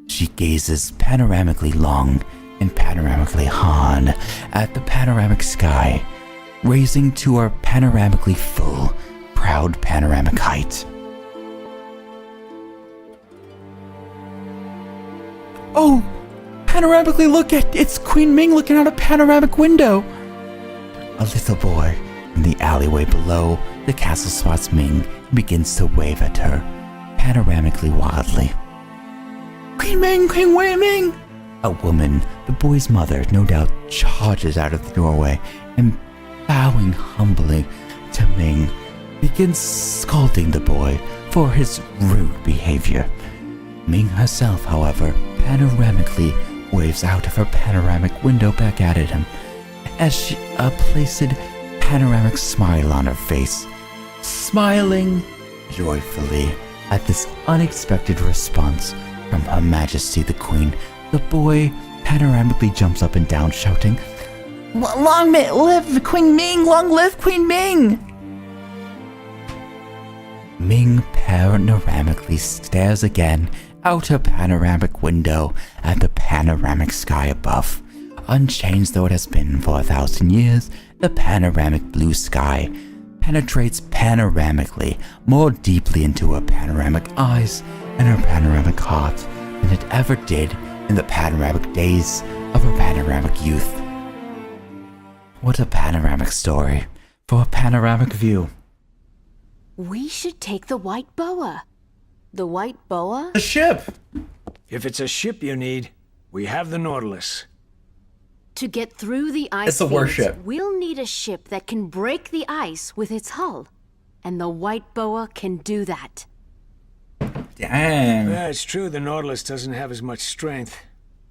She gazes panoramically long and panoramically hard at the panoramic sky, raising to her panoramically full, proud panoramic height. Oh, panoramically look at it's Queen Ming looking out a panoramic window. A little boy in the alleyway below the castle spots Ming and begins to wave at her, panoramically wildly. Queen Ming, Queen Ming! A woman, the boy's mother, no doubt, charges out of the doorway and, bowing humbly to Ming, begins scolding the boy for his rude behavior. Ming herself, however, panoramically waves out of her panoramic window back at him, as she a placid panoramic smile on her face, smiling joyfully at this unexpected response from Her Majesty the Queen. The boy panoramically jumps up and down, shouting, Long live Queen Ming! Long live Queen Ming! Ming panoramically stares again out her panoramic window at the panoramic sky above. Unchanged though it has been for 1,000 years, the panoramic blue sky penetrates panoramically more deeply into her panoramic eyes and her panoramic heart than it ever did in the panoramic days of a panoramic youth. What a panoramic story for a panoramic view. We should take the white boa. The white boa? The ship! If it's a ship you need, we have the Nautilus. To get through the ice It's a warship. fields, we'll need a ship that can break the ice with its hull. And the white boa can do that. Dang. Yeah, it's true the Nautilus doesn't have as much strength.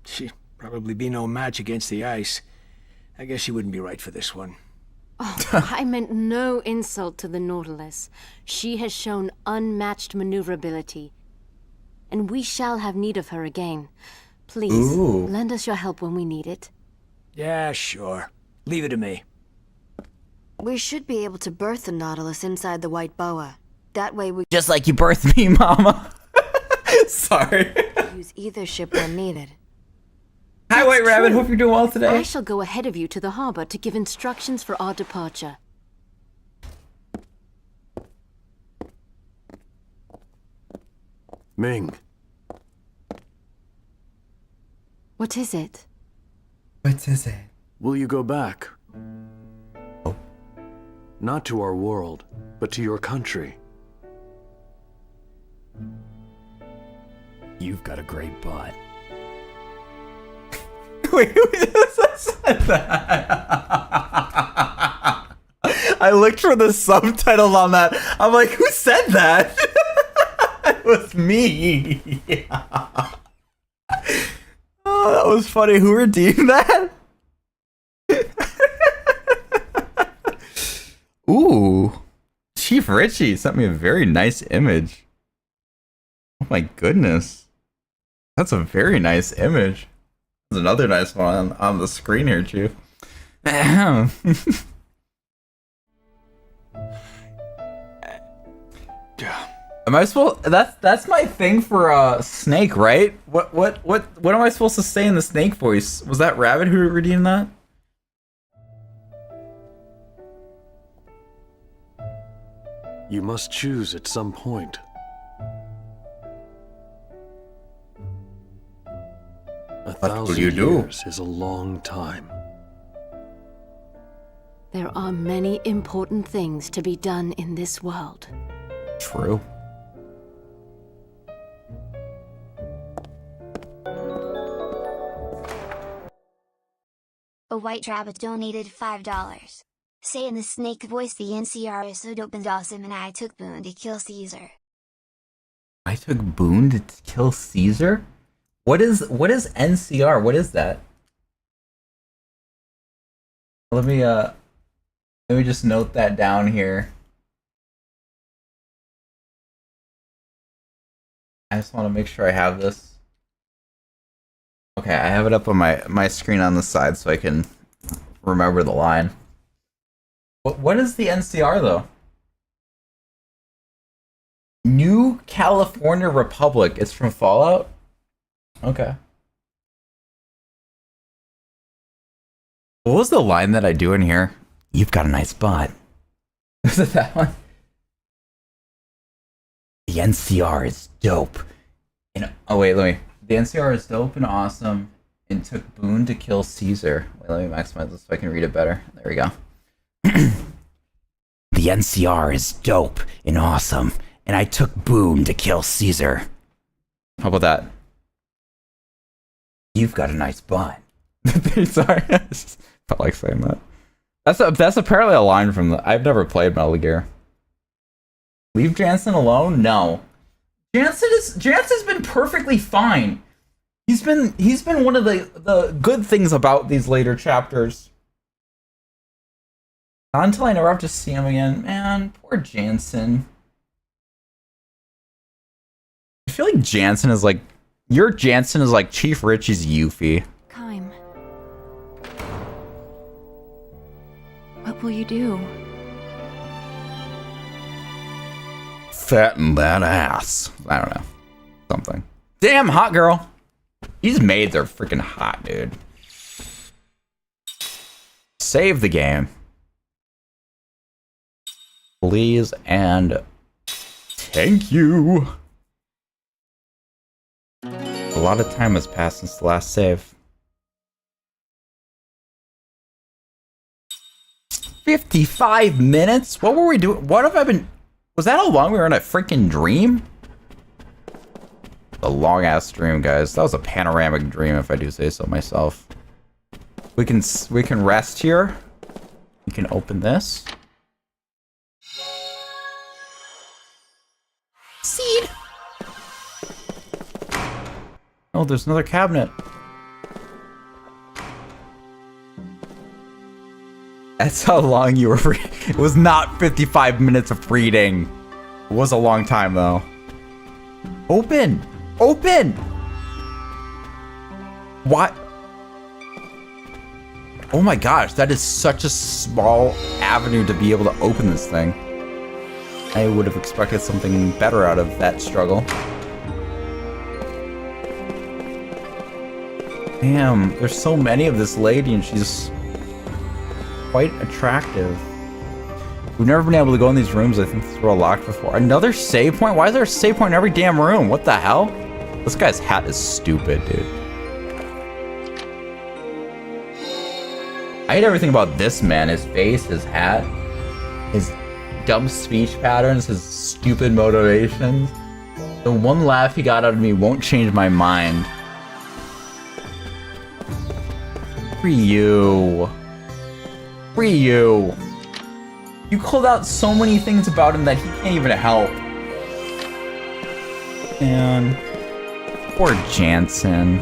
She'd probably be no match against the ice. I guess she wouldn't be right for this one. Oh, I meant no insult to the Nautilus. She has shown unmatched maneuverability. And we shall have need of her again. Please, lend us your help when we need it. Yeah, sure. Leave it to me. We should be able to berth the Nautilus inside the white boa. That way we Just like you birthed me, mama. Sorry. use either ship when needed. Hi, White That's Rabbit. true. Hope you're doing well today. I shall go ahead of you to the harbor to give instructions for our departure. Ming, What is it? What is it? will you go back? Not to our world, but to your country. You've got a great butt. Wait, who just said that? I looked for the subtitles on that. I'm like, who said that? It was me. Oh, that was funny. Who redeemed that? Ooh. Chief Richie sent me a very nice image. Oh my goodness. That's a very nice image. There's another nice one on the screen here, Chief. Ahem. Am I supposed? That's my thing for snake, right? What am I supposed to say in the snake voice? Was that Rabbit who redeemed that? You must choose at some point. What 1,000 will you do? years is a long time. There are many important things to be done in this world. True. A white rabbit donated $5. Say in the snake voice, the NCR is so dope and awesome, and I took Boone to kill Caesar. I took Boone to kill Caesar? What is NCR? What is that? Let me just note that down here. I just want to make sure I have this. Okay, I have it up on my screen on the side so I can remember the line. What is the NCR though? New California Republic. It's from Fallout? Okay. What was the line that I do in here? You've got a nice butt. Was it that one? The NCR is dope. Oh wait, let me. The NCR is dope and awesome and took Boone to kill Caesar. Wait, let me maximize this so I can read it better. There we go. The NCR is dope and awesome, and I took Boone to kill Caesar. How about that? You've got a nice butt. Sorry, I just felt like saying that. That's apparently a line from the. I've never played Metal Gear. Leave Jansen alone? No. Jansen's been perfectly fine. He's been one of the good things about these later chapters. Not until I never have to see him again. Man, poor Jansen. I feel like Jansen is like Chief Richie's Yuffie. Kime. What will you do? Fatten that ass. I don't know. Something. Damn, hot girl. These maids are freaking hot, dude. Save the game. Please and thank you. A lot of time has passed since the last save. 55 minutes? What were we doing? What have I been... Was that how long we were in a freaking dream? A long-ass dream, guys. That was a panoramic dream, if I do say so myself. We can rest here. We can open this. Seed. Oh, there's another cabinet. That's how long you were reading. It was not 55 minutes of reading. It was a long time, though. Open! Open! What? Oh my gosh, that is such a small avenue to be able to open this thing. I would have expected something better out of that struggle. Damn, there's so many of this lady and she's quite attractive. We've never been able to go in these rooms. I think these were all locked before. Another save point? Why is there a save point in every damn room? What the hell? This guy's hat is stupid, dude. I hate everything about this man. His face, his hat, his dumb speech patterns, his stupid motivations. The one laugh he got out of me won't change my mind. Ryu. Ryu. You called out so many things about him that he can't even help. And poor Jansen.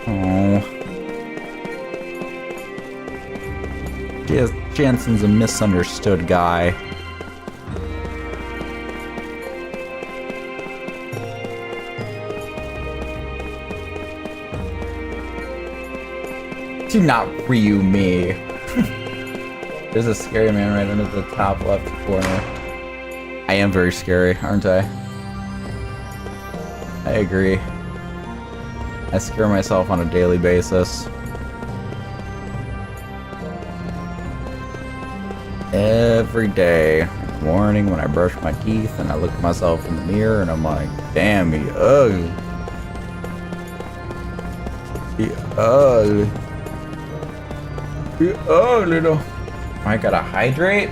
Oh. Jansen's a misunderstood guy. Do not Ryu me. There's a scary man right under the top left corner. I am very scary, aren't I? I agree. I scare myself on a daily basis. Every day. Morning when I brush my teeth and I look at myself in the mirror and I'm like, damn, he ugly. He ugly. He ugly though. I gotta hydrate.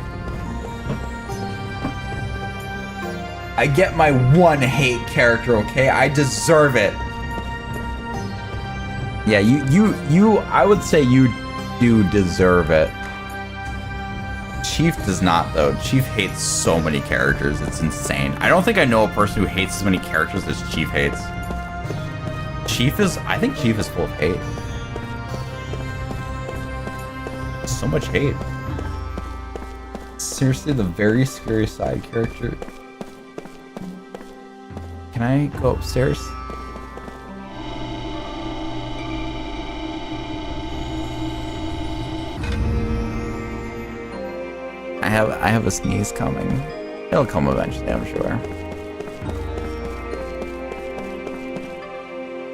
I get my one hate character, okay? I deserve it. Yeah, you, I would say you do deserve it. Chief does not, though. Chief hates so many characters. It's insane. I don't think I know a person who hates as many characters as Chief hates. I think Chief is full of hate. So much hate. Seriously, the very scary side character. Can I go upstairs? I have a sneeze coming. It'll come eventually, I'm sure.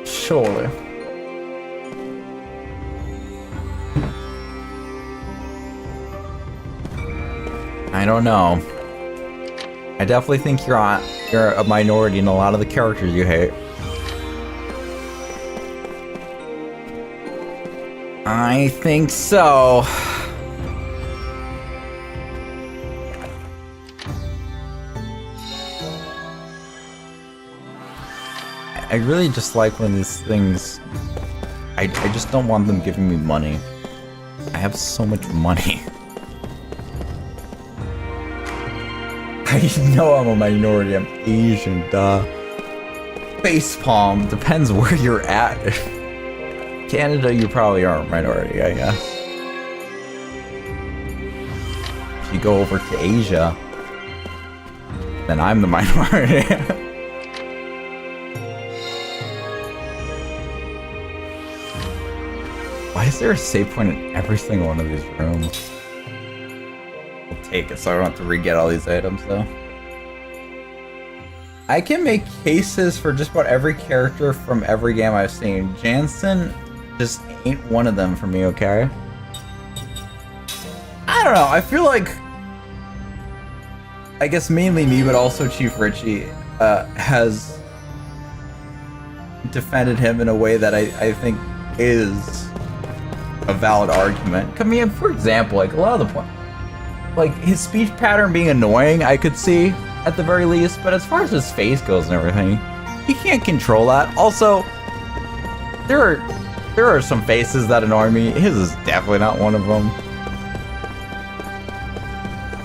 Surely. I don't know. I definitely think you're a minority in a lot of the characters you hate. I think so. I really just like when these things... I just don't want them giving me money. I have so much money. I know I'm a minority. I'm Asian, duh. Facepalm. Depends where you're at. Canada, you probably are a minority, I guess. If you go over to Asia, then I'm the minority. Why is there a save point in every single one of these rooms? I'll take it so I don't have to re-get all these items though. I can make cases for just about every character from every game I've seen. Jansen just ain't one of them for me, okay? I don't know, I feel like... I guess mainly me, but also Chief Richie has defended him in a way that I think is a valid argument. I mean, for example, like a lot of the point, like his speech pattern being annoying, I could see at the very least. But as far as his face goes and everything, he can't control that. Also, there are some faces that annoy me. His is definitely not one of them.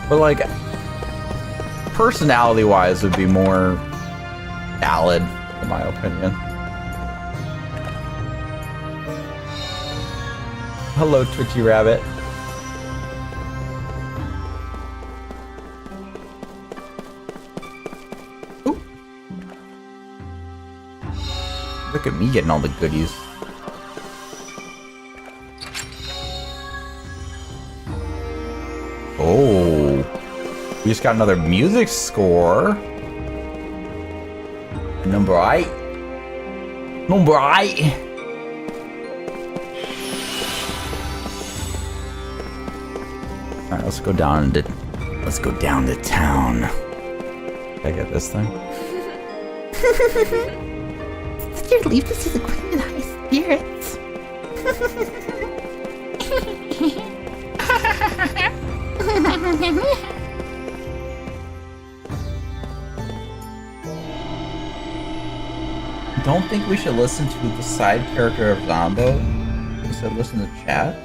But like, personality-wise, would be more valid, in my opinion. Hello, Twitchy Rabbit. Ooh. Look at me getting all the goodies. Oh, we just got another music score. Number 8. Number 8. All right, let's go down to town. Can I get this thing? Did you leave to see the queen in high spirits? Don't think we should listen to the side character of Zombo. We said listen to Chat.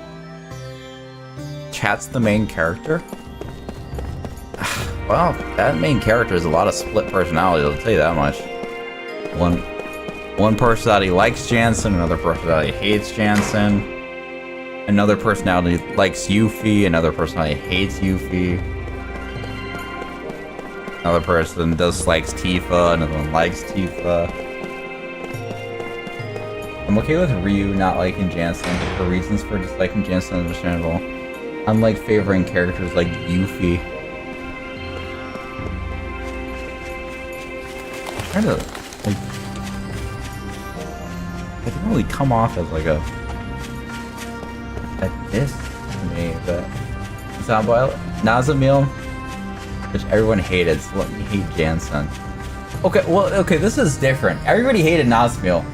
Chat's the main character? Well, that main character has a lot of split personalities, I'll tell you that much. One personality likes Jansen, another personality hates Jansen. Another personality likes Yuffie, another personality hates Yuffie. Another person dislikes Tifa, another one likes Tifa. I'm okay with Ryu not liking Jansen. For reasons for disliking Jansen, understandable. Unlike favoring characters like Yuffie. I'm trying to, like, it didn't really come off as like a this to me, but Zombo, Nazamil, which everyone hated, so let me hate Jansen. Okay, well, okay, this is different. Everybody hated Nazamil.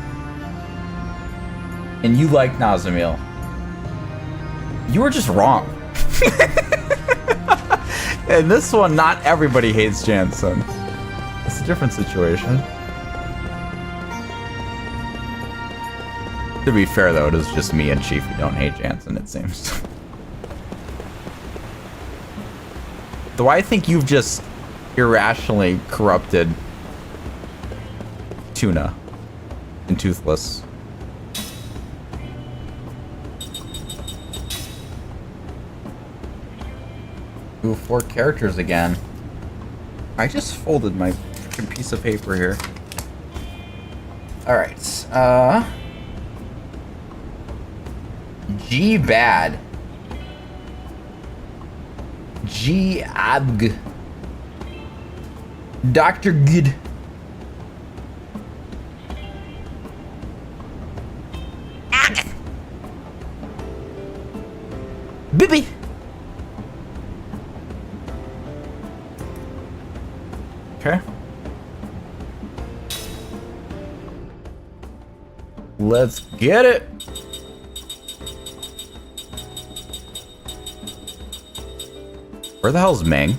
And you like Nazamil. You were just wrong. And this one, not everybody hates Jansen. It's a different situation. To be fair, though, it is just me and Chief who don't hate Jansen, it seems. Though I think you've just irrationally corrupted Tuna and Toothless. Ooh, 4 characters again. I just folded my freaking piece of paper here. Alright, G-Bad. G-Abg. Dr. Good. Bibi. Okay. Let's get it. Where the hell's Ming?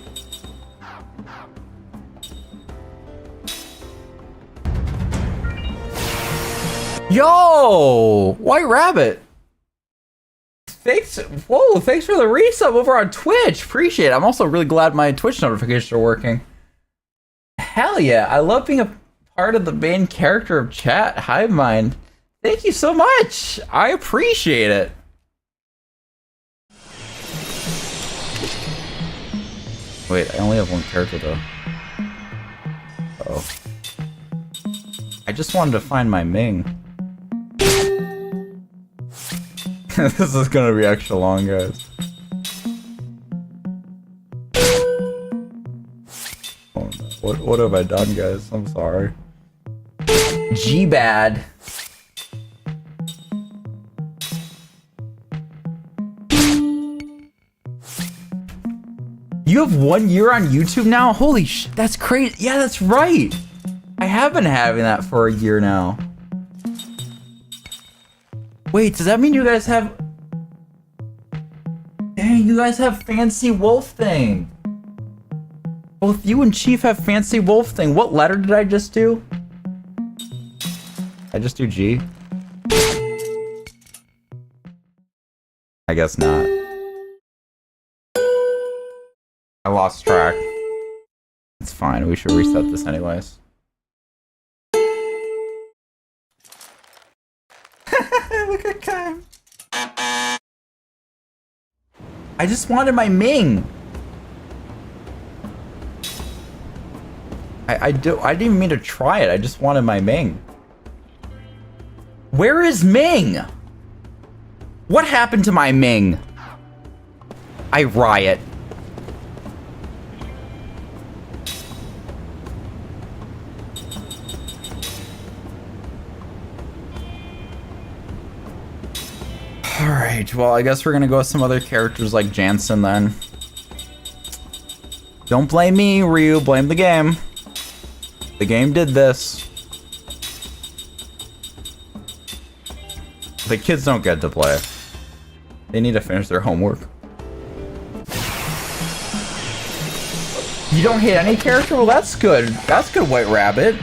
Yo! White Rabbit! Thanks, whoa, thanks for the resub over on Twitch. Appreciate it. I'm also really glad my Twitch notifications are working. Hell yeah, I love being a part of the main character of chat, Hive Mind. Thank you so much. I appreciate it. Wait, I only have one character though. Uh-oh. I just wanted to find my Ming. This is gonna be extra long, guys. Oh, no. What have I done, guys? I'm sorry. G-Bad. You have 1 year on YouTube now? Holy sh! That's crazy. Yeah, that's right. I have been having that for a year now. Wait, does that mean you guys have... guys have fancy wolf thing. Both you and Chief have fancy wolf thing. What letter did I just do? I just do G? I guess not. I lost track. It's fine. We should reset this anyways. Look at Kai. I just wanted my Ming. I didn't even mean to try it. I just wanted my Ming. Where is Ming? What happened to my Ming? I riot. Alright, well, I guess we're gonna go with some other characters like Jansen then. Don't blame me, Ryu, blame the game. The game did this. The kids don't get to play. They need to finish their homework. You don't hate any character? Well, that's good. That's good, White Rabbit.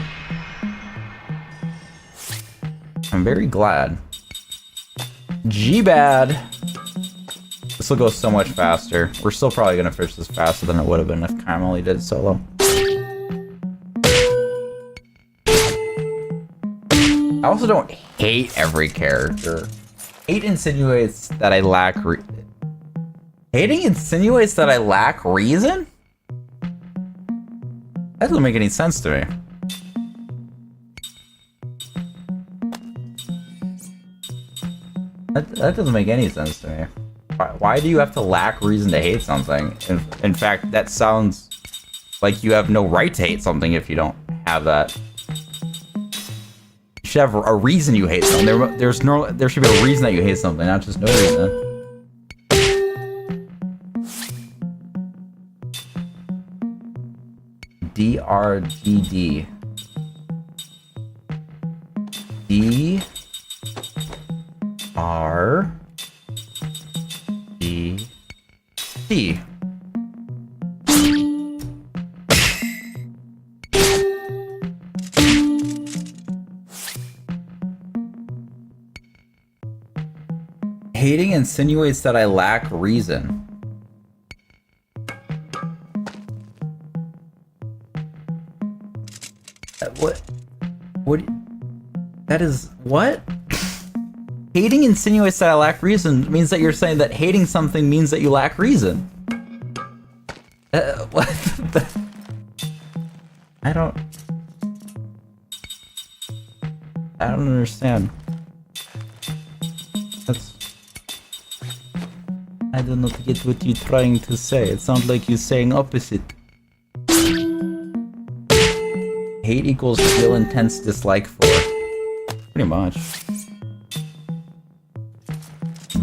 I'm very glad. G-Bad. This will go so much faster. We're still probably gonna finish this faster than it would have been if Kaim only did solo. I also don't hate every character. Hate insinuates that I lack Hating insinuates that I lack reason? That doesn't make any sense to me. That doesn't make any sense to me. Why do you have to lack reason to hate something? In fact, that sounds like you have no right to hate something if you don't have that. You should have a reason you hate something. There should be a reason that you hate something, not just no reason. DRDD. DRDD. Hating insinuates that I lack reason. What? That is what? Hating insinuates that I lack reason means that you're saying that hating something means that you lack reason. What? I don't understand. I do not get what you're trying to say. It sounds like you're saying opposite. Hate equals feel intense dislike for. Pretty much.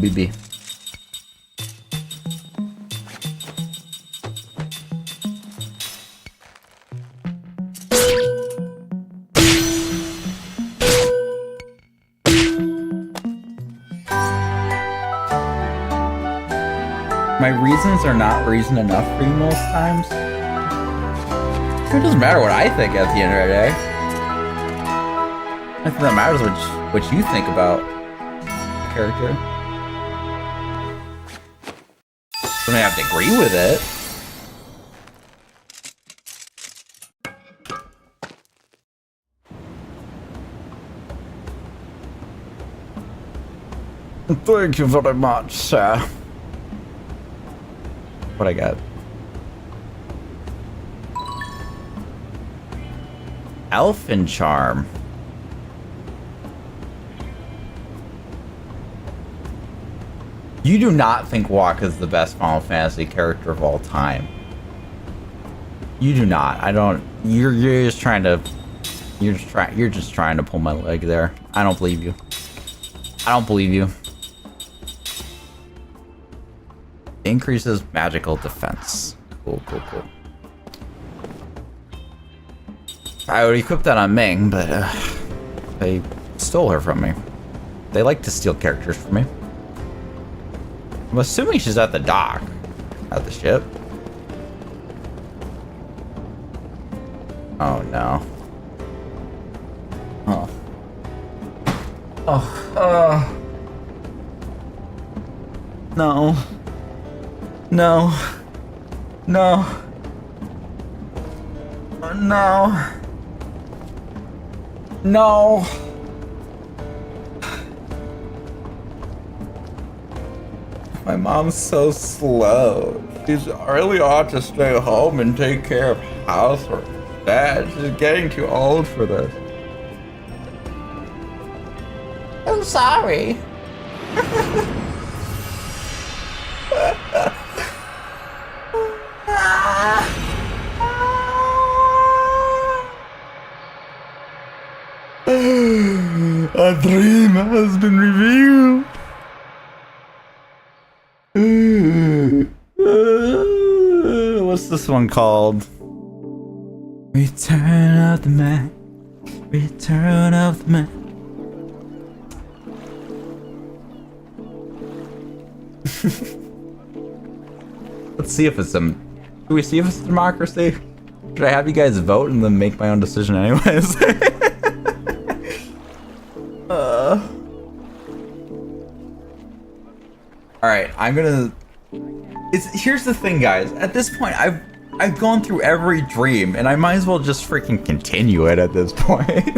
BB. My reasons are not reason enough for you most times. It doesn't matter what I think at the end of the day. I think that matters what you think about the character. You don't have to agree with it. Thank you very much, sir. What I got? Elfin Charm. You do not think Wakka is the best Final Fantasy character of all time. You do not. I don't. You're just trying to. You're just trying to pull my leg there. I don't believe you. I don't believe you. Increases magical defense. Cool. I would equip that on Ming, but they stole her from me. They like to steal characters from me. I'm assuming she's at the dock. At the ship. Oh no. Oh. Oh. No. No. No. No. No. My mom's so slow. She's really ought to stay home and take care of housework. Dad, she's getting too old for this. I'm sorry. A dream has been revealed. What's this one called? Return of the man. Return of the man. Let's see if it's some. Can we see if it's democracy? Should I have you guys vote and then make my own decision anyways? Alright, I'm gonna... Here's the thing, guys. At this point, I've gone through every dream, and I might as well just freaking continue it at this point.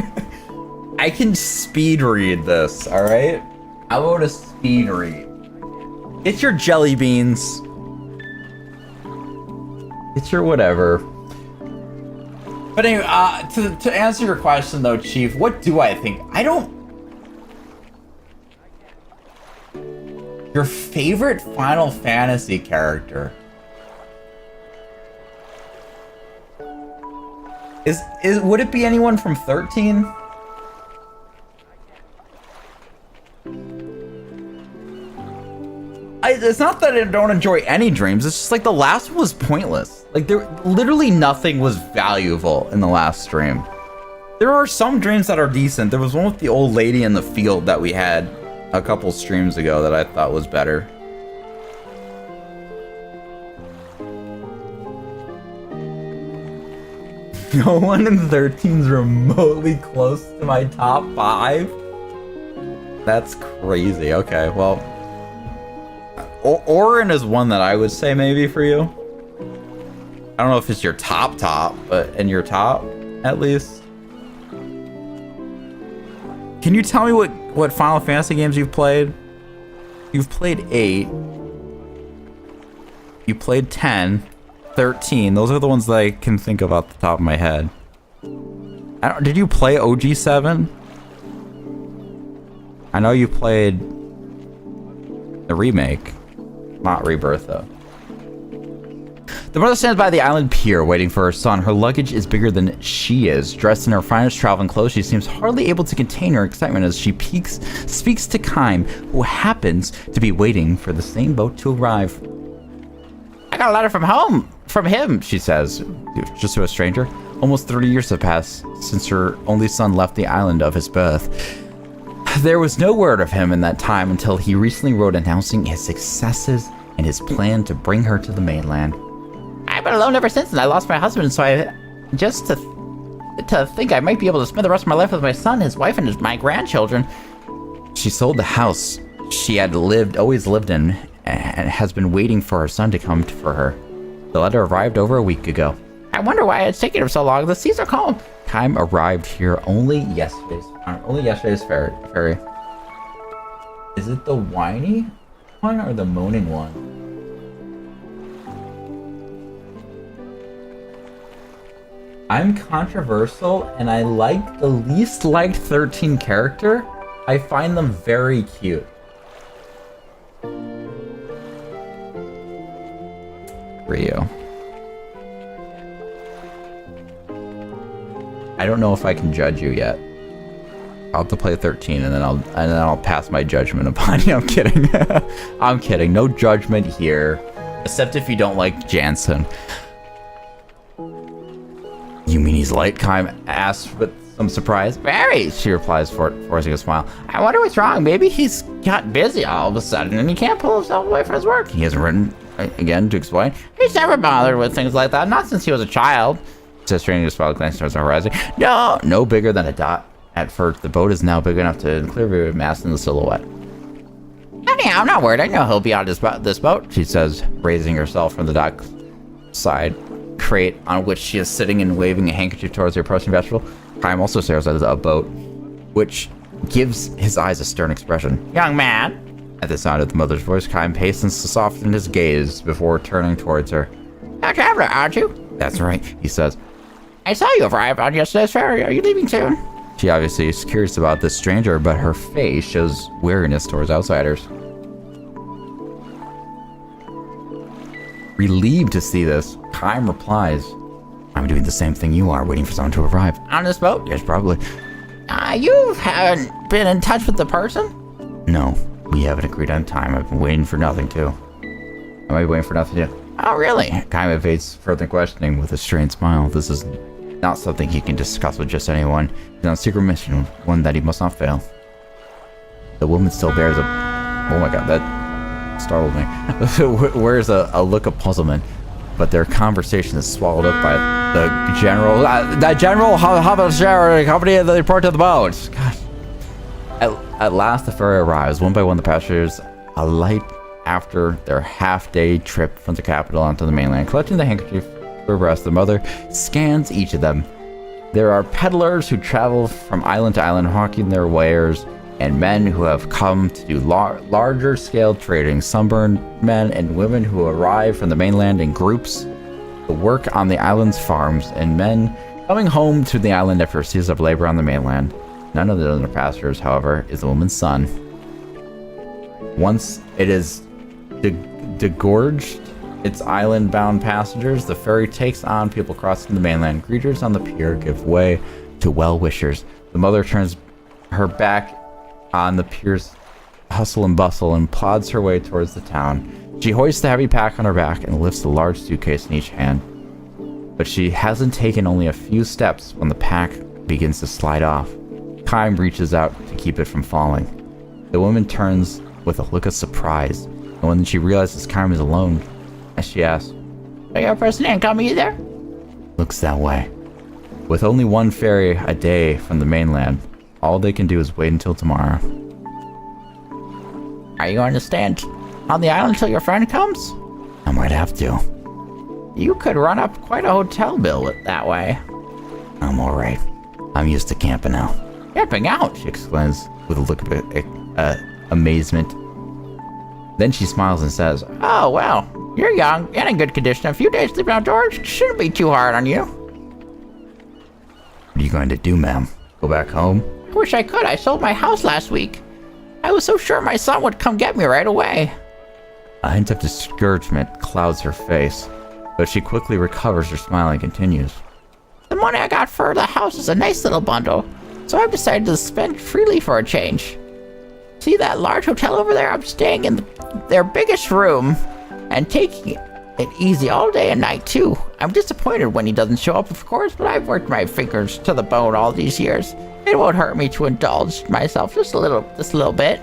I can speed read this, alright? I'll go to speed read. Get your jelly beans. Get your whatever. But anyway, to answer your question though, Chief, what do I think? I don't... Your favorite Final Fantasy character? Would it be anyone from 13? It's not that I don't enjoy any dreams, it's just like the last one was pointless. Like literally nothing was valuable in the last stream. There are some dreams that are decent. There was one with the old lady in the field that we had a couple streams ago that I thought was better. No one in 13's remotely close to my top 5? That's crazy. Okay, well... Orin is one that I would say maybe for you. I don't know if it's your top, but in your top, at least. Can you tell me what Final Fantasy games you've played? You've played 8. You played 10. 13. Those are the ones that I can think of off the top of my head. Did you play OG7? I know you played the remake, not Rebirth though. The mother stands by the island pier waiting for her son. Her luggage is bigger than she is. Dressed in her finest traveling clothes, she seems hardly able to contain her excitement as she speaks to Kime, who happens to be waiting for the same boat to arrive. I got a letter from him, She says, just to a stranger. Almost 30 years have passed since her only son left the island of his birth. There was no word of him in that time until he recently wrote announcing his successes and his plan to bring her to the mainland. I've been alone ever since, and I lost my husband, so I just to think I might be able to spend the rest of my life with my son, his wife, and my grandchildren. She sold the house she had always lived in, and has been waiting for her son to come for her. The letter arrived over a week ago. I wonder why it's taking him so long. The seas are calm. Kime arrived here only yesterday's ferry. Is it the whiny one or the moaning one? I'm controversial, and I like the least liked 13 character. I find them very cute. Rio. I don't know if I can judge you yet. I'll have to play 13 and then I'll pass my judgment upon you. I'm kidding. I'm kidding. No judgment here. Except if you don't like Jansen. You mean he's light? Kime asks with some surprise. Very, she replies, forcing a smile. I wonder what's wrong. Maybe he's got busy all of a sudden and he can't pull himself away from his work. He hasn't again to explain. He's never bothered with things like that, not since he was a child. Says straining to spot glancing towards the horizon. No bigger than a dot. At first, the boat is now big enough to clearly be masked in the silhouette. Anyhow, I'm not worried. I know he'll be on this boat. She says, raising herself from the dock side crate on which she is sitting and waving a handkerchief towards the approaching vegetable. Chaim also stares at a boat, which gives his eyes a stern expression. Young man. At the sound of the mother's voice, Chaim hastens to soften his gaze before turning towards her. A traveler, aren't you? That's right, he says. I saw you arrive on yesterday's ferry. Are you leaving soon? She obviously is curious about this stranger, but her face shows wariness towards outsiders. Relieved to see this, Chaim replies, I'm doing the same thing you are, waiting for someone to arrive. On this boat? Yes, probably. You haven't been in touch with the person? No, we haven't agreed on time. I've been waiting for nothing, too. Am I waiting for nothing, too? Oh, really? Chaim evades further questioning with a strained smile. This is not something he can discuss with just anyone. He's on a secret mission, one that he must not fail. The woman still bears a... Oh my god, that startled me. Wears a look of puzzlement, but their conversation is swallowed up by the general... the general Habashare company of the report to the boat. God. At last, the ferry arrives. One by one, the passengers alight after their half-day trip from the capital onto the mainland. Collecting the handkerchief to abreast, the mother scans each of them. There are peddlers who travel from island to island hawking their wares, and men who have come to do larger scale trading, sunburned men and women who arrive from the mainland in groups to work on the island's farms, and men coming home to the island after a season of labor on the mainland. None of the other passengers, however, is the woman's son. Once it is degorged its island-bound passengers, the ferry takes on people crossing the mainland. Greeters on the pier give way to well-wishers. The mother turns her back on the pier's hustle and bustle and plods her way towards the town. She hoists the heavy pack on her back and lifts a large suitcase in each hand. But she hasn't taken only a few steps when the pack begins to slide off. Chaim reaches out to keep it from falling. The woman turns with a look of surprise, and when she realizes Chaim is alone, as she asks, "Are your person ain't coming either?" Looks that way. With only one ferry a day from the mainland, all they can do is wait until tomorrow. Are you going to stand on the island until your friend comes? I might have to. You could run up quite a hotel bill that way. I'm alright. I'm used to camping out. Camping out? She exclaims with a look of amazement. Then she smiles and says, "Oh, well, you're young and in good condition. A few days sleeping outdoors shouldn't be too hard on you." What are you going to do, ma'am? Go back home? I wish I could. I sold my house last week. I was so sure my son would come get me right away. A hint of discouragement clouds her face, but she quickly recovers her smile and continues. The money I got for the house is a nice little bundle, so I've decided to spend freely for a change. See that large hotel over there? I'm staying in their biggest room and taking it easy all day and night, too. I'm disappointed when he doesn't show up, of course, but I've worked my fingers to the bone all these years. It won't hurt me to indulge myself just a little bit.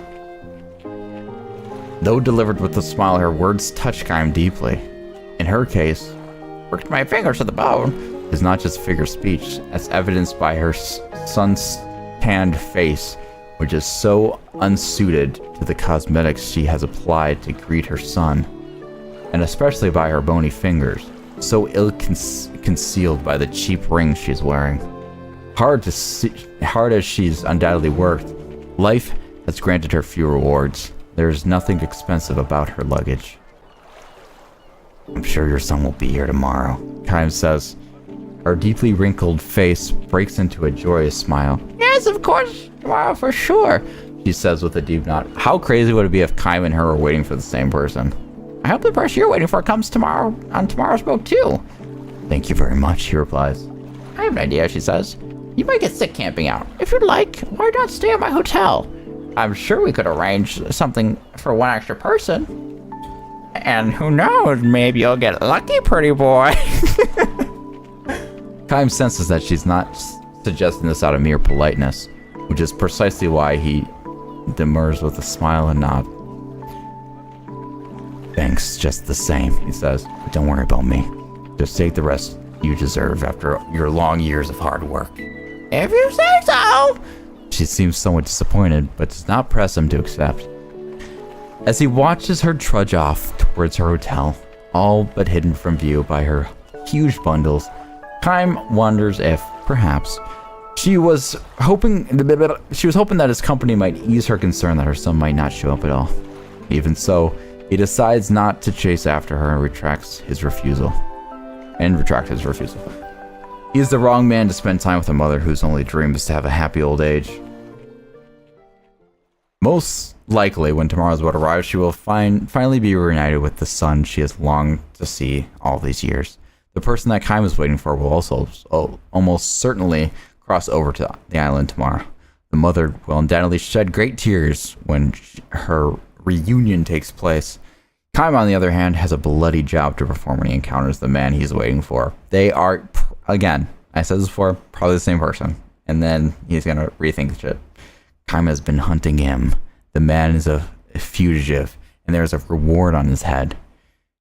Though delivered with a smile, her words touch Chaim deeply. In her case, worked my fingers to the bone is not just figure speech, as evidenced by her son's tanned face, which is so unsuited to the cosmetics she has applied to greet her son, and especially by her bony fingers, so ill-concealed by the cheap rings she's wearing. Hard as she's undoubtedly worked, life has granted her few rewards. There's nothing expensive about her luggage. I'm sure your son will be here tomorrow, Chaim says. Her deeply wrinkled face breaks into a joyous smile. Yes, of course, tomorrow for sure, she says with a deep nod. How crazy would it be if Chaim and her were waiting for the same person? I hope the person you're waiting for comes tomorrow on tomorrow's boat too. Thank you very much, he replies. I have an idea, she says. You might get sick camping out. If you'd like, why not stay at my hotel? I'm sure we could arrange something for one extra person. And who knows, maybe you'll get lucky, pretty boy. Chaim senses that she's not suggesting this out of mere politeness, which is precisely why he demurs with a smile and nod. Thanks just the same, he says. But don't worry about me. Just take the rest you deserve after your long years of hard work. If you say so! She seems somewhat disappointed, but does not press him to accept. As he watches her trudge off towards her hotel, all but hidden from view by her huge bundles, Kym wonders if, perhaps, she was hoping that his company might ease her concern that her son might not show up at all. Even so, he decides not to chase after her and retract his refusal. He is the wrong man to spend time with a mother whose only dream is to have a happy old age. Most likely, when tomorrow's boat arrives, she will finally be reunited with the son she has longed to see all these years. The person that Kym is waiting for will also almost certainly cross over to the island tomorrow. The mother will undoubtedly shed great tears when her reunion takes place. Kym, on the other hand, has a bloody job to perform when he encounters the man he's waiting for. They are, again, I said this before, probably the same person. And then he's going to rethink shit. Kym has been hunting him. The man is a fugitive, and there's a reward on his head.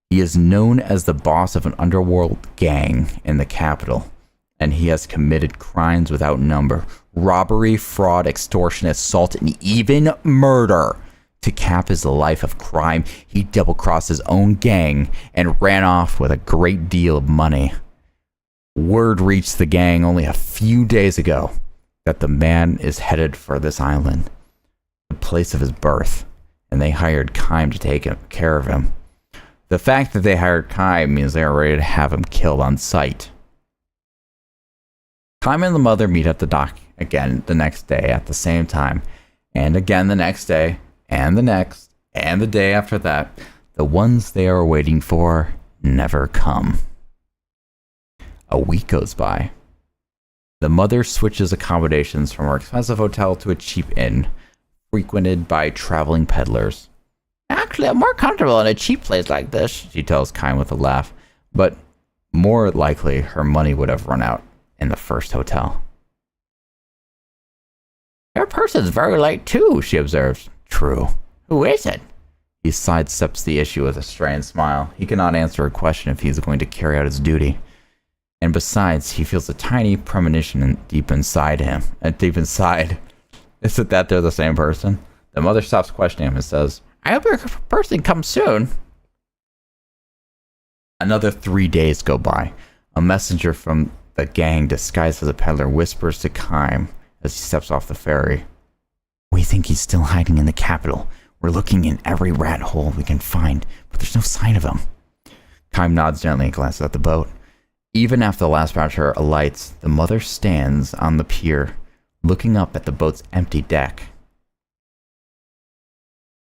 He is known as the boss of an underworld gang in the capital, and he has committed crimes without number. Robbery, fraud, extortion, assault, and even murder. To cap his life of crime, he double-crossed his own gang and ran off with a great deal of money. Word reached the gang only a few days ago that the man is headed for this island, the place of his birth, and they hired Kym to take care of him. The fact that they hired Kym means they are ready to have him killed on sight. Kym and the mother meet at the dock again the next day at the same time, and again the next day, and the next, and the day after that. The ones they are waiting for never come. A week goes by. The mother switches accommodations from her expensive hotel to a cheap inn, frequented by traveling peddlers. Actually, I'm more comfortable in a cheap place like this, she tells Kym with a laugh, but more likely her money would have run out in the first hotel. Your person's very late too, she observes. True. Who is it? He sidesteps the issue with a strained smile. He cannot answer a question if he is going to carry out his duty. And besides, he feels a tiny premonition deep inside him. Deep inside. Is it that they're the same person? The mother stops questioning him and says, I hope your person comes soon. Another 3 days go by. A messenger from the gang disguised as a peddler whispers to Kym as he steps off the ferry. We think he's still hiding in the capital. We're looking in every rat hole we can find, but there's no sign of him. Kym nods gently and glances at the boat. Even after the last passenger alights, the mother stands on the pier, looking up at the boat's empty deck.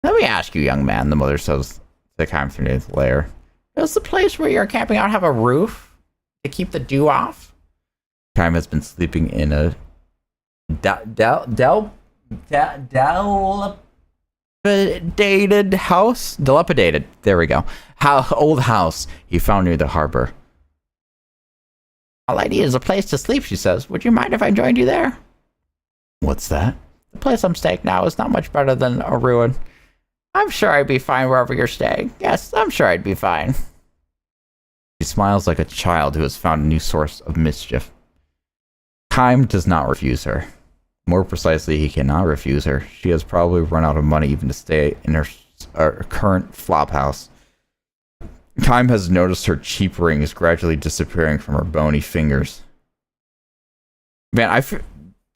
Let me ask you, young man, the mother says to Kym through his lair. Does the place where you're camping out have a roof to keep the dew off? Kym has been sleeping in a dilapidated house? Dilapidated. There we go. Old house he found near the harbor. All I need is a place to sleep, she says. Would you mind if I joined you there? What's that? The place I'm staying now is not much better than a ruin. I'm sure I'd be fine wherever you're staying. Yes, I'm sure I'd be fine. She smiles like a child who has found a new source of mischief. Kym does not refuse her. More precisely, he cannot refuse her. She has probably run out of money even to stay in her current flop house. Kym has noticed her cheap rings gradually disappearing from her bony fingers. Man,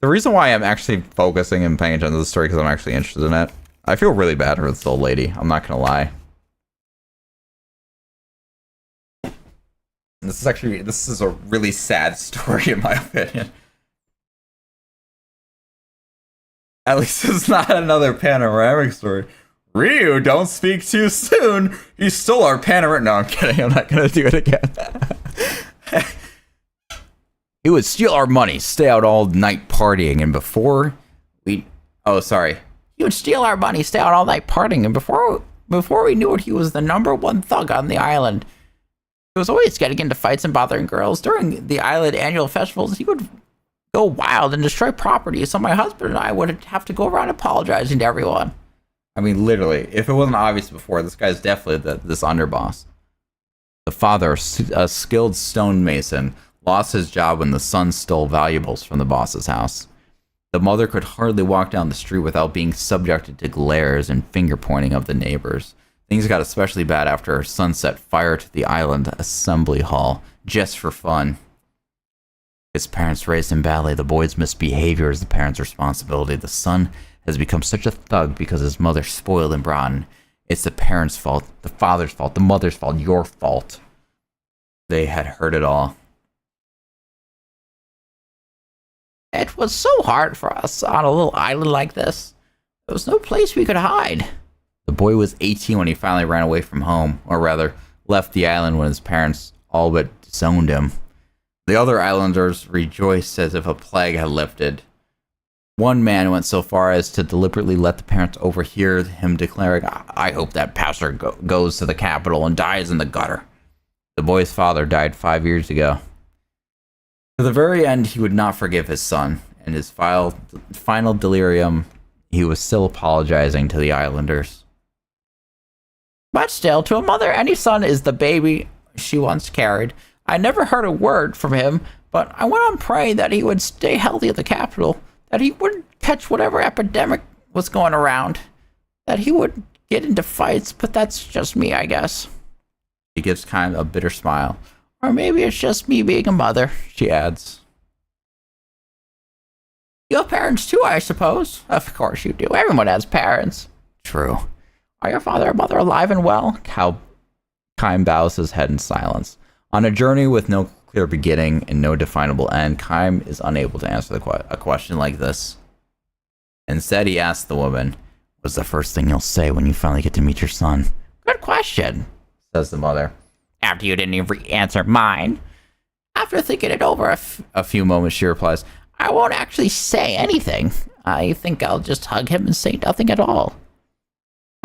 the reason why I'm actually focusing and paying attention to the story because I'm actually interested in it. I feel really bad for this old lady. I'm not gonna lie. This is a really sad story in my opinion. At least it's not another panoramic story. Ryu, don't speak too soon. He stole our panoramic. No, I'm kidding. I'm not gonna do it again. He would steal our money, stay out all night partying, and before we... Oh, sorry. He would steal our money, stay out all night partying, and before we knew it, he was the #1 thug on the island. He was always getting into fights and bothering girls. During the island annual festivals, he would go wild and destroy property, so my husband and I would have to go around apologizing to everyone. I mean, literally, if it wasn't obvious before, this guy's definitely this underboss. The father, a skilled stonemason, lost his job when the son stole valuables from the boss's house. The mother could hardly walk down the street without being subjected to glares and finger pointing of the neighbors. Things got especially bad after her son set fire to the island assembly hall, just for fun. His parents raised him badly. The boy's misbehavior is the parents' responsibility. The son has become such a thug because his mother spoiled him rotten. It's the parents' fault, the father's fault, the mother's fault, your fault. They had heard it all. It was so hard for us on a little island like this. There was no place we could hide. The boy was 18 when he finally ran away from home, or rather, left the island when his parents all but disowned him. The other islanders rejoiced as if a plague had lifted. One man went so far as to deliberately let the parents overhear him declaring, "I hope that pastor goes to the capital and dies in the gutter." The boy's father died 5 years ago. To the very end, he would not forgive his son. In his final delirium, he was still apologizing to the islanders. But still, to a mother, any son is the baby she once carried. I never heard a word from him, but I went on praying that he would stay healthy at the capital, that he wouldn't catch whatever epidemic was going around, that he would get into fights, but that's just me, I guess. She gives Kime a bitter smile. Or maybe it's just me being a mother, she adds. You have parents too, I suppose. Of course you do. Everyone has parents. True. Are your father and mother alive and well? Kime bows his head in silence. On a journey with no clear beginning and no definable end, Kime is unable to answer a question like this. Instead, he asks the woman, "What's the first thing you'll say when you finally get to meet your son?" Good question, says the mother. After you didn't even answer mine. After thinking it over a few moments, she replies, I won't actually say anything. I think I'll just hug him and say nothing at all.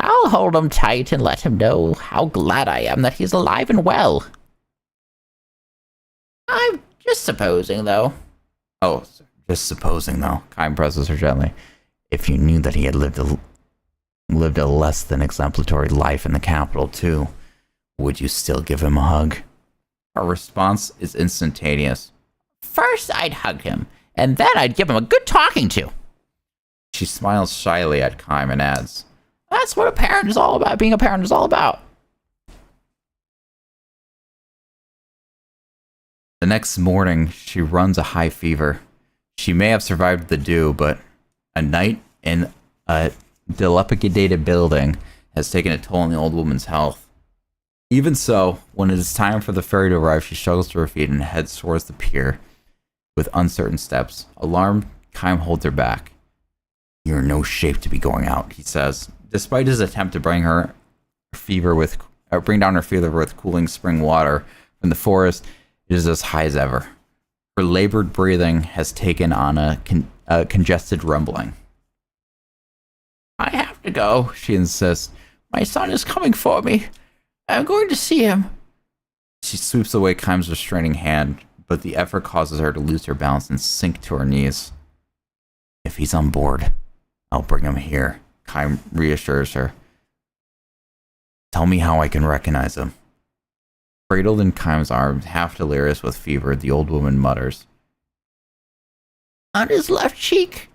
I'll hold him tight and let him know how glad I am that he's alive and well. I'm just supposing, though. Oh, just supposing, though. Kime presses her gently. If you knew that he had lived a less than exemplary life in the capital, too, would you still give him a hug? Her response is instantaneous. First, I'd hug him, and then I'd give him a good talking to. She smiles shyly at Kime and adds, That's what a parent is all about. Being a parent is all about. The next morning, she runs a high fever. She may have survived the dew, but a night in a dilapidated building has taken a toll on the old woman's health. Even so, when it is time for the ferry to arrive, she struggles to her feet and heads towards the pier with uncertain steps. Alarmed, Kime holds her back. "You're in no shape to be going out," he says. Despite his attempt to bring down her fever with cooling spring water from the forest, it is as high as ever. Her labored breathing has taken on a congested rumbling. I have to go, she insists. My son is coming for me. I'm going to see him. She sweeps away Kime's restraining hand, but the effort causes her to lose her balance and sink to her knees. "If he's on board, I'll bring him here," Kime reassures her. "Tell me how I can recognize him." Cradled in Kime's arms, half delirious with fever, the old woman mutters. On his left cheek.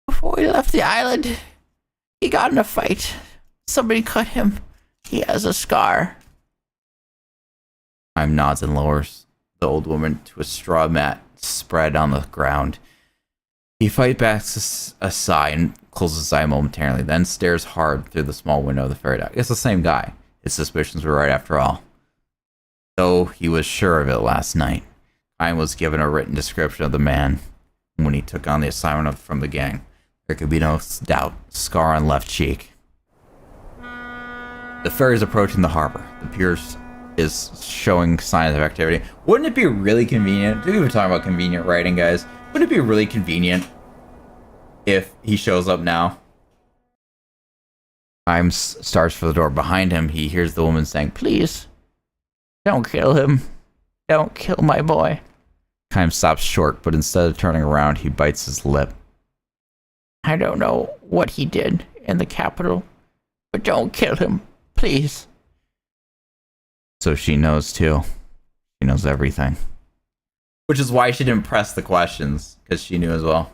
Before he left the island, he got in a fight. Somebody cut him. He has a scar. Kime nods and lowers the old woman to a straw mat spread on the ground. He fights back a sigh and closes his eye momentarily, then stares hard through the small window of the ferry dock. It's the same guy. His suspicions were right after all. Though he was sure of it last night. Kime was given a written description of the man when he took on the assignment from the gang. There could be no doubt. Scar on left cheek. The ferry is approaching the harbor. The pier is showing signs of activity. Wouldn't it be really convenient? We were talking about convenient writing, guys. Wouldn't it be really convenient if he shows up now? Kime starts for the door. Behind him, he hears the woman saying, Please, don't kill him. Don't kill my boy. Kime stops short, but instead of turning around, he bites his lip. I don't know what he did in the capital, but don't kill him, please. So she knows too. She knows everything. Which is why she didn't press the questions, because she knew as well.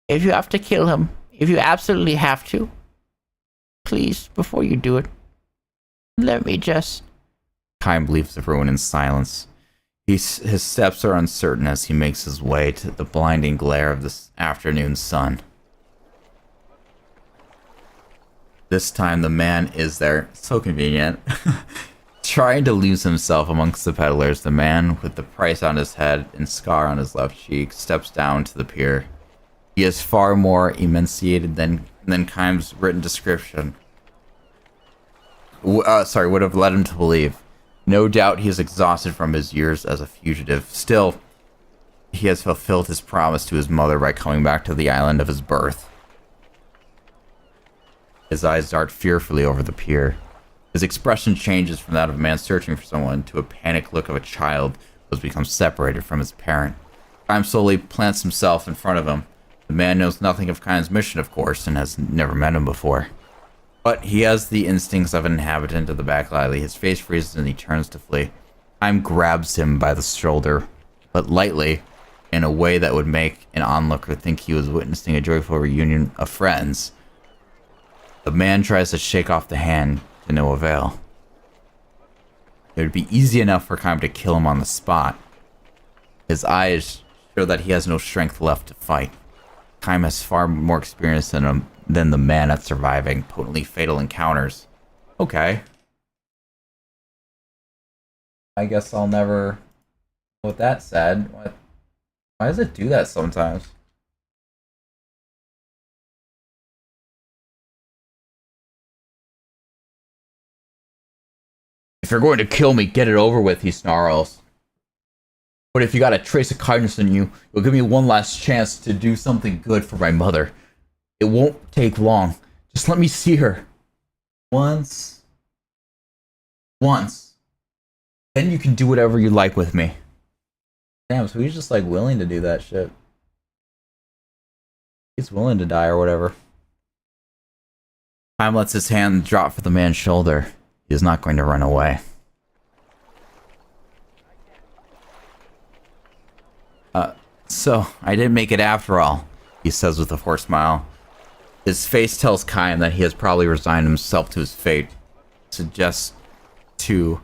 If you have to kill him, if you absolutely have to, please, before you do it, let me just... Kaim leaves the ruin in silence. His steps are uncertain as he makes his way to the blinding glare of this afternoon sun. This time the man is there. So convenient. Trying to lose himself amongst the peddlers, the man with the price on his head and scar on his left cheek steps down to the pier. He is far more emaciated than Kaim's written description would have led him to believe. No doubt he is exhausted from his years as a fugitive. Still, he has fulfilled his promise to his mother by coming back to the island of his birth. His eyes dart fearfully over the pier. His expression changes from that of a man searching for someone to a panicked look of a child who has become separated from his parent. Kaim slowly plants himself in front of him. The man knows nothing of Kaim's mission, of course, and has never met him before. But he has the instincts of an inhabitant of the back alley. His face freezes and he turns to flee. Kaim grabs him by the shoulder, but lightly, in a way that would make an onlooker think he was witnessing a joyful reunion of friends. The man tries to shake off the hand, to no avail. It would be easy enough for Kaim to kill him on the spot. His eyes show that he has no strength left to fight. Kaim has far more experience than the man at surviving potently fatal encounters. Okay. I guess I'll never... With that said, why does it do that sometimes? If you're going to kill me, get it over with, he snarls. But if you got a trace of kindness in you, you'll give me one last chance to do something good for my mother. It won't take long. Just let me see her. Once. Then you can do whatever you like with me. Damn, so he's just like willing to do that shit. He's willing to die or whatever. Kaim lets his hand drop for the man's shoulder. He is not going to run away. So, I didn't make it after all, he says with a forced smile. His face tells Kaim that he has probably resigned himself to his fate. Suggests to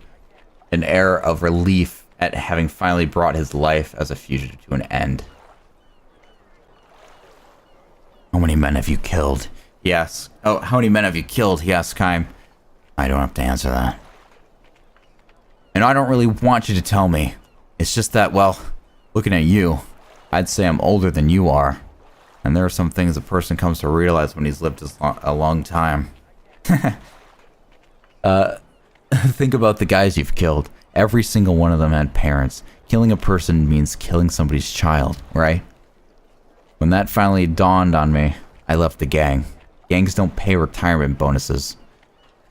an air of relief at having finally brought his life as a fugitive to an end. How many men have you killed? He asks. Oh, how many men have you killed? He asks Kaim. I don't have to answer that. And I don't really want you to tell me. It's just that, well, looking at you, I'd say I'm older than you are. And there are some things a person comes to realize when he's lived a long time. Think about the guys you've killed. Every single one of them had parents. Killing a person means killing somebody's child, right? When that finally dawned on me, I left the gang. Gangs don't pay retirement bonuses.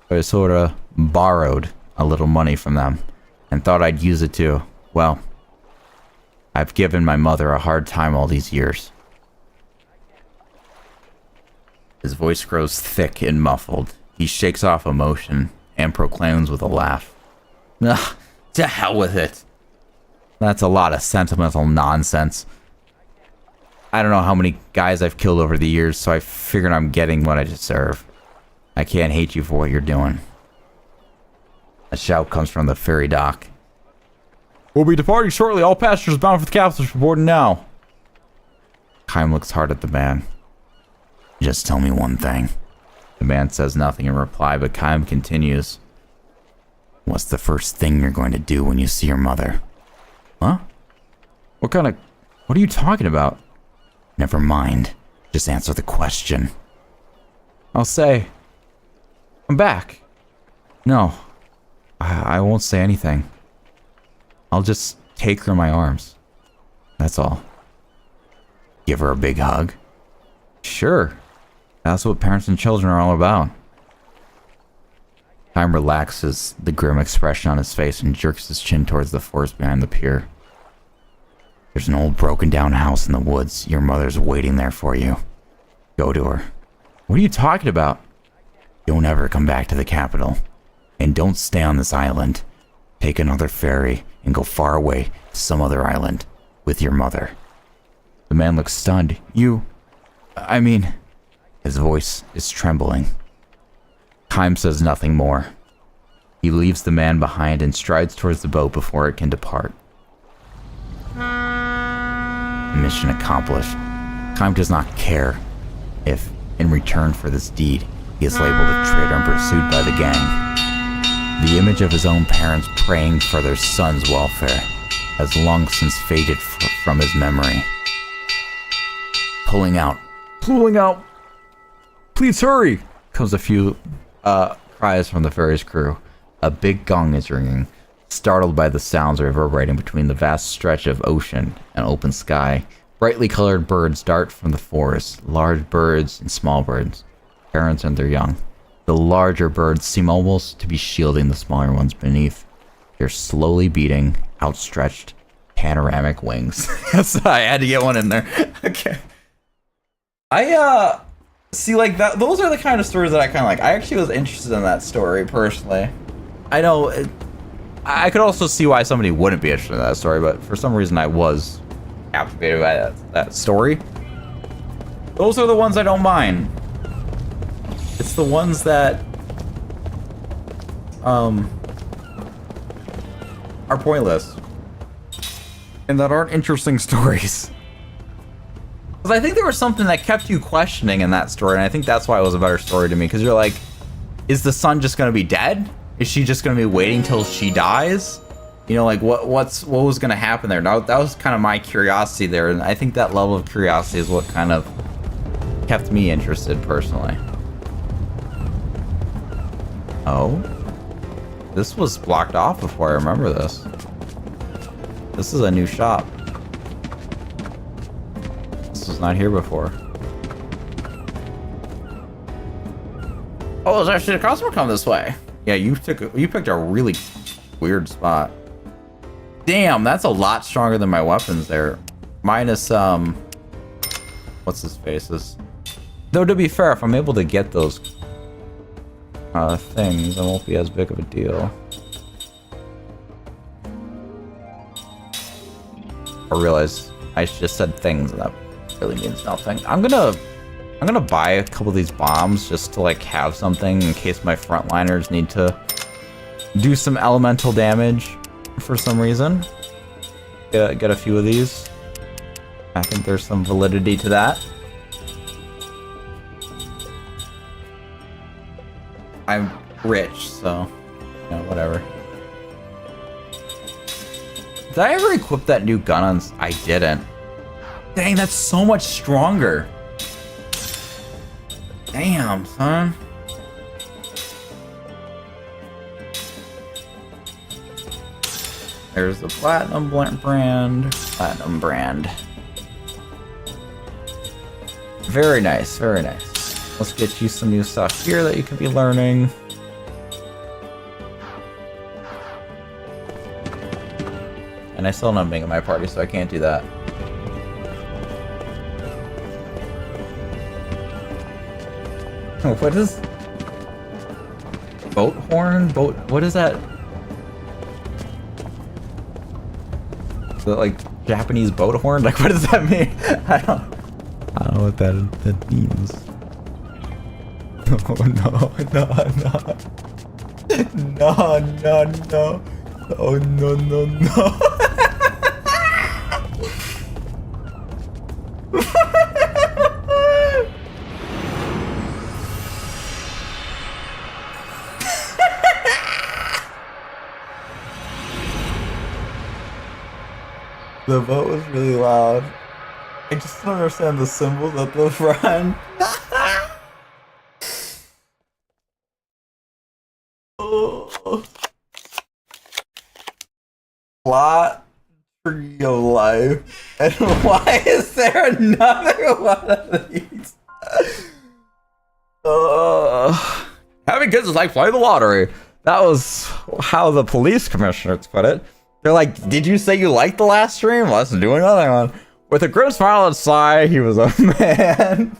So I sort of borrowed a little money from them and thought I'd use it to, well, I've given my mother a hard time all these years. His voice grows thick and muffled. He shakes off emotion and proclaims with a laugh. Ugh, to hell with it. That's a lot of sentimental nonsense. I don't know how many guys I've killed over the years, so I figured I'm getting what I deserve. I can't hate you for what you're doing. A shout comes from the ferry dock. We'll be departing shortly. All passengers bound for the capital should board now. Kaim looks hard at the man. Just tell me one thing. The man says nothing in reply, but Kaim continues. What's the first thing you're going to do when you see your mother? Huh? What are you talking about? Never mind. Just answer the question. I'll say, I'm back. No, I won't say anything. I'll just take her in my arms. That's all. Give her a big hug? Sure. That's what parents and children are all about. Kaim relaxes the grim expression on his face and jerks his chin towards the forest behind the pier. There's an old broken down house in the woods. Your mother's waiting there for you. Go to her. What are you talking about? Don't ever come back to the capital. And don't stay on this island. Take another ferry and go far away to some other island with your mother. The man looks stunned. His voice is trembling. Kime says nothing more. He leaves the man behind and strides towards the boat before it can depart. Mission accomplished. Kime does not care if, in return for this deed, he is labeled a traitor and pursued by the gang. The image of his own parents praying for their son's welfare has long since faded from his memory. Pulling out. Please hurry! Comes a few cries from the ferry's crew. A big gong is ringing, startled by the sounds reverberating between the vast stretch of ocean and open sky. Brightly colored birds dart from the forest, large birds and small birds, parents and their young. The larger birds seem almost to be shielding the smaller ones beneath their slowly beating, outstretched, panoramic wings. Yes, I had to get one in there. Okay. I see, like, that. Those are the kind of stories that I kind of like. I actually was interested in that story personally. I know I could also see why somebody wouldn't be interested in that story, but for some reason I was captivated by that story. Those are the ones I don't mind. It's the ones that are pointless and that aren't interesting stories. Because I think there was something that kept you questioning in that story, and I think that's why it was a better story to me. Because you're like, is the son just gonna be dead? Is she just gonna be waiting till she dies? You know, like what was gonna happen there? That was kind of my curiosity there, and I think that level of curiosity is what kind of kept me interested personally. Oh, this was blocked off before. I remember this. This is a new shop. This was not here before. Oh, there's actually a customer come this way. Yeah, you picked a really weird spot. Damn, that's a lot stronger than my weapons there. Minus what's his faces? Though to be fair, if I'm able to get those things, it won't be as big of a deal. I realize I just said things, and that really means nothing. I'm gonna buy a couple of these bombs just to like have something in case my frontliners need to do some elemental damage for some reason. Get a few of these. I think there's some validity to that. I'm rich, so you know, whatever. Did I ever equip that new gun on? I didn't. Dang, that's so much stronger. Damn, son. There's the platinum brand. Platinum brand. Very nice, very nice. Let's get you some new stuff here that you can be learning. And I still don't make it my party, so I can't do that. What is boat horn? What is that? Is that like Japanese boat horn? Like, what does that mean? I don't know what that means. Oh no. No. Oh no. The boat was really loud. I just don't understand the symbols at the front. Oh. Plot tree of life. And why is there another one of these? Having kids is like playing the lottery. That was how the police commissioners put it. They're like, did you say you liked the last stream? Let's do another one. With a grim smile and sigh, he was a man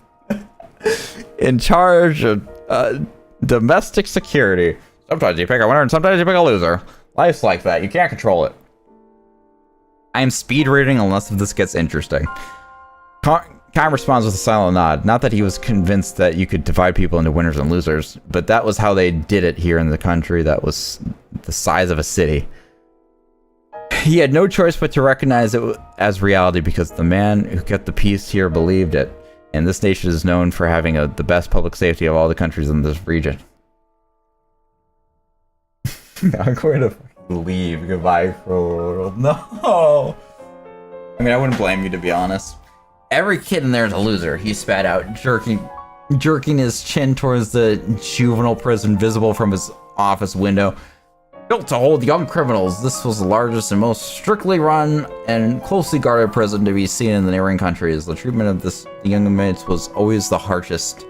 in charge of domestic security. Sometimes you pick a winner and sometimes you pick a loser. Life's like that. You can't control it. I am speed reading unless this gets interesting. Kyle responds with a silent nod. Not that he was convinced that you could divide people into winners and losers, but that was how they did it here in the country that was the size of a city. He had no choice but to recognize it as reality because the man who kept the peace here believed it, and this nation is known for having the best public safety of all the countries in this region. I'm going to leave. Goodbye, cruel world. No! I mean, I wouldn't blame you, to be honest. Every kid in there is a loser, he spat out, jerking his chin towards the juvenile prison visible from his office window. Built to hold young criminals, this was the largest and most strictly run and closely guarded prison to be seen in the neighboring countries. The treatment of the young inmates was always the harshest.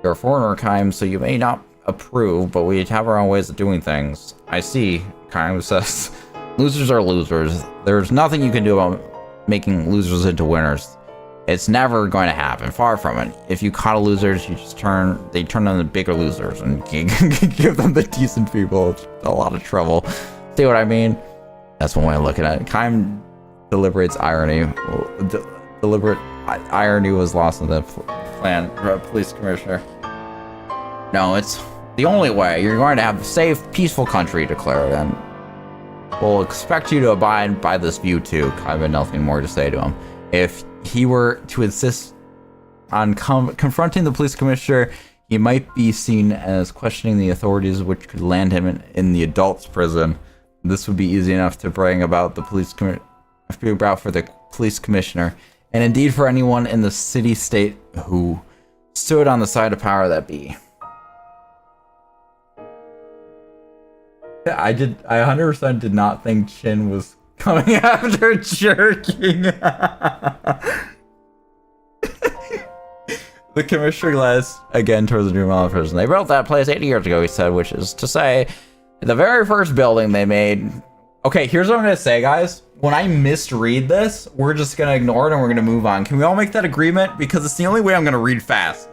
You're a foreigner, Kime, so you may not approve, but we have our own ways of doing things. I see, Kime says. Losers are losers. There's nothing you can do about making losers into winners. It's never going to happen. Far from it. If you caught a losers, they turn on the bigger losers and give them the decent people a lot of trouble. See what I mean? That's one way of looking at it. Kime deliberates irony. Deliberate irony was lost in the plan. Police commissioner. No, it's the only way. You're going to have a safe, peaceful country declared, and we'll expect you to abide by this view too. Kime had nothing more to say to him. If he were to insist on confronting the police commissioner, he might be seen as questioning the authorities, which could land him in the adults' prison. This would be easy enough to bring about for the police commissioner, and indeed for anyone in the city-state who stood on the side of power that be. I 100% did not think Chin was coming after jerking. The commissioner glanced again towards the juvenile prison. They built that place 80 years ago, he said, which is to say, the very first building they made. Okay, here's what I'm going to say, guys. When I misread this, we're just going to ignore it and we're going to move on. Can we all make that agreement? Because it's the only way I'm going to read fast,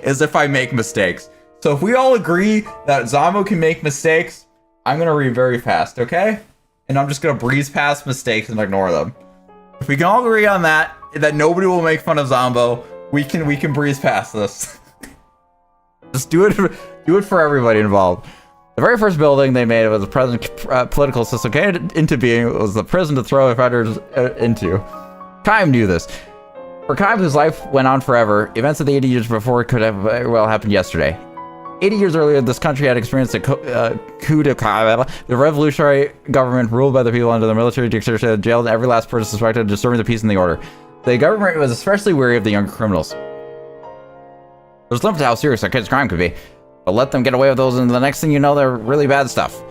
is if I make mistakes. So if we all agree that Zombo can make mistakes, I'm going to read very fast, okay? And I'm just going to breeze past mistakes and ignore them. If we can all agree on that nobody will make fun of Zombo, we can breeze past this. Just do it for everybody involved. The very first building they made was the present political system came into being. It was the prison to throw offenders into. Kime knew this. For Kime, whose life went on forever, events of the 80 years before could have very well happened yesterday. 80 years earlier, this country had experienced a coup d'etat. The revolutionary government, ruled by the people under the military dictatorship, had jailed every last person suspected of disturbing the peace and the order. The government was especially wary of the younger criminals. There's limit to how serious a kid's crime could be, but let them get away with those, and the next thing you know, they're really bad stuff.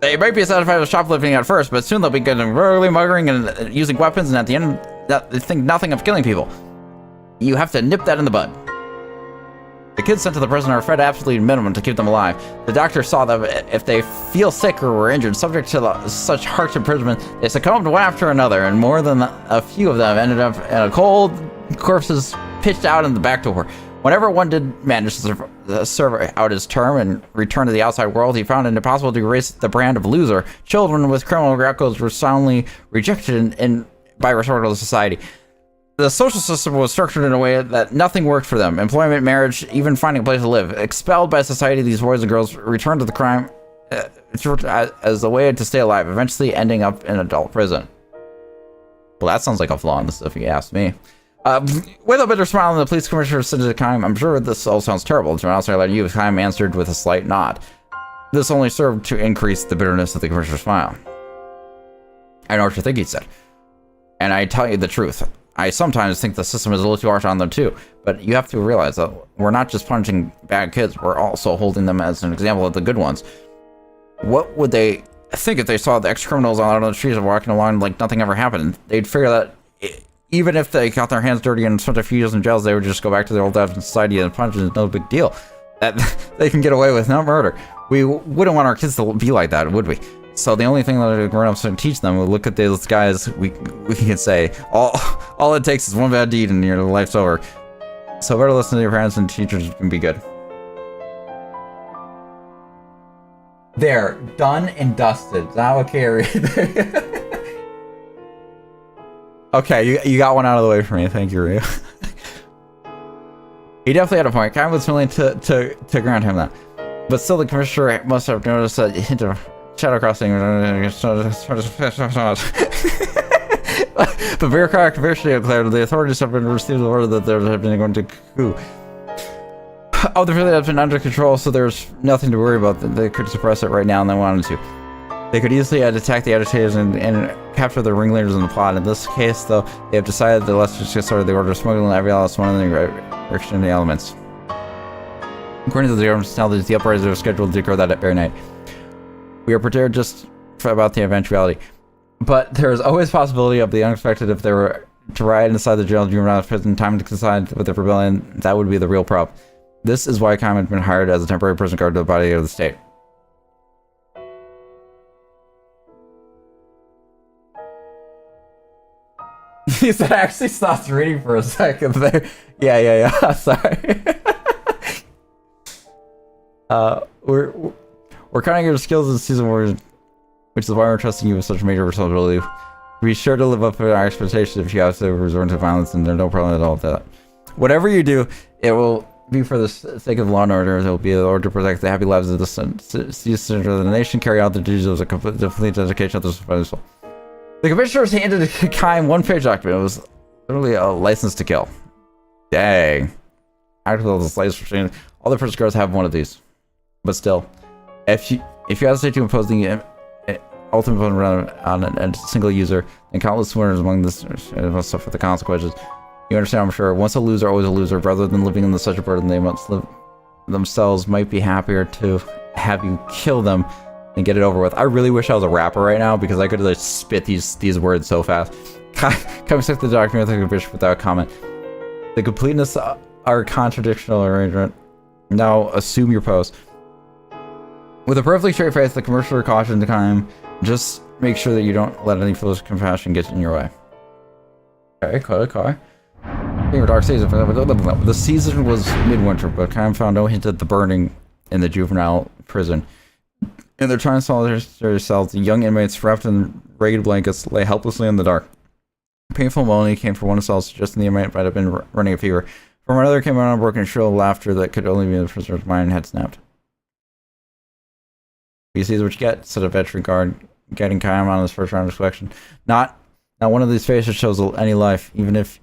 They might be satisfied with shoplifting at first, but soon they'll be getting burglary, mugging, and using weapons, and at the end, they think nothing of killing people. You have to nip that in the bud. The kids sent to the prison are fed absolute minimum to keep them alive. The doctor saw that if they feel sick or were injured, subject to such harsh imprisonment, they succumbed one after another, and more than a few of them ended up in a cold, corpses pitched out in the back door. Whenever one did manage to serve out his term and return to the outside world, he found it impossible to erase the brand of loser. Children with criminal records were soundly rejected by respectable society. The social system was structured in a way that nothing worked for them. Employment, marriage, even finding a place to live. Expelled by society, these boys and girls returned to the crime as a way to stay alive, eventually ending up in adult prison. Well, that sounds like a flaw in this, if you ask me. With a bitter smile, the police commissioner said to Kime, "I'm sure this all sounds terrible. To an outsider like you," Kime answered with a slight nod. This only served to increase the bitterness of the commissioner's smile. "I know what you think," he said. "And I tell you the truth. I sometimes think the system is a little too harsh on them too, but you have to realize that we're not just punishing bad kids, we're also holding them as an example of the good ones. What would they think if they saw the ex-criminals out on the streets and walking along like nothing ever happened? They'd figure that even if they got their hands dirty and spent a few years in jails, they would just go back to their old lives in society and punish is no big deal. That they can get away with no murder. We wouldn't want our kids to be like that, would we? So the only thing that grown-ups can teach them, we look at those guys, we can say, all it takes is one bad deed and your life's over. So better listen to your parents and teachers can be good. There, done and dusted. Now okay, okay, you got one out of the way for me. Thank you, Ryu. He definitely had a point. Kai was willing to grant him that. But still, the commissioner must have noticed a hint of shadow crossing. The bureaucratic officially declared the authorities have been received the order that there have been going to coup. Oh, the village has been under control, so there's nothing to worry about. They could suppress it right now and they wanted to. They could easily attack the agitators and capture the ringleaders in the plot. In this case, though, they have decided that let's just get started the order of smuggling every last one of the reactionary elements. According to the government, now the uprisings are scheduled to occur that very night. We are prepared just about the eventuality. But there is always possibility of the unexpected. If they were to riot inside the jail during out prison time to coincide with the rebellion, that would be the real problem. This is why Kaim had been hired as a temporary prison guard to the body of the state. He said I actually stopped reading for a second there. Yeah. Sorry. We're counting your skills in season 1, which is why we're trusting you with such major responsibility. Be sure to live up to our expectations if you have to resort to violence, and there's no problem at all with that. Whatever you do, it will be for the sake of law and order. It will be in order to protect the happy lives of the citizens of the nation, carry out the duties of the complete dedication of the society. The commissioners handed Kaim one-page document. It was literally a license to kill. Dang. Actually, the slaves for saying all the prison guards have one of these. But still, if you hesitate to impose the ultimate on a single user, then countless winners among this must suffer the consequences. You understand, I'm sure. Once a loser, always a loser. Rather than living in such a burden, they must live themselves. Might be happier to have you kill them and get it over with. I really wish I was a rapper right now because I could have just spit these words so fast. Come accept the document with a bishop without comment. The completeness are contradictional arrangement. Now assume your pose. With a perfectly straight face, the commercial cautioned the Kaim, just make sure that you don't let any foolish compassion get in your way. Okay. Dark season. The season was midwinter, but Kaim found no hint at the burning in the juvenile prison. In their trying solitary cells, the young inmates wrapped in ragged blankets lay helplessly in the dark. Painful moaning came from one cell, suggesting the inmate might have been running a fever. From another came an unbroken shrill laughter that could only be the prisoner's mind had snapped. You see what you get, said a veteran guard, getting Kaim on his first round of inspection. Not one of these faces shows any life, even if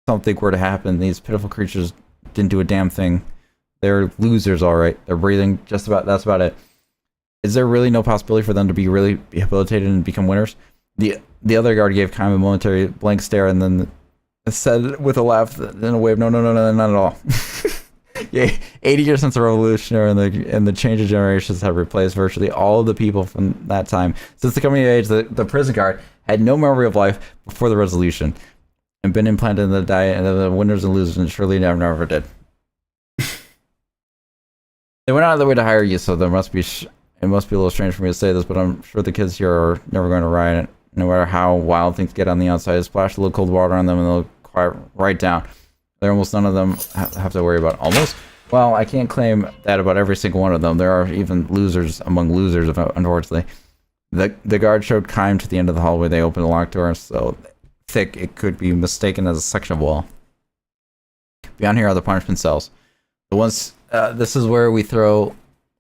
something were to happen. These pitiful creatures didn't do a damn thing. They're losers, alright. They're breathing, just about, that's about it. Is there really no possibility for them to be really rehabilitated and become winners? The other guard gave Kaim a momentary blank stare and then said with a laugh in a way of no, not at all. Yeah, 80 years since the revolution and the change of generations have replaced virtually all of the people from that time. Since the coming of age, the prison guard had no memory of life before the revolution and been implanted in the diet of the winners and losers, and surely never did. They went out of their way to hire you, so it must be a little strange for me to say this, but I'm sure the kids here are never going to riot. No matter how wild things get on the outside, splash a little cold water on them and they'll quiet right down. There almost none of them have to worry about. Almost? Well, I can't claim that about every single one of them. There are even losers among losers, unfortunately. The guard showed Kaim to the end of the hallway. They opened the locked door so thick it could be mistaken as a section of wall. Beyond here are the punishment cells. The ones, this is where we throw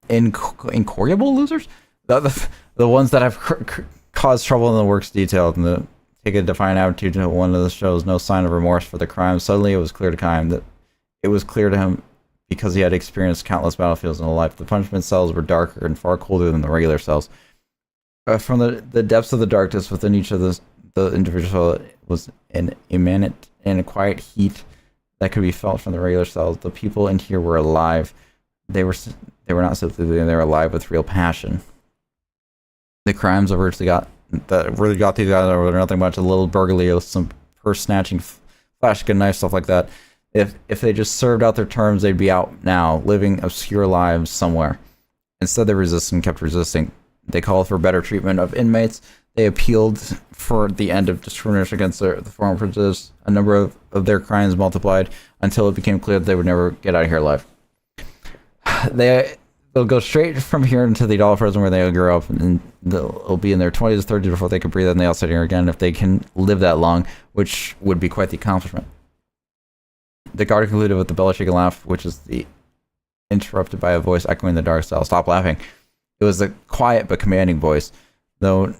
incorrigible losers? The ones that have caused trouble in the works detailed and take a defiant attitude to one of the shows, no sign of remorse for the crime. Suddenly it was clear to Kaim that it was clear to him because he had experienced countless battlefields in his life. The punishment cells were darker and far colder than the regular cells. From the depths of the darkness within each of the individual was an immanent and a quiet heat that could be felt from the regular cells. The people in here were alive. They were not simply living, they were alive with real passion. The crimes that really got these guys were nothing much, a little burglary, some purse snatching, flash gun knife, stuff like that. If they just served out their terms, they'd be out now, living obscure lives somewhere. Instead, they resisted and kept resisting. They called for better treatment of inmates. They appealed for the end of discrimination against the former prisoners. A number of their crimes multiplied until it became clear that they would never get out of here alive. They'll go straight from here into the adult prison where they'll grow up, and they'll be in their 20s, 30s before they can breathe in the outside air again, if they can live that long, which would be quite the accomplishment. The guard concluded with the belly-shaking laugh, which is interrupted by a voice echoing the dark cell. Stop laughing. It was a quiet but commanding voice, though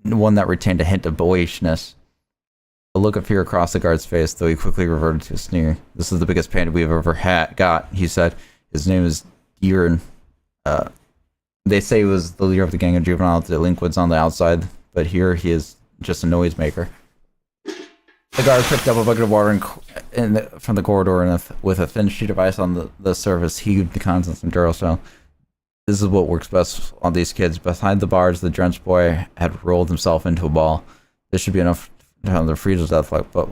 one that retained a hint of boyishness. A look of fear across the guard's face, though he quickly reverted to a sneer. This is the biggest pain we've ever got, he said. His name is Deeren. They say he was the leader of the gang of juvenile delinquents on the outside, but here he is just a noisemaker. The guard picked up a bucket of water from the corridor and with a thin sheet of ice on the surface, heaved the contents from Duracell. This is what works best on these kids. Behind the bars, the drenched boy had rolled himself into a ball. This should be enough to have them freeze to death, but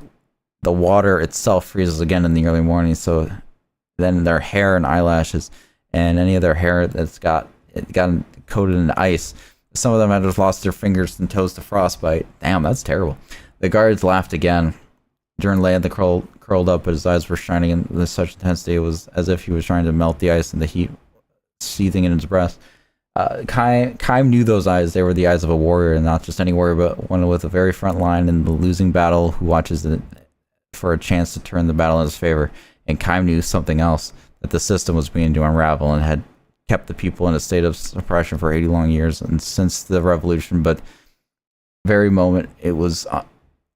the water itself freezes again in the early morning, so then their hair and eyelashes and any of their hair that's got coated in ice. Some of them had just lost their fingers and toes to frostbite. Damn, that's terrible. The guards laughed again. Duran lay curled up, but his eyes were shining with such intensity it was as if he was trying to melt the ice and the heat seething in his breast. Kaim knew those eyes. They were the eyes of a warrior, and not just any warrior, but one with a very front line in the losing battle who watches for a chance to turn the battle in his favor. And Kaim knew something else, that the system was beginning to unravel and had kept the people in a state of suppression for 80 long years, and since the revolution, but very moment it was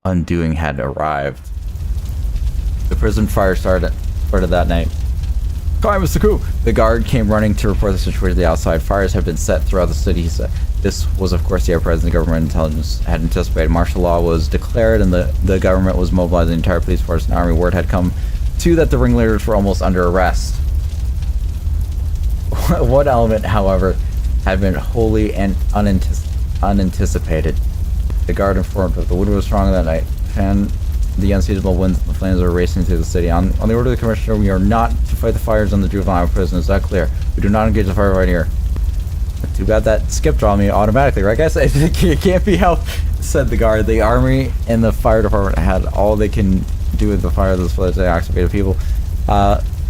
undoing had arrived. The prison fire started that night. Kaim, Mr. Coup! The guard came running to report the situation to the outside. Fires had been set throughout the city, he said. This was, of course, the uprising the government intelligence had anticipated. Martial law was declared, and the government was mobilizing the entire police force and army. Word had come too that the ringleaders were almost under arrest. One element, however, had been wholly and unanticipated. The guard informed that the wind was strong that night, and the unseasonable winds and the flames were racing through the city. On the order of the commissioner, we are not to fight the fires on the juvenile prison. Is that clear? We do not engage the fire right here. Too bad that skipped on me automatically, right guys? It can't be helped, said the guard. The army and the fire department had all they can do with the fire of this place. They activated people.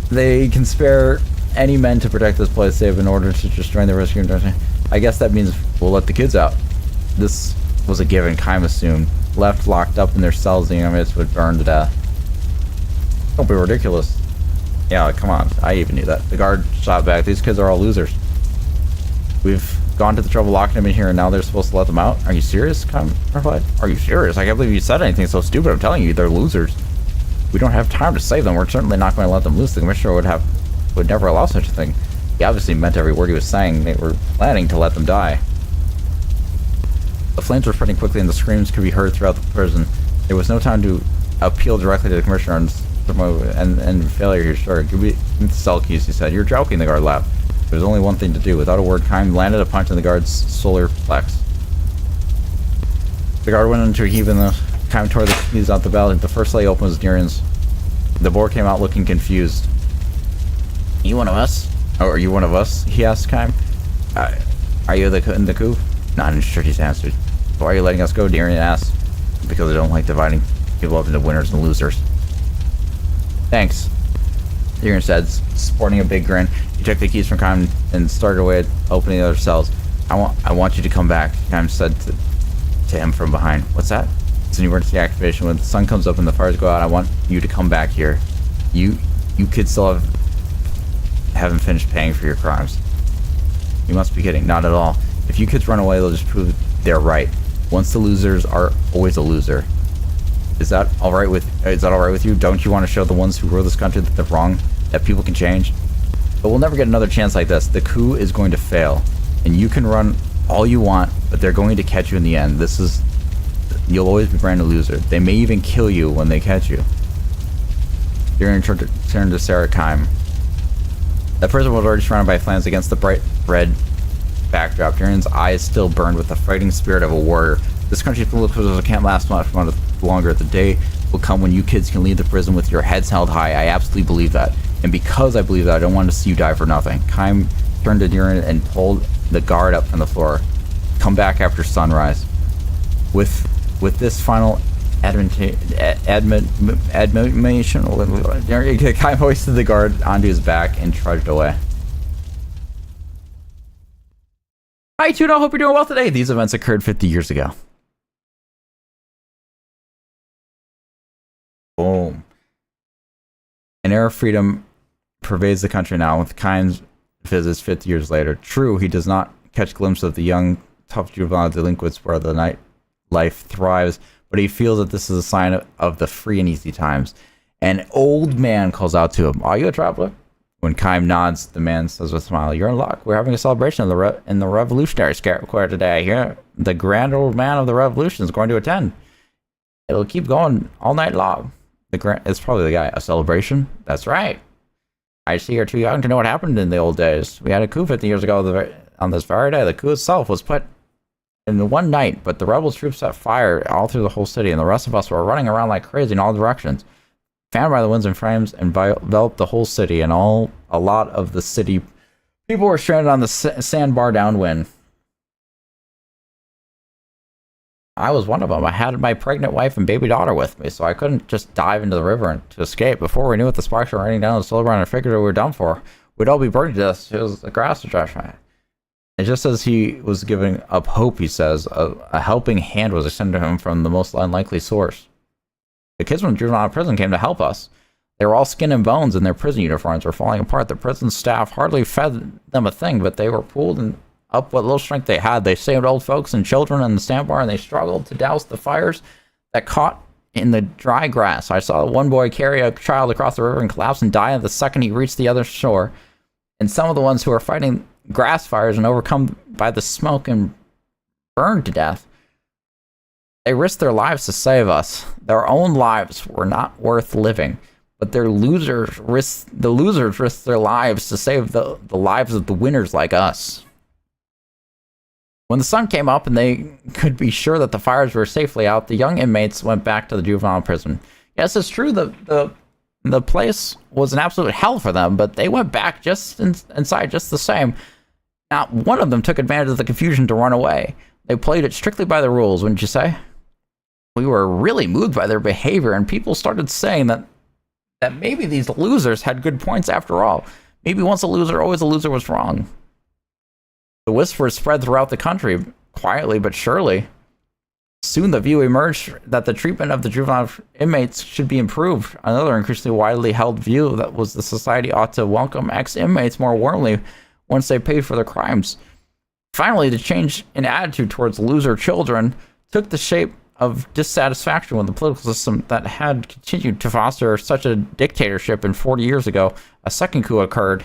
They can spare any men to protect this place. They have been ordered to just join the rescue. I guess that means we'll let the kids out. This was a given. Kaim assumed. Left locked up in their cells, the inmates would burn to death. Don't be ridiculous. Yeah, come on. I even knew that. The guard shot back. These kids are all losers. We've gone to the trouble locking them in here, and now they're supposed to let them out? Are you serious? Kaim replied. Are you serious? I can't believe you said anything so stupid. I'm telling you, they're losers. We don't have time to save them. We're certainly not going to let them loose. The commissioner would never allow such a thing. He obviously meant every word he was saying. They were planning to let them die. The flames were spreading quickly, and the screams could be heard throughout the prison. There was no time to appeal directly to the commissioner and failure here. Sure, give me the cell keys, he said. You're joking, the guard laughed. There's only one thing to do. Without a word, Kaim landed a punch in the guard's solar plex. The guard went into a heap, and the Kaim tore the keys out the belt. The first lay open was Deeren's. The boar came out looking confused. You one of us? Oh, are you one of us? He asked Kaim. Are you the coup? Not interested, he answered. Why are you letting us go? Deeren asked. Because I don't like dividing people up into winners and losers. Thanks, Deeren said, sporting a big grin. He took the keys from Kaim and started away opening the other cells. I want you to come back, Kaim said to him from behind. What's that? It's an emergency activation. When the sun comes up and the fires go out, I want you to come back here. You kids still haven't finished paying for your crimes. You must be kidding. Not at all. If you kids run away, they'll just prove they're right. Once the losers are always a loser. Is that all right with you? Don't you want to show the ones who rule this country that they're wrong, that people can change? But we'll never get another chance like this. The coup is going to fail, and you can run all you want, but they're going to catch you in the end. You'll always be branded a loser. They may even kill you when they catch you. Deeren turned to Sarah Kaim. That person was already surrounded by flames against the bright red backdrop. Deeren's eyes still burned with the fighting spirit of a warrior. This country's political can't last much longer. The day will come when you kids can leave the prison with your heads held high. I absolutely believe that. And because I believe that, I don't want to see you die for nothing. Kaim turned to Deeren and pulled the guard up from the floor. come back after sunrise. With this final admonition, Kai hoisted the guard onto his back and trudged away. Hi, Tuna. Hope you're doing well today. These events occurred 50 years ago. Boom. An air of freedom pervades the country now, with Kai's visits 50 years later. True, he does not catch glimpses of the young, tough juvenile delinquents where the nightlife thrives, but he feels that this is a sign of the free and easy times. An old man calls out to him, "Are you a traveler?" When Kai nods, the man says with a smile, "You're in luck. We're having a celebration in the Revolutionary Square today. Here, the grand old man of the revolution is going to attend. It'll keep going all night long." It's probably the guy. "A celebration?" "That's right. I see you're too young to know what happened in the old days. We had a coup 50 years ago on this very day. The coup itself was put in one night, but the rebel troops set fire all through the whole city, and the rest of us were running around like crazy in all directions. Fanned by the winds and flames enveloped the whole city, and a lot of the city people were stranded on the sandbar downwind. I was one of them. I had my pregnant wife and baby daughter with me, so I couldn't just dive into the river to escape. Before we knew it, the sparks were raining down the slow ground, and I figured we were done for. We'd all be burned to death. It was the grass to dry. And just as he was giving up hope, he says, a helping hand was extended to him from the most unlikely source. The kids from juvenile prison came to help us. They were all skin and bones, and their prison uniforms were falling apart. The prison staff hardly fed them a thing, but they were pulled up what little strength they had. They saved old folks and children in the sandbar, and they struggled to douse the fires that caught in the dry grass. I saw one boy carry a child across the river and collapse and die the second he reached the other shore. And some of the ones who were fighting grass fires and overcome by the smoke and burned to death, they risked their lives to save us. Their own lives were not worth living, but the losers risked their lives to save the lives of the winners like us. When the sun came up and they could be sure that the fires were safely out, the young inmates went back to the juvenile prison. Yes, it's true, the place was an absolute hell for them, but they went back just inside just the same. Not one of them took advantage of the confusion to run away. They played it strictly by the rules, wouldn't you say? We were really moved by their behavior, and people started saying that maybe these losers had good points after all. Maybe once a loser, always a loser was wrong. The whispers spread throughout the country, quietly but surely. Soon the view emerged that the treatment of the juvenile inmates should be improved. Another increasingly widely held view that was the society ought to welcome ex-inmates more warmly once they paid for their crimes. Finally, the change in attitude towards loser children took the shape of dissatisfaction with the political system that had continued to foster such a dictatorship. And 40 years ago, a second coup occurred.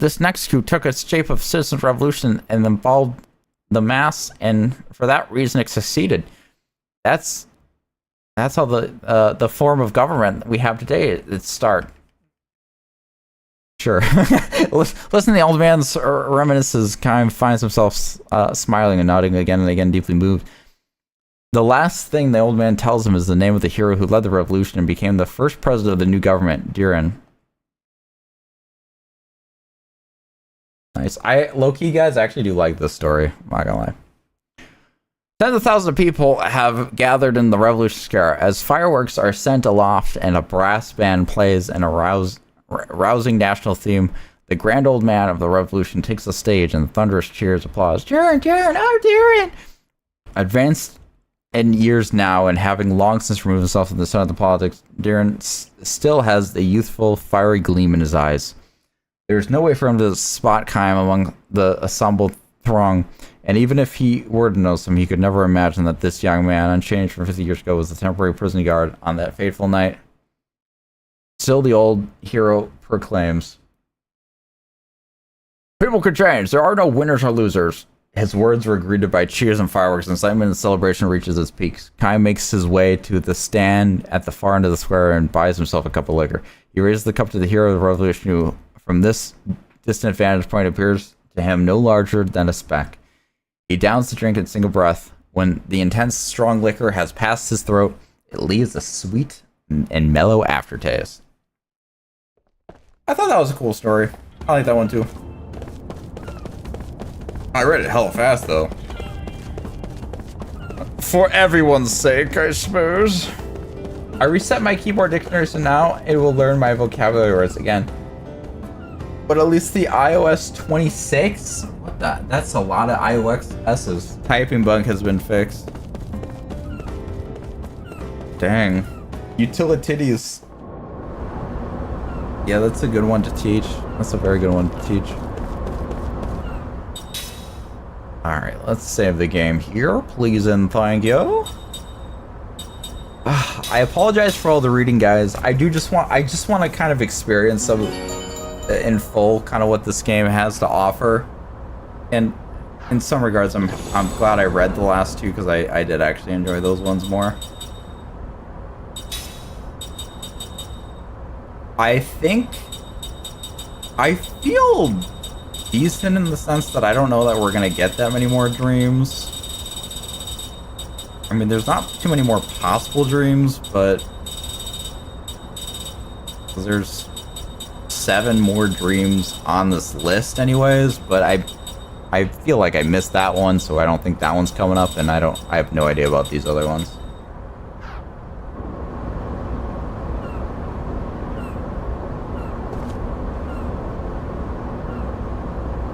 This next coup took its shape of citizen revolution and involved the mass, and for that reason it succeeded. That's how the form of government we have today its start. Sure. Listen to the old man's reminiscences. Kai finds himself smiling and nodding again and again, deeply moved. The last thing the old man tells him is the name of the hero who led the revolution and became the first president of the new government, Diran. Nice. Low-key, guys, I actually do like this story. I'm not gonna lie. Tens of thousands of people have gathered in the Revolution Square as fireworks are sent aloft and a brass band plays an rousing national theme. The grand old man of the revolution takes the stage and thunderous cheers, applause. Diran, oh Diran! Advanced in years now and having long since removed himself from the center of the politics, Diran still has the youthful, fiery gleam in his eyes. There's no way for him to spot Kai among the assembled throng, and even if he were to notice him, he could never imagine that this young man, unchanged from 50 years ago, was the temporary prison guard on that fateful night. Still, the old hero proclaims, "People could change. There are no winners or losers." His words were greeted by cheers and fireworks, and excitement and celebration reaches its peaks. Kai makes his way to the stand at the far end of the square and buys himself a cup of liquor. He raises the cup to the hero of the revolution, who, from this distant vantage point, appears to him no larger than a speck. He downs the drink in single breath. When the intense, strong liquor has passed his throat, it leaves a sweet and mellow aftertaste. I thought that was a cool story. I like that one too. I read it hella fast though. For everyone's sake, I suppose. I reset my keyboard dictionary, so now it will learn my vocabulary words again. But at least the iOS 26? What the? That's a lot of iOS S's. Typing bug has been fixed. Dang. Utilities. Yeah, that's a good one to teach. That's a very good one to teach. Alright, let's save the game here, please and thank you. I apologize for all the reading, guys. I just want to kind of experience some in full kind of what this game has to offer. And in some regards, I'm glad I read the last two because I did actually enjoy those ones more. I feel decent in the sense that I don't know that we're gonna get that many more dreams. I mean, there's not too many more possible dreams, but there's 7 more dreams on this list anyways, but I feel like I missed that one, so I don't think that one's coming up, and I have no idea about these other ones.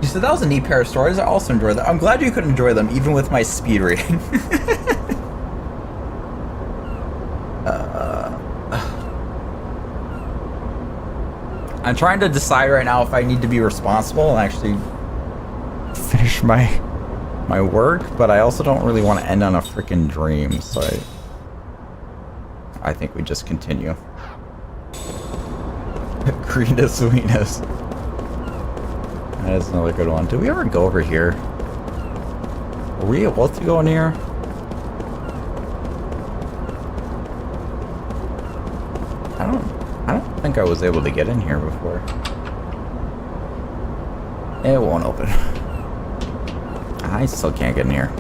You said that was a neat pair of stories. I also enjoyed them. I'm glad you could enjoy them, even with my speed reading. I'm trying to decide right now if I need to be responsible and actually finish my work, but I also don't really want to end on a freaking dream, so I think we just continue. Greenest sweetness. That is another good one. Did we ever go over here? Were we able to go in here? I don't think I was able to get in here before. It won't open. I still can't get in here.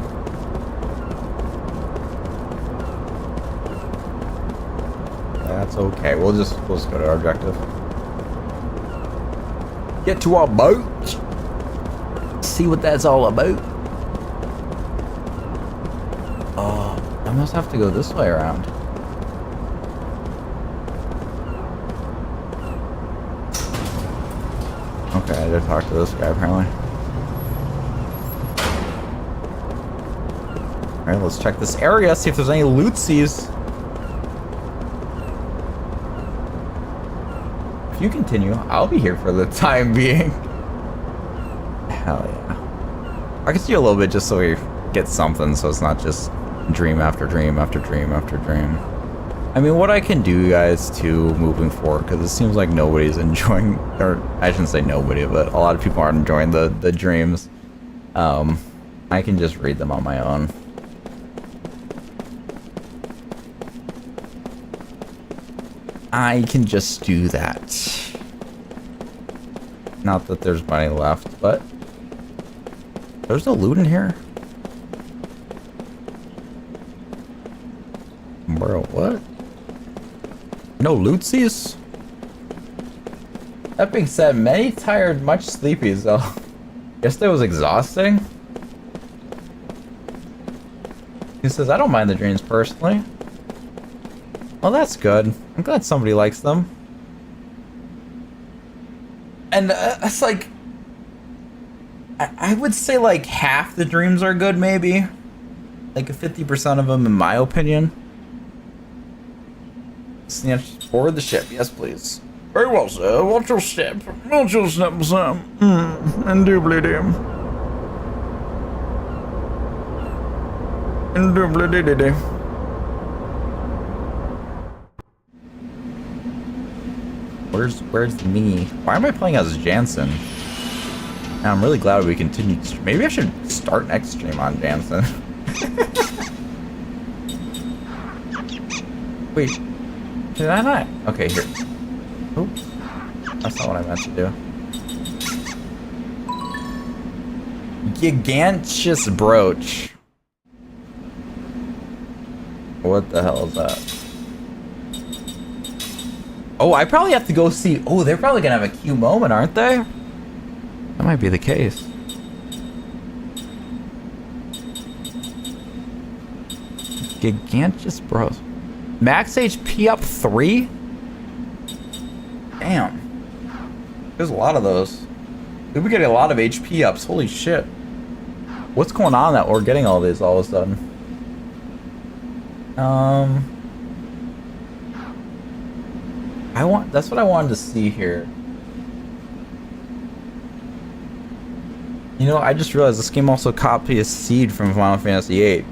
That's okay. We'll just go to our objective. Get to our boat. See what that's all about. Oh, I must have to go this way around. Okay, I did talk to this guy apparently. Alright, let's check this area, see if there's any lootsies. If you continue, I'll be here for the time being. Hell yeah. I can see a little bit just so we get something, so it's not just dream after dream after dream after dream. I mean, what I can do, guys, too, moving forward, because it seems like nobody's enjoying, or I shouldn't say nobody, but a lot of people aren't enjoying the dreams. I can just read them on my own. I can just do that. Not that there's money left, but there's no loot in here. Bro, what? No lootsies? That being said, many tired, much sleepy, so yesterday was exhausting. He says, I don't mind the dreams personally. Well, that's good. I'm glad somebody likes them. And it's like, I would say like half the dreams are good, maybe. Like 50% of them, in my opinion. Snatch board the ship, yes please. Very well, sir. Watch your step. Watch your step, sir. Indubitably. Indubitably. Where's me? Why am I playing as Jansen? And I'm really glad we continued. Maybe I should start next stream on Jansen. Wait. Did I not? Okay, here. Oops. That's not what I meant to do. Gigantious brooch. What the hell is that? Oh, I probably have to go see. Oh, they're probably gonna have a Q moment, aren't they? That might be the case. Gigantus Bros. Max HP up 3? Damn. There's a lot of those. We're getting a lot of HP ups. Holy shit. What's going on that we're getting all these all of a sudden? That's what I wanted to see here. You know, I just realized this game also copies Seed from Final Fantasy VIII.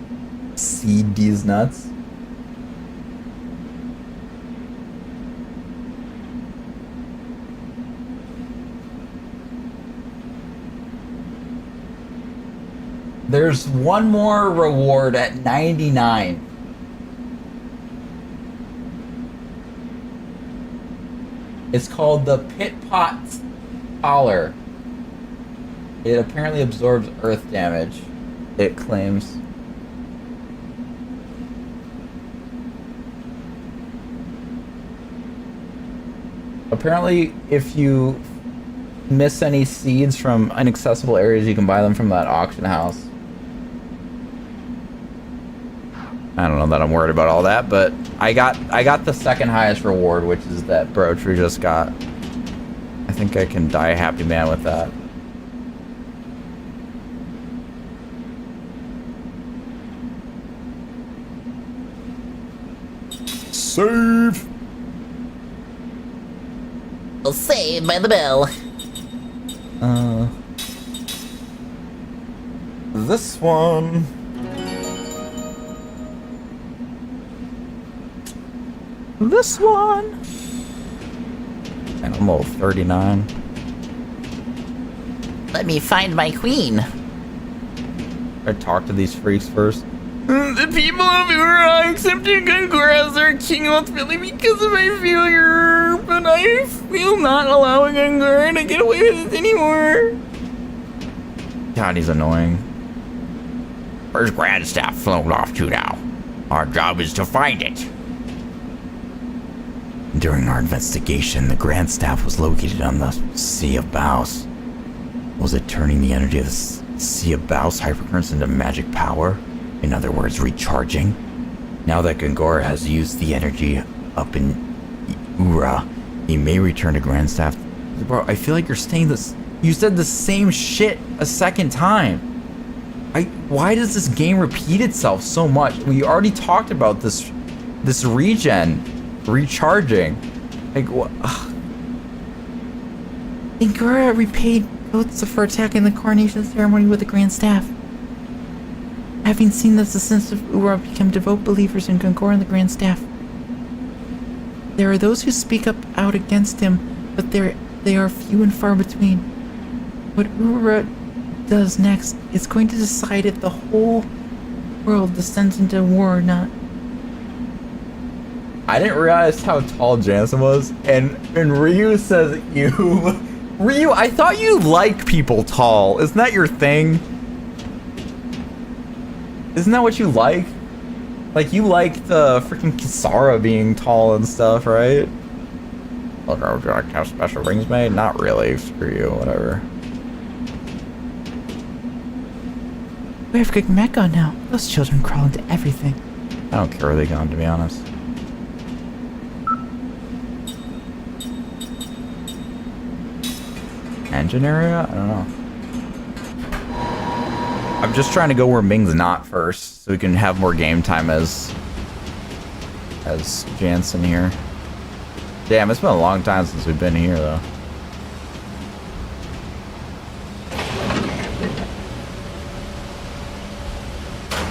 Seed these nuts. There's one more reward at 99. It's called the Pit Pot Collar. It apparently absorbs earth damage, it claims. Apparently, if you miss any seeds from inaccessible areas, you can buy them from that auction house. I don't know that I'm worried about all that, but I got the second highest reward, which is that brooch we just got. I think I can die a happy man with that. Save! Well, saved by the bell. This one. This one. And I'm level 39. Let me find my queen. I talk to these freaks first. The people of Ura accepted Gungor as their king ultimately because of my failure, but I feel not allowing Gungor to get away with it anymore. God, he's annoying. Where's Grandstaff flown off to now? Our job is to find it. During our investigation, the Grand Staff was located on the Sea of Baus. Was it turning the energy of the Sea of Baus hypercurrents into magic power? In other words, recharging? Now that Gungor has used the energy up in Ura, he may return to Grand Staff. Bro, I feel like you're saying this. You said the same shit a second time. Why does this game repeat itself so much? We already talked about this regen. Recharging. Like, what? Ingura repaid Gotza for attacking the coronation ceremony with the Grand Staff. Having seen that the citizens of Ura become devout believers in Gungor and the Grand Staff. There are those who speak up out against him, but they are few and far between. What Ura does next is going to decide if the whole world descends into war or not. I didn't realize how tall Jansen was, and Ryu says you... Ryu, I thought you like people tall. Isn't that your thing? Isn't that what you like? Like, you like the freaking Kisara being tall and stuff, right? Would you like to have special rings made? Not really. Screw you, whatever. We have Gigmet gone now. Those children crawl into everything. I don't care where they gone, to be honest. Engine area? I don't know. I'm just trying to go where Ming's not first, so we can have more game time as Jansen here. Damn, it's been a long time since we've been here, though.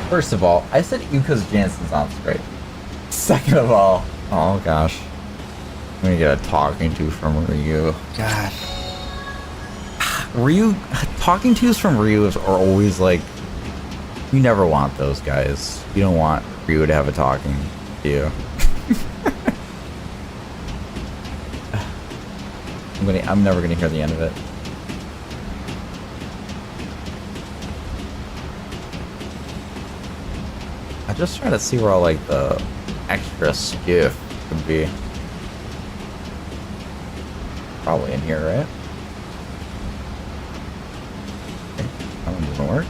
First of all, I said you because Jansen's on straight. Second of all, oh gosh. I'm gonna get a talking to from Ryu. God. Ryu, talking to's from Ryu are always like, you never want those guys. You don't want Ryu to have a talking to you. I'm never gonna hear the end of it. I just try to see where all like the extra skiff could be. Probably in here, right? That one doesn't work.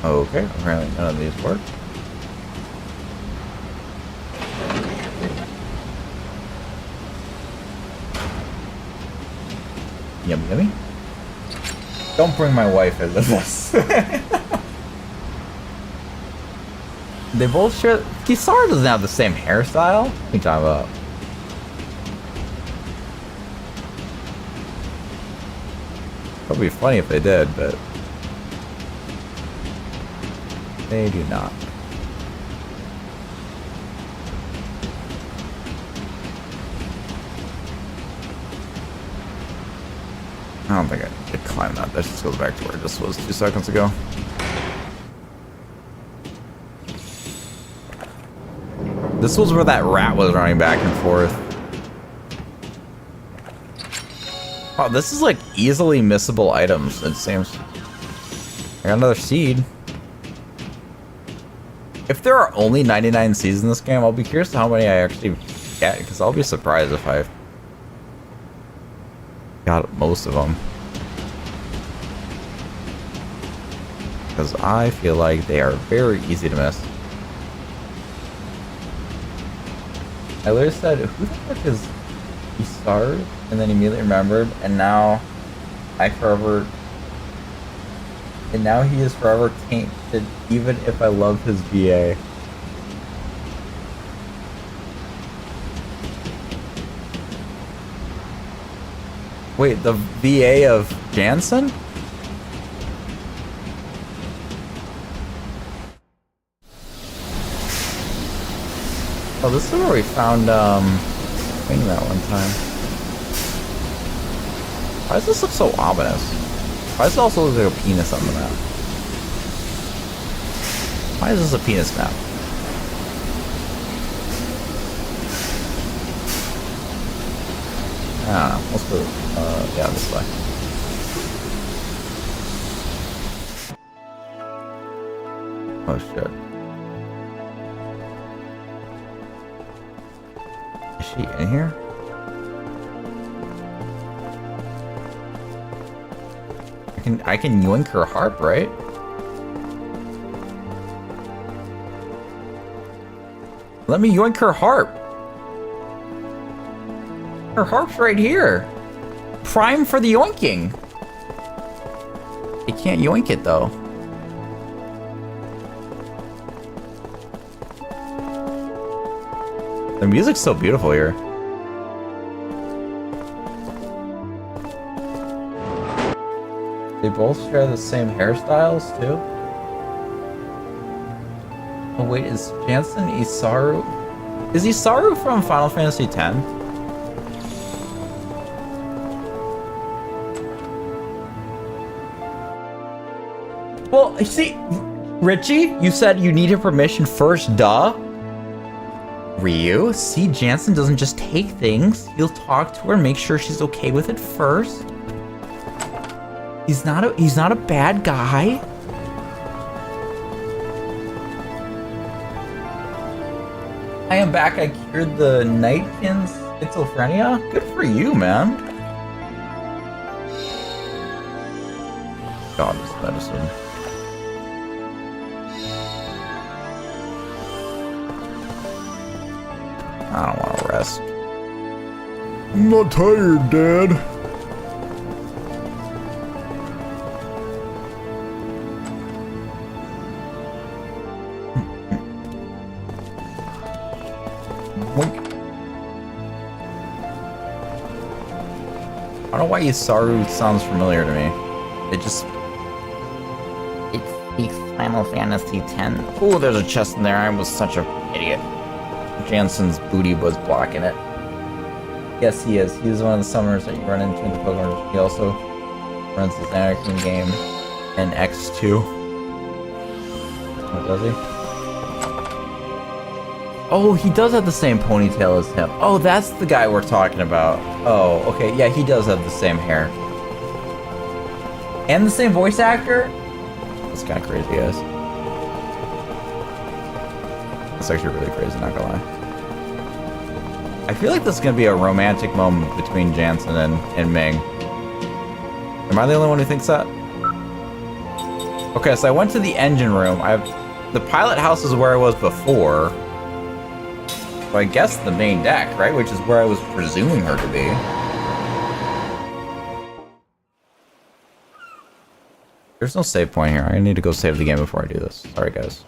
Okay, apparently none of these work. Yummy, yummy. Don't bring my wife into this. They both share. Kisara doesn't have the same hairstyle. What are you talking about? It would be funny if they did, but they do not. I don't think I could climb that. That just goes back to where it just was 2 seconds ago. This was where that rat was running back and forth. Oh, this is like easily missable items, it seems. I got another seed. If there are only 99 seeds in this game, I'll be curious to how many I actually get, because I'll be surprised if I got most of them. Because I feel like they are very easy to miss. I literally said, who the fuck is Isaru? And then immediately remembered, and now he is forever tainted, even if I love his VA. Wait, the VA of Jansen? Oh, this is where we found, thing that one time. Why does this look so ominous? Why does it also look like a penis on the map? Why is this a penis map? I don't know. Let's go, yeah, this way. Oh, shit. Is she in here? I can yoink her harp, right? Let me yoink her harp. Her harp's right here. Prime for the yoinking. You can't yoink it though. The music's so beautiful here. They both share the same hairstyles too. Oh wait, is Jansen Isaru? Is Isaru from Final Fantasy X? Well, see, Richie, you said you needed permission first, duh. Ryu, see, Jansen doesn't just take things. He'll talk to her and make sure she's okay with it first. He's not a bad guy. I am back. I cured the Nightkin's schizophrenia. Good for you, man. God, this medicine. I don't want to rest. I'm not tired, Dad. I don't know why Isaru sounds familiar to me. It speaks Final Fantasy X. Oh, there's a chest in there. I was such an idiot. Jansen's booty was blocking it. Yes, he is. He's one of the summoners that you run into in the Pokemon. He also runs his Anakin game in X2. What does he? Oh, he does have the same ponytail as him. Oh, that's the guy we're talking about. Oh, okay. Yeah, he does have the same hair. And the same voice actor? That's kind of crazy, guys. That's actually really crazy, not gonna lie. I feel like this is gonna be a romantic moment between Jansen and Ming. Am I the only one who thinks that? Okay, so I went to the engine room. The pilot house is where I was before. So I guess the main deck, right? Which is where I was presuming her to be. There's no save point here. I need to go save the game before I do this. Sorry, guys.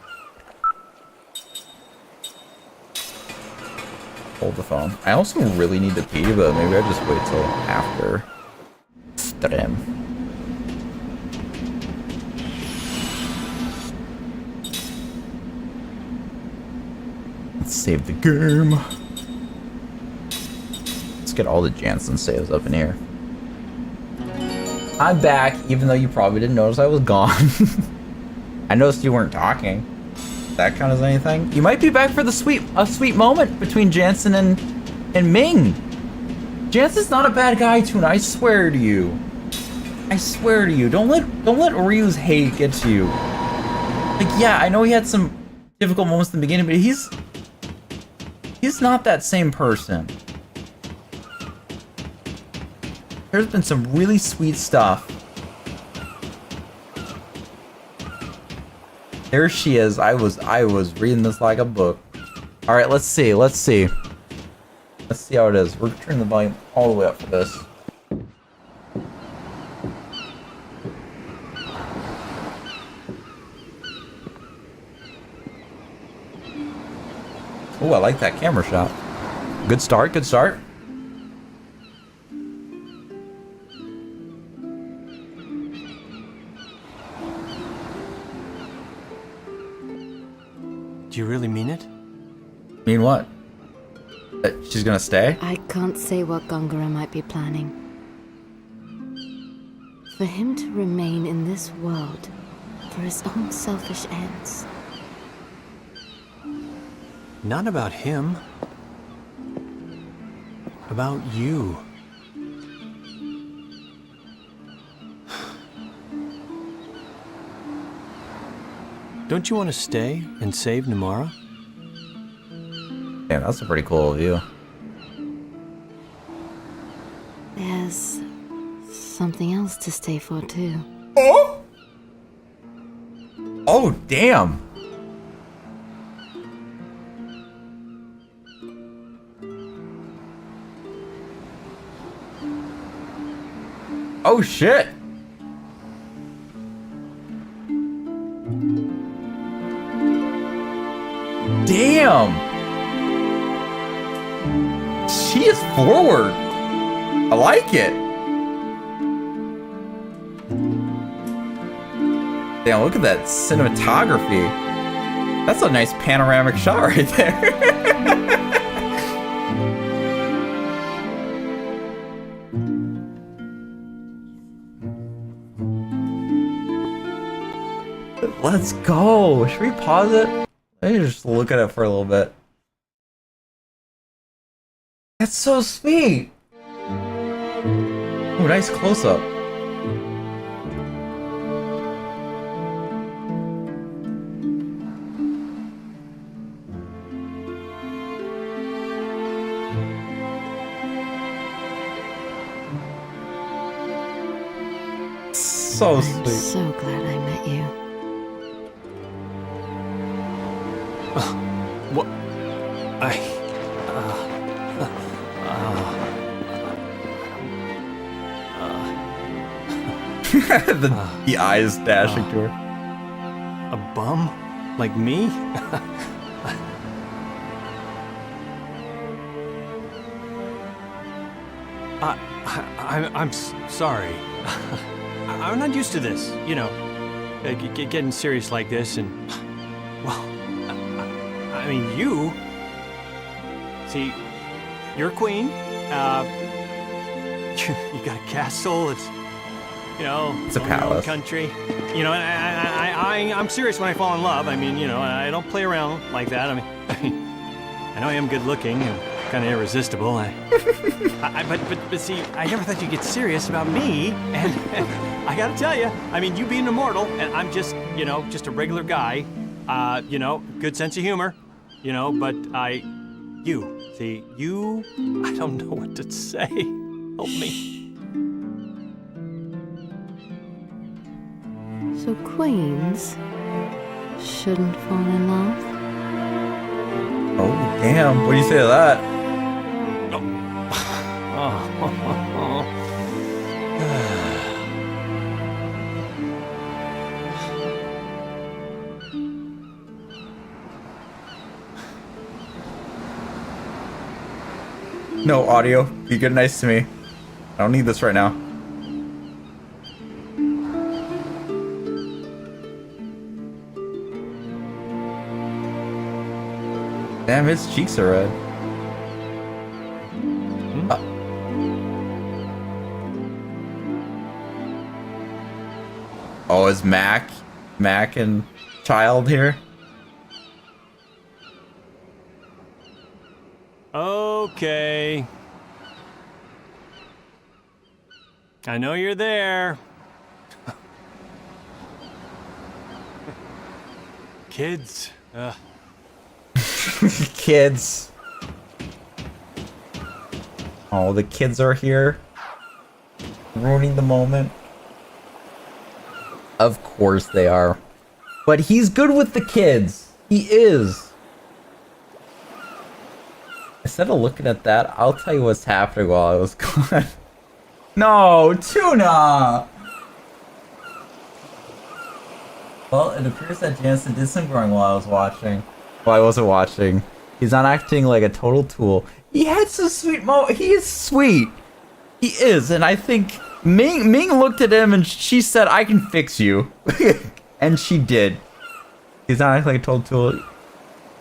Hold the phone. I also really need to pee, but maybe I just wait till after stream. Let's save the game. Let's get all the Jansen saves up in here. I'm back, even though you probably didn't notice I was gone. I noticed you weren't talking. That count as anything? You might be back for the sweet moment between Jansen and Ming. Jansen's not a bad guy, Tuna. I swear to you. I swear to you. Don't let Ryu's hate get to you. Like, yeah, I know he had some difficult moments in the beginning, but he's not that same person. There's been some really sweet stuff. There she is. I was reading this like a book. All right, let's see how it is. We're turning the volume all the way up for this. Oh, I like that camera shot. Good start, good start. Do you really mean it? Mean what? That she's gonna stay? I can't say what Gongora might be planning. For him to remain in this world for his own selfish ends. Not about him. About you. Don't you want to stay and save Namara? Damn, that's a pretty cool view. There's something else to stay for, too. Oh? Oh, damn. Oh, shit. Damn. She is forward. I like it. Damn, look at that cinematography. That's a nice panoramic shot right there. Let's go. Should we pause it? Let me just look at it for a little bit. That's so sweet. Oh, nice close-up. So sweet. I'm so glad I met you. What? The eyes dashing to her. A bum? Like me? I'm sorry. I'm not used to this, you know, getting serious like this, and well, I mean, you. See, you're a queen. You got a castle. It's, you know, it's a your own palace. Country. You know, and I'm serious when I fall in love. I mean, you know, I don't play around like that. I mean, I know I am good looking and kind of irresistible. But see, I never thought you'd get serious about me. And I gotta tell you, I mean, you being immortal, and I'm just, you know, just a regular guy. You know, good sense of humor. You know, but I don't know what to say. Help me. So queens shouldn't fall in love? Oh, damn. What do you say to that? No audio. Be good, nice to me. I don't need this right now. Damn, his cheeks are red. Oh, is Mac and Child here? Okay. I know you're there. Kids. Kids. Oh, the kids are here. Ruining the moment. Of course they are. But he's good with the kids. He is. Instead of looking at that, I'll tell you what's happening while I was gone. No, Tuna! Well, it appears that Jansen did some growing while I was watching. Well, I wasn't watching. He's not acting like a total tool. He had some sweet He is sweet. He is, and I think Ming looked at him and she said, "I can fix you." And she did. He's not acting like a total tool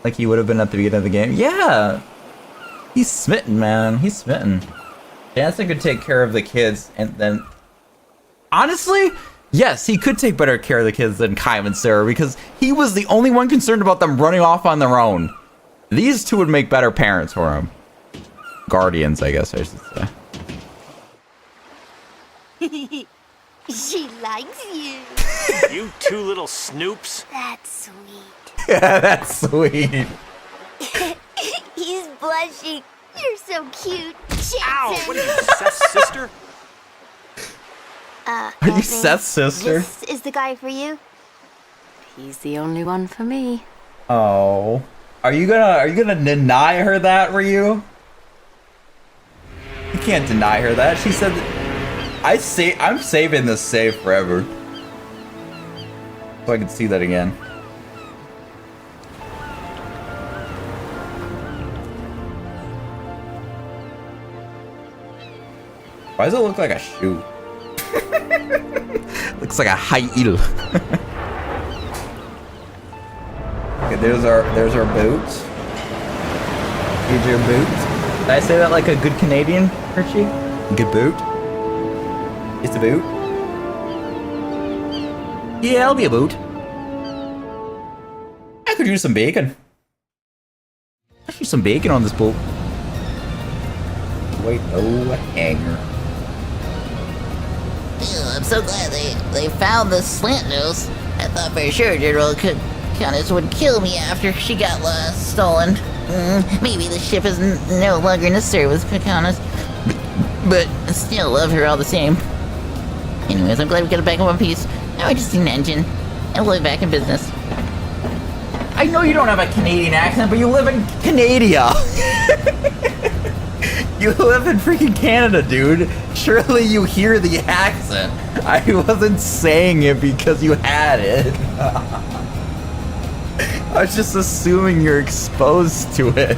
like he would have been at the beginning of the game. Yeah. He's smitten, man. He's smitten. Jansen could take care of the kids, and then... Honestly, yes, he could take better care of the kids than Kaim and Sarah, because he was the only one concerned about them running off on their own. These two would make better parents for him. Guardians, I guess I should say. She likes you. You two little snoops. That's sweet. Yeah, that's sweet. He's blushing. You're so cute. Ow! What are you, Seth's sister? Are you Seth's sister? This is the guy for you? He's the only one for me. Oh. Are you gonna deny her that, Ryu? You can't deny her that. She said that I'm saving this save forever. So I can see that again. Why does it look like a shoe? Looks like a high heel. Okay, there's our boots. Here's your boots. Did I say that like a good Canadian, Richie? Good boot? It's a boot? Yeah, I'll be a boot. I could use some bacon. I could use some bacon on this boat. Wait, no hanger. I'm so glad they found the slant nose. I thought for sure General Countess would kill me after she got stolen. Maybe the ship is no longer necessary with Countess, but I still love her all the same. Anyways, I'm glad we got it back in one piece. Now I just need an engine, and we'll be back in business. I know you don't have a Canadian accent, but you live in Canada. You live in freaking Canada, dude. Surely you hear the accent. I wasn't saying it because you had it. I was just assuming you're exposed to it.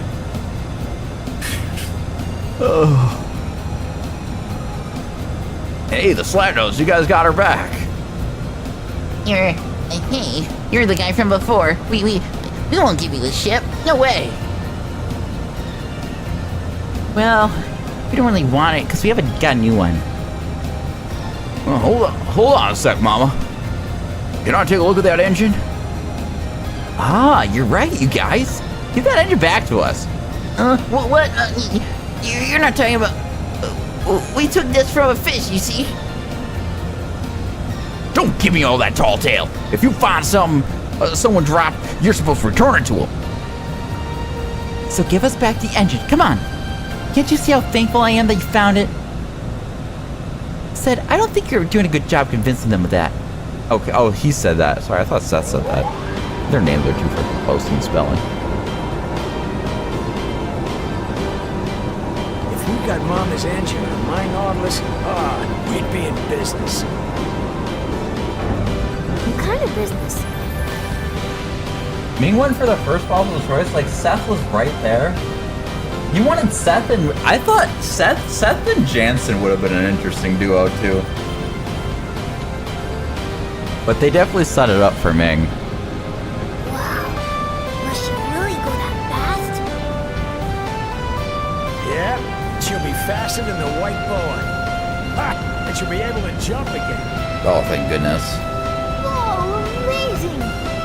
Oh. Hey, the Slatnose, you guys got her back. Hey, you're the guy from before. We won't give you the ship. No way. Well, we don't really want it because we haven't got a new one. Well, hold on a sec, Mama. Can I take a look at that engine? Ah, you're right, you guys. Give that engine back to us. What? You're not talking about... we took this from a fish, you see? Don't give me all that tall tale. If you find something someone dropped, you're supposed to return it to them. So give us back the engine. Come on. Can't you see how thankful I am that you found it? Said, I don't think you're doing a good job convincing them of that. Okay, oh, he said that. Sorry, I thought Seth said that. Their names are too freaking close in spelling. If we got Mama's engine on my Nautilus, we'd be in business. What kind of business? Ming went for the first possible choice. Like, Seth was right there. You wanted Seth and... I thought Seth and Jansen would have been an interesting duo, too. But they definitely set it up for Ming. Wow. Must she really go that fast? Yeah, she'll be faster than the white boa. Ha! And she'll be able to jump again. Oh, thank goodness. Whoa, amazing!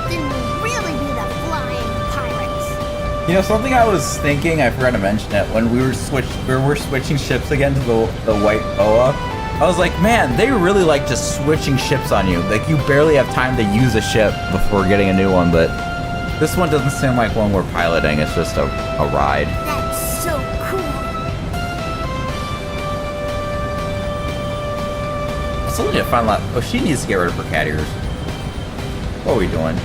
Then we'll really be the flying pirates. You know, something I was thinking, I forgot to mention it, when we were switching ships again to the white boa. I was like, man, they really like just switching ships on you. Like, you barely have time to use a ship before getting a new one, but this one doesn't seem like one we're piloting. It's just a ride. That's so cool. I still need to find out. Oh, she needs to get rid of her cat ears. What are we doing?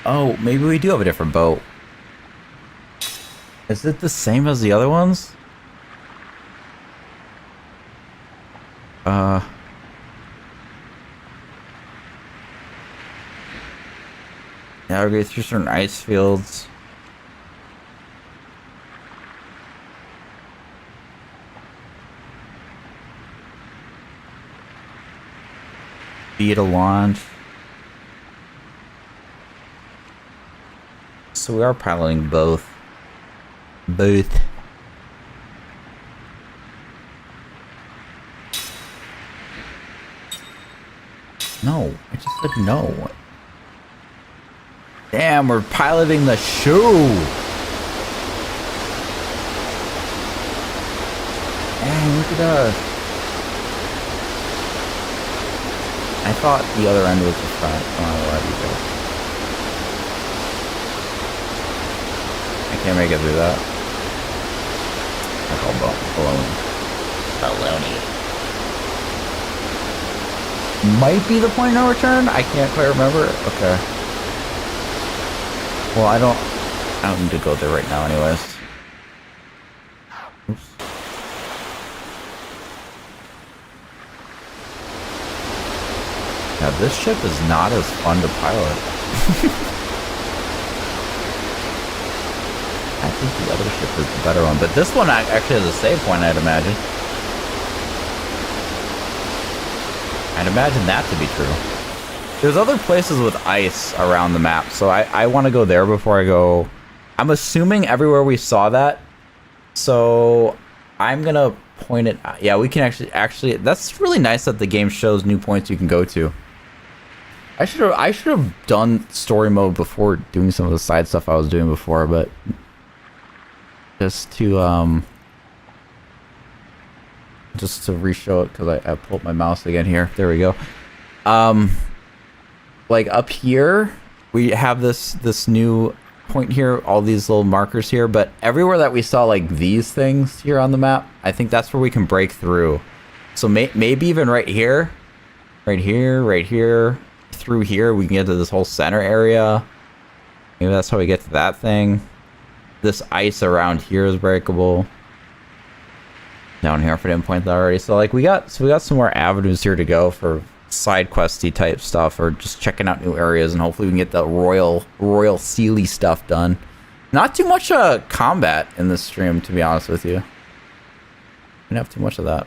Oh, maybe we do have a different boat. Is it the same as the other ones? Navigate through certain ice fields. Beta launch. So we are piloting both. Both. No, I just said no. Damn, we're piloting the shoe. Dang, look at us. I thought the other end was the front. Oh, I love you guys. I can't make it through that. I call baloney. Baloney. Might be the point of no return? I can't quite remember. Okay. Well, I don't need to go there right now anyways. Oops. Now this ship is not as fun to pilot. I think the other ship is the better one, but this one actually has a save point, I'd imagine. I'd imagine that to be true. There's other places with ice around the map, so I want to go there before I go. I'm assuming everywhere we saw that, so I'm gonna point it. Yeah, we can actually. That's really nice that the game shows new points you can go to. I should have done story mode before doing some of the side stuff I was doing before, but just to re-show it, because I pulled my mouse again here. There we go. Like up here, we have this new point here, all these little markers here, but everywhere that we saw like these things here on the map, I think that's where we can break through. So maybe even right here, through here, we can get to this whole center area. Maybe that's how we get to that thing. This ice around here is breakable. Down here, if I didn't point that already. So like we got some more avenues here to go for side questy type stuff, or just checking out new areas, and hopefully we can get the Royal Sealy stuff done. Not too much combat in this stream, to be honest with you. I didn't have too much of that.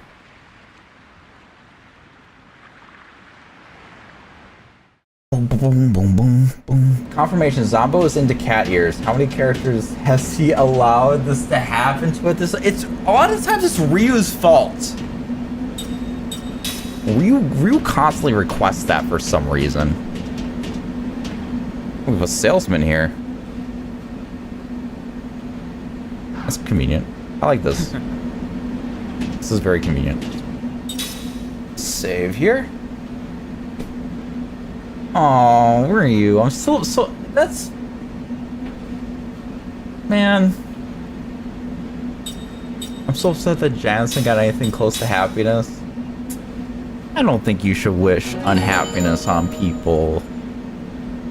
Boom, boom, boom, boom, boom. Confirmation: Zombo is into cat ears. How many characters has he allowed this to happen to? It's a lot of times it's Ryu's fault. Ryu constantly requests that for some reason. We have a salesman here. That's convenient. I like this. This is very convenient. Save here. Oh, where are you? I'm so that's... Man. I'm so upset that Jansen got anything close to happiness. I don't think you should wish unhappiness on people.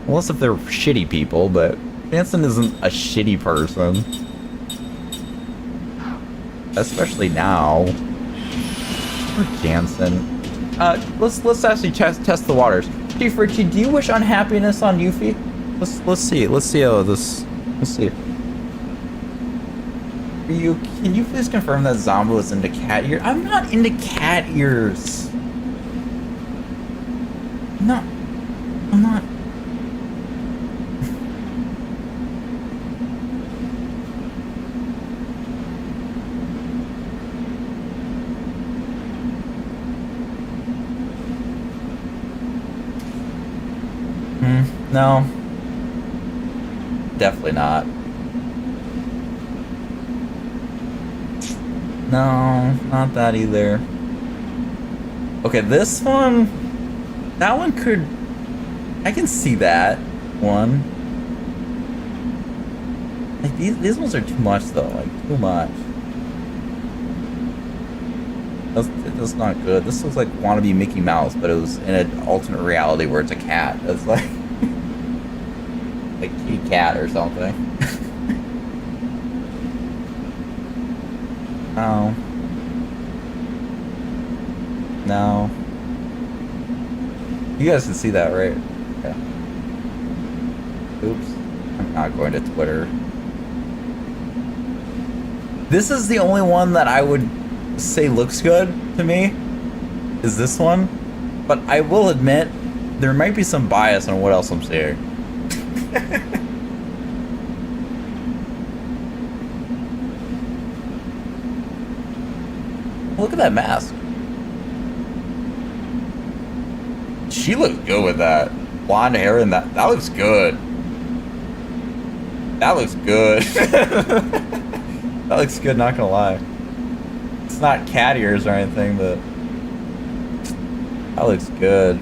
Unless if they're shitty people, but Jansen isn't a shitty person. Especially now. Poor Jansen. Let's actually test the waters. Chief Richie, do you wish unhappiness on Yuffie? Let's see how this. Let's see. Can you please confirm that Zombo is into cat ears? I'm not into cat ears. I'm not. No. Definitely not. No, not that either. Okay, this one... That one could... I can see that one. Like, these ones are too much, though. Like, too much. That's not good. This looks like wannabe Mickey Mouse, but it was in an alternate reality where it's a cat. It's like... like kitty cat or something. No. No. You guys can see that, right? Yeah. Oops. I'm not going to Twitter. This is the only one that I would say looks good to me. Is this one. But I will admit, there might be some bias on what else I'm seeing. Look at that mask. She looks good with that. Blonde hair and that looks good. That looks good. That looks good, not gonna lie. It's not cat ears or anything, but that looks good.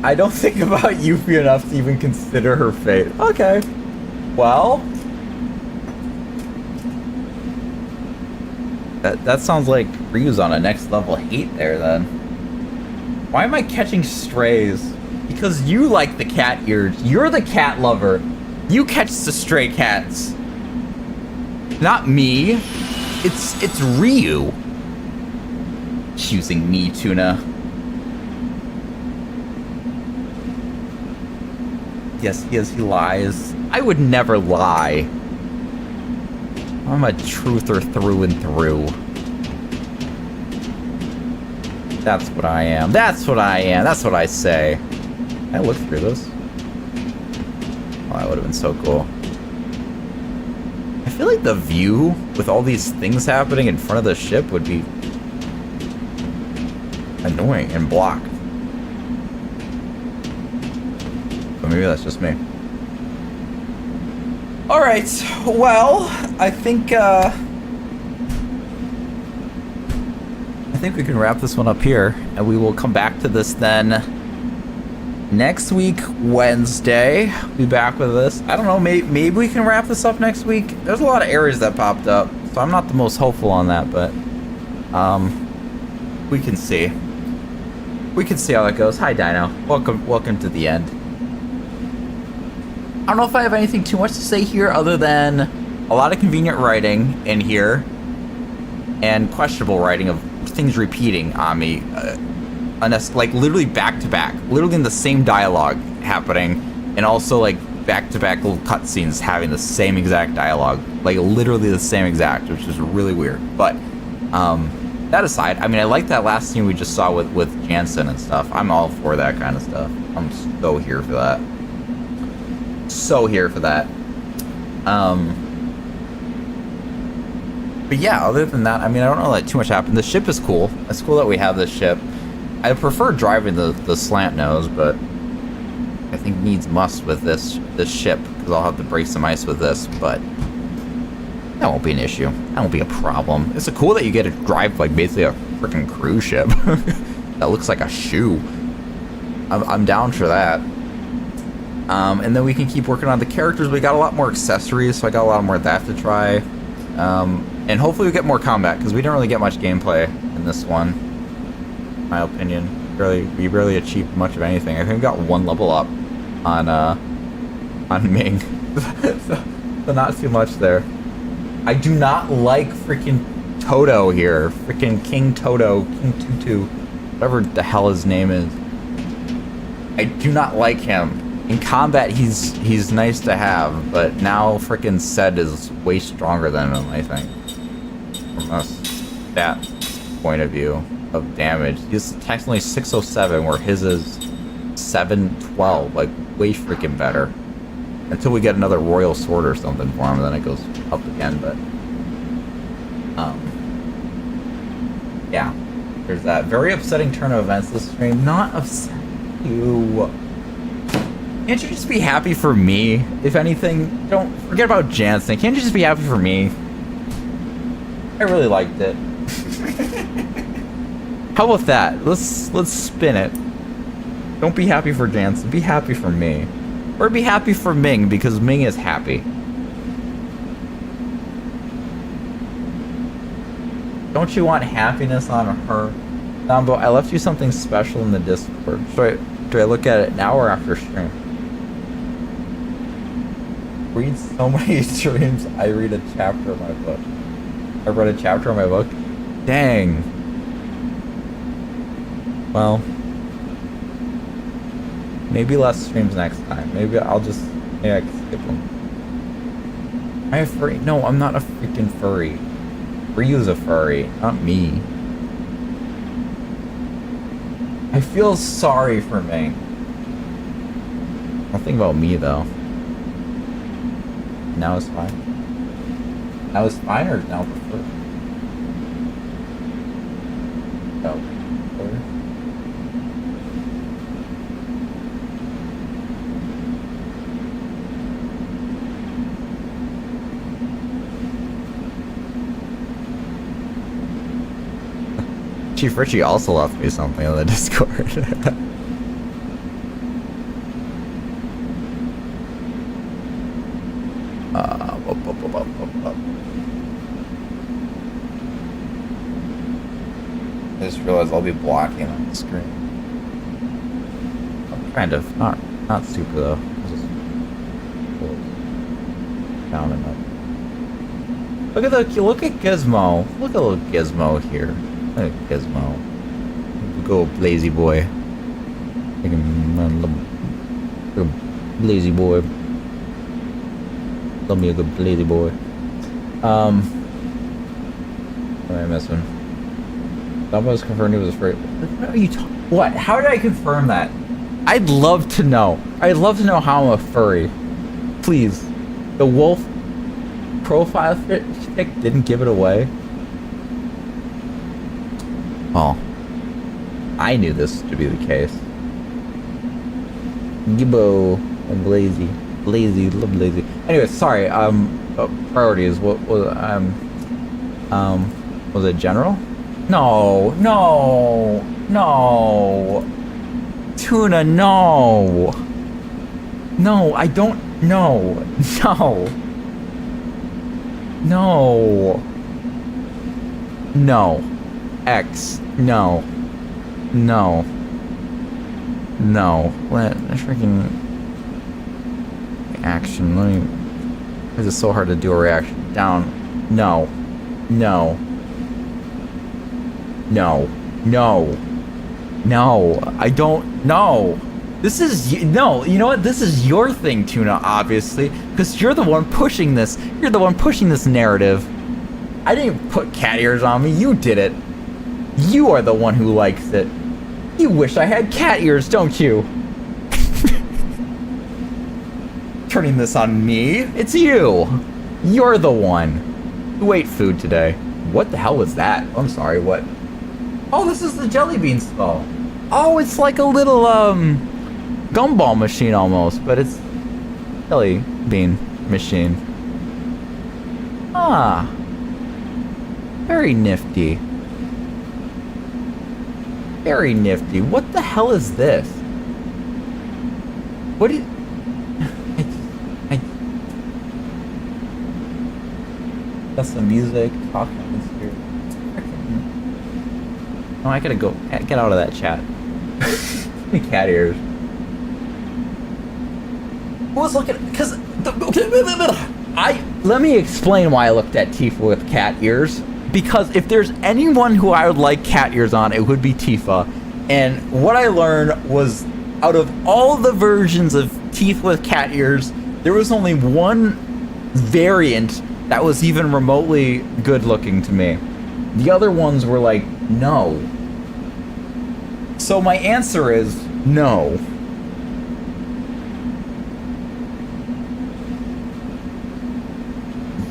I don't think about Yuffie enough to even consider her fate. Okay. Well. That sounds like Ryu's on a next level hate there then. Why am I catching strays? Because you like the cat ears. You're the cat lover. You catch the stray cats. Not me. It's Ryu. Choosing me, Tuna. Yes, he lies. I would never lie. I'm a truther through and through. That's what I am. That's what I am. That's what I say. Can I look through this? Oh, that would have been so cool. I feel like the view with all these things happening in front of the ship would be annoying and blocked. But maybe that's just me. Alright, well, I think we can wrap this one up here, and we will come back to this then next week, Wednesday. Be back with this. I don't know, maybe we can wrap this up next week. There's a lot of errors that popped up, so I'm not the most hopeful on that, but we can see. We can see how it goes. Hi, Dino. Welcome to the end. I don't know if I have anything too much to say here other than a lot of convenient writing in here and questionable writing of things repeating on me. Like literally back to back, literally in the same dialogue happening, and also like back to back little cutscenes having the same exact dialogue, like literally the same exact, which is really weird. But that aside, I mean, I like that last scene we just saw with Jansen and stuff. I'm all for that kind of stuff. I'm so here for that. So here for that. But yeah, other than that, I mean, I don't know that too much happened. The ship is cool. It's cool that we have this ship. I prefer driving the slant nose, but I think needs must with this ship, because I'll have to break some ice with this, but that won't be an issue. That won't be a problem. It's cool that you get to drive like basically a freaking cruise ship that looks like a shoe. I'm down for that. And then we can keep working on the characters. We got a lot more accessories, so I got a lot more of that to try. And hopefully we get more combat, because we didn't really get much gameplay in this one, in my opinion. We barely achieved much of anything. I think we got 1 level up on Ming. so not too much there. I do not like freaking Toto here. Freaking King Toto, King Tutu, whatever the hell his name is. I do not like him. In combat, he's nice to have, but now freaking Sed is way stronger than him, I think. From a stat point of view of damage. He's technically 607, where his is 712, like way freaking better. Until we get another Royal Sword or something for him, then it goes up again, but... yeah. There's that. Very upsetting turn of events this stream. Not upsetting you. Can't you just be happy for me? If anything, don't forget about Jansen. Can't you just be happy for me? I really liked it. How about that? Let's spin it. Don't be happy for Jansen. Be happy for me. Or be happy for Ming, because Ming is happy. Don't you want happiness on her? Nambo, I left you something special in the Discord. Do I look at it now or after stream? Read so many streams, I read a chapter of my book. I read a chapter of my book? Dang. Well, maybe less streams next time. Maybe I can skip them. I have furry. No, I'm not a freaking furry. Ryu's a furry, not me. I feel sorry for Ming. Don't think about me though. Now it's fine. Now it's fine, or now preferred? No. Chief Richie also left me something on the Discord. I just realized I'll be blocking on the screen. I'm kind of not super though. Just down and up. Look at Gizmo. Look at little Gizmo here. Look at Gizmo. Go lazy boy. Look at lazy boy. Love me a good lazy boy. What am I missing? Someone's confirmed he was afraid. What are you talking? What? How did I confirm that? I'd love to know. I'd love to know how I'm a furry. Please. The wolf profile pic didn't give it away. Oh. I knew this to be the case. Gibbo and Lazy. Lazy, love Lazy. Anyway, sorry, priorities. What was was it general? No. Tuna, no. No, I don't know. No. X. No. Let freaking action. Let me. This is so hard to do a reaction. Down. No. I don't know. This is no. You know what? This is your thing, Tuna. Obviously, because you're the one pushing this. You're the one pushing this narrative. I didn't put cat ears on me. You did it. You are the one who likes it. You wish I had cat ears, don't you? Turning this on me. It's you. You're the one who ate food today. What the hell was that? I'm sorry, what? Oh, this is the jelly bean skull. Oh, it's like a little, gumball machine almost, but it's jelly bean machine. Ah. Very nifty. Very nifty. What the hell is this? What did... Got some music, talking in spirit. Oh, I gotta go. Get out of that chat. The cat ears. Who was looking? Because let me explain why I looked at Tifa with cat ears. Because if there's anyone who I would like cat ears on, it would be Tifa. And what I learned was, out of all the versions of Tifa with cat ears, there was only one variant that was even remotely good looking to me. The other ones were like, no. So my answer is no.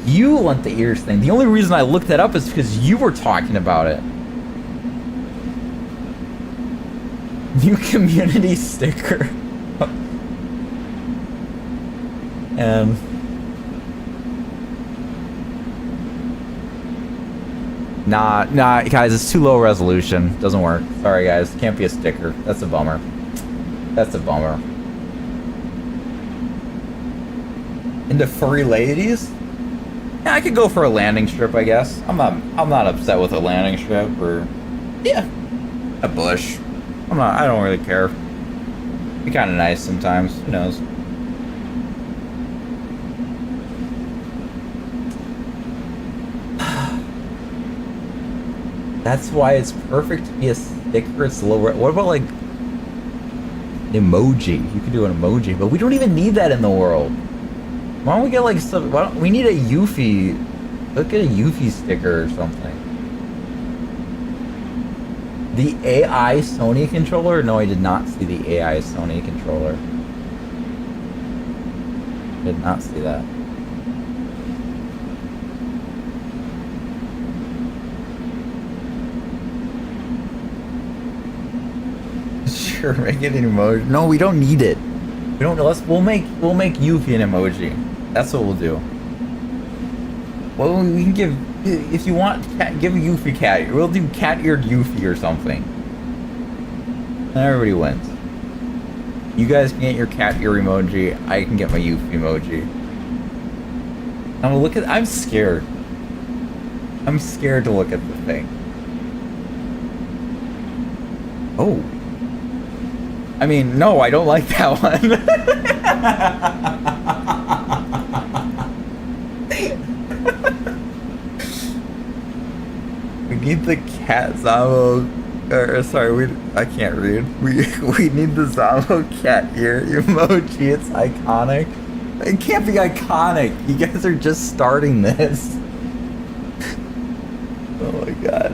You want the ears thing. The only reason I looked that up is because you were talking about it. New community sticker. And Nah, guys, it's too low resolution. Doesn't work. Sorry, guys. Can't be a sticker. That's a bummer. That's a bummer. Into furry ladies? Yeah, I could go for a landing strip, I guess. I'm not upset with a landing strip or yeah, a bush. I don't really care. Be kind of nice sometimes. Who knows? That's why it's perfect to be a sticker. It's lower. What about like an emoji? You could do an emoji, but we don't even need that in the world. Why don't we get like some? Why don't we need a Yuffie? Let's get a Yuffie sticker or something. The AI Sony controller? No, I did not see the AI Sony controller. Did not see that. Sure, make it an emoji. No, we don't need it. We don't. We'll make Yuffie an emoji. That's what we'll do. Well, we can give, if you want, give a Yuffie cat. We'll do cat-eared Yuffie or something. And everybody wins. You guys can get your cat ear emoji. I can get my Yuffie emoji. I'm look at. I'm scared. I'm scared to look at the thing. Oh. I mean, no, I don't like that one. We need the cat Zamo, or sorry, I can't read. We need the Zamo cat ear emoji. It's iconic. It can't be iconic. You guys are just starting this. Oh my god.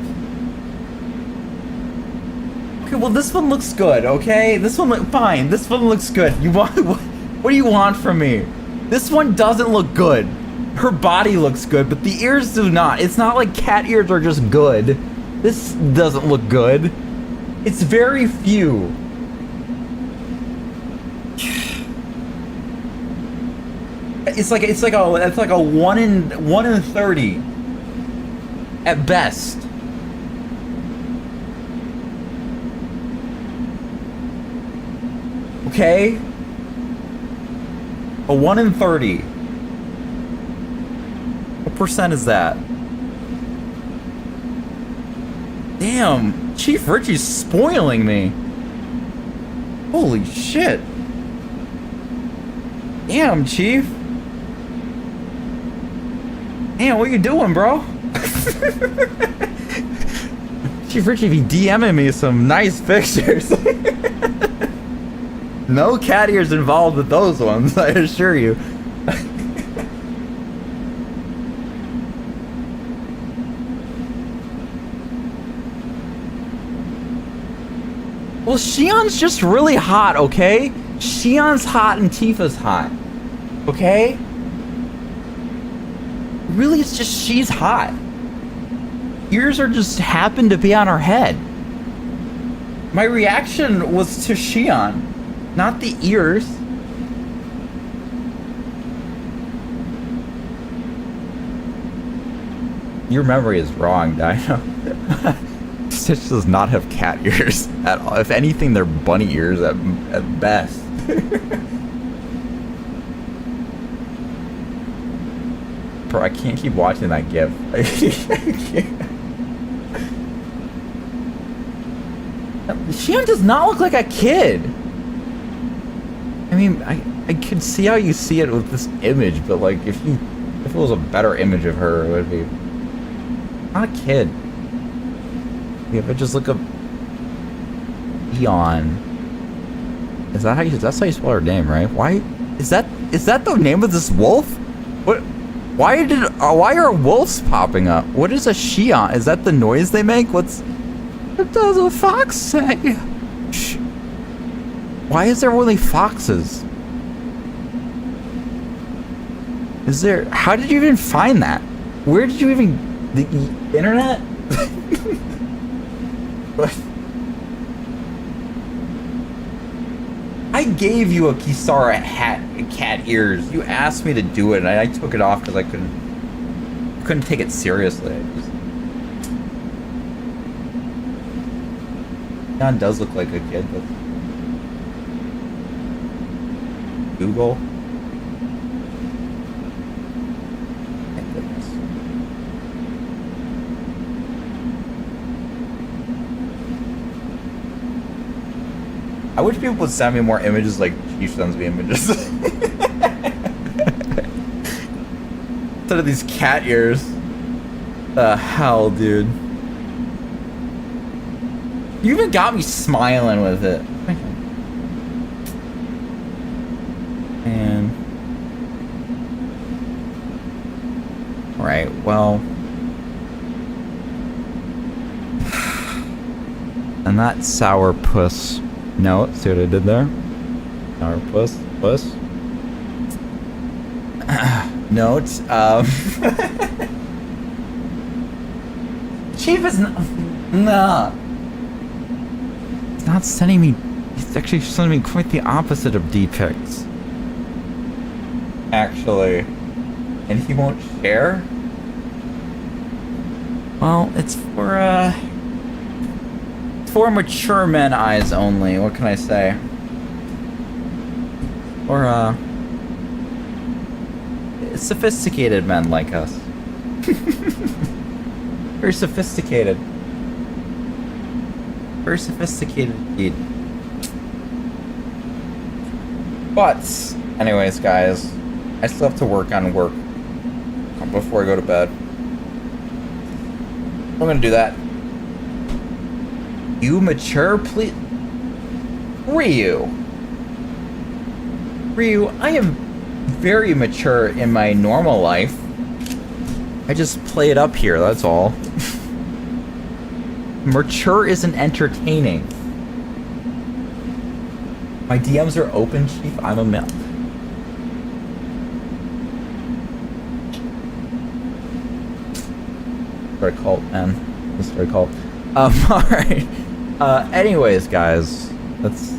Okay, well this one looks good, okay? This one fine. This one looks good. You want what do you want from me? This one doesn't look good. Her body looks good, but the ears do not. It's not like cat ears are just good. This doesn't look good. It's very few. It's like a 1 in 30 at best. Okay? A 1 in 30. What percent is that? Damn, Chief Richie's spoiling me. Holy shit. Damn, Chief. Damn, what you doing, bro? Chief Richie be DMing me some nice pictures. No cat ears involved with those ones, I assure you. Well, Shion's just really hot, okay? Shion's hot and Tifa's hot. Okay? Really, it's just she's hot. Ears are just happen to be on her head. My reaction was to Shion, not the ears. Your memory is wrong, Dino. Stitch does not have cat ears at all. If anything, they're bunny ears at best. I can't keep watching that GIF. I can't. Shion does not look like a kid. I mean, I could see how you see it with this image, but like if it was a better image of her, it would be not a kid. If it just look up Eon. That's how you spell her name, right? Why is that the name of this wolf? What? Why are wolves popping up? What is a Shion? Is that the noise they make? What does a fox say? Shh. Why is there only foxes? Is there? How did you even find that? Where did you even? The internet? What? I gave you a Kisara cat ears. You asked me to do it, and I took it off because I couldn't take it seriously. John does look like a kid, but Google. Thank goodness. I wish people would send me more images like Chief sends me images. Instead of these cat ears. The hell, dude. You even got me smiling with it. Man. Alright, well. And that sour puss. No, see what I did there? Sour puss. Note, Chief is nah. He's not sending me. He's actually sending me quite the opposite of D-pics. Actually. And he won't share? Well, it's for mature men eyes only. What can I say? Or, sophisticated men like us. Very sophisticated. Very sophisticated indeed. But, anyways, guys, I still have to work on work before I go to bed. I'm gonna do that. You mature, please. Ryu, I am very mature in my normal life. I just play it up here, that's all. Mature isn't entertaining. My DMs are open, Chief. I'm a male. Very cult, man. This is very cult. Alright. Anyways, guys, let's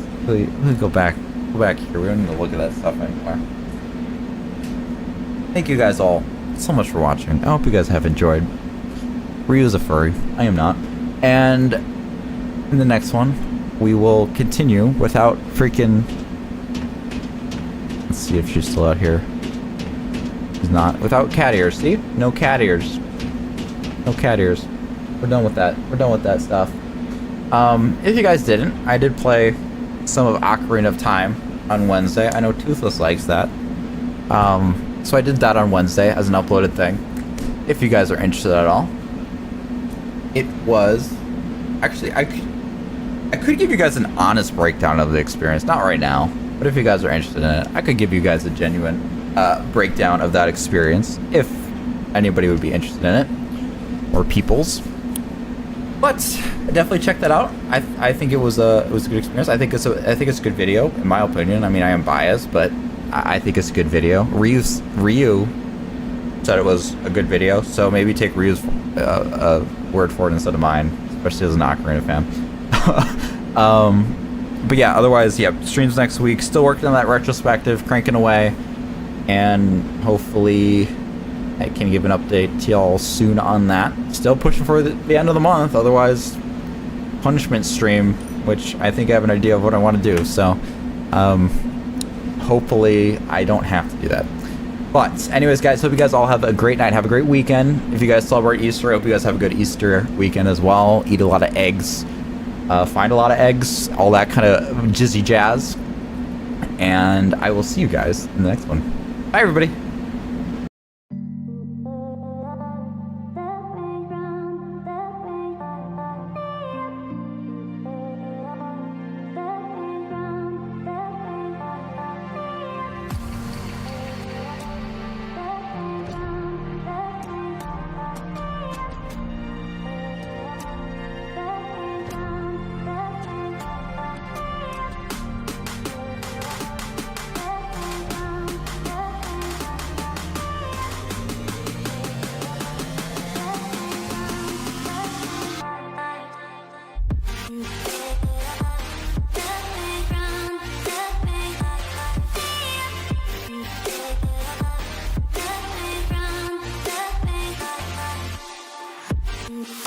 go back here. We don't need to look at that stuff anymore. Thank you guys all so much for watching. I hope you guys have enjoyed. Ryu's a furry. I am not. And in the next one, we will continue without freaking... Let's see if she's still out here. She's not. Without cat ears. See? No cat ears. No cat ears. We're done with that. We're done with that stuff. If you guys didn't, I did play some of Ocarina of Time on Wednesday. I know Toothless likes that. So I did that on Wednesday as an uploaded thing. If you guys are interested at all. It was... Actually, I could give you guys an honest breakdown of the experience. Not right now. But if you guys are interested in it, I could give you guys a genuine breakdown of that experience. If anybody would be interested in it. Or peoples. But definitely check that out. I think it was a good experience. I think it's a good video in my opinion. I mean, I am biased, but I think it's a good video. Ryu said it was a good video, so maybe take Ryu's word for it instead of mine, especially as an Ocarina fan. But yeah, otherwise, yeah, streams next week. Still working on that retrospective, cranking away, and hopefully I can give an update to y'all soon on that. Still pushing for the end of the month, otherwise punishment stream, which I think I have an idea of what I want to do, so hopefully I don't have to do that. But anyways, guys, hope you guys all have a great night. Have a great weekend. If you guys celebrate Easter, I hope you guys have a good Easter weekend as well. Eat a lot of eggs. Find a lot of eggs. All that kind of jizzy jazz. And I will see you guys in the next one. Bye, everybody. Mm-hmm.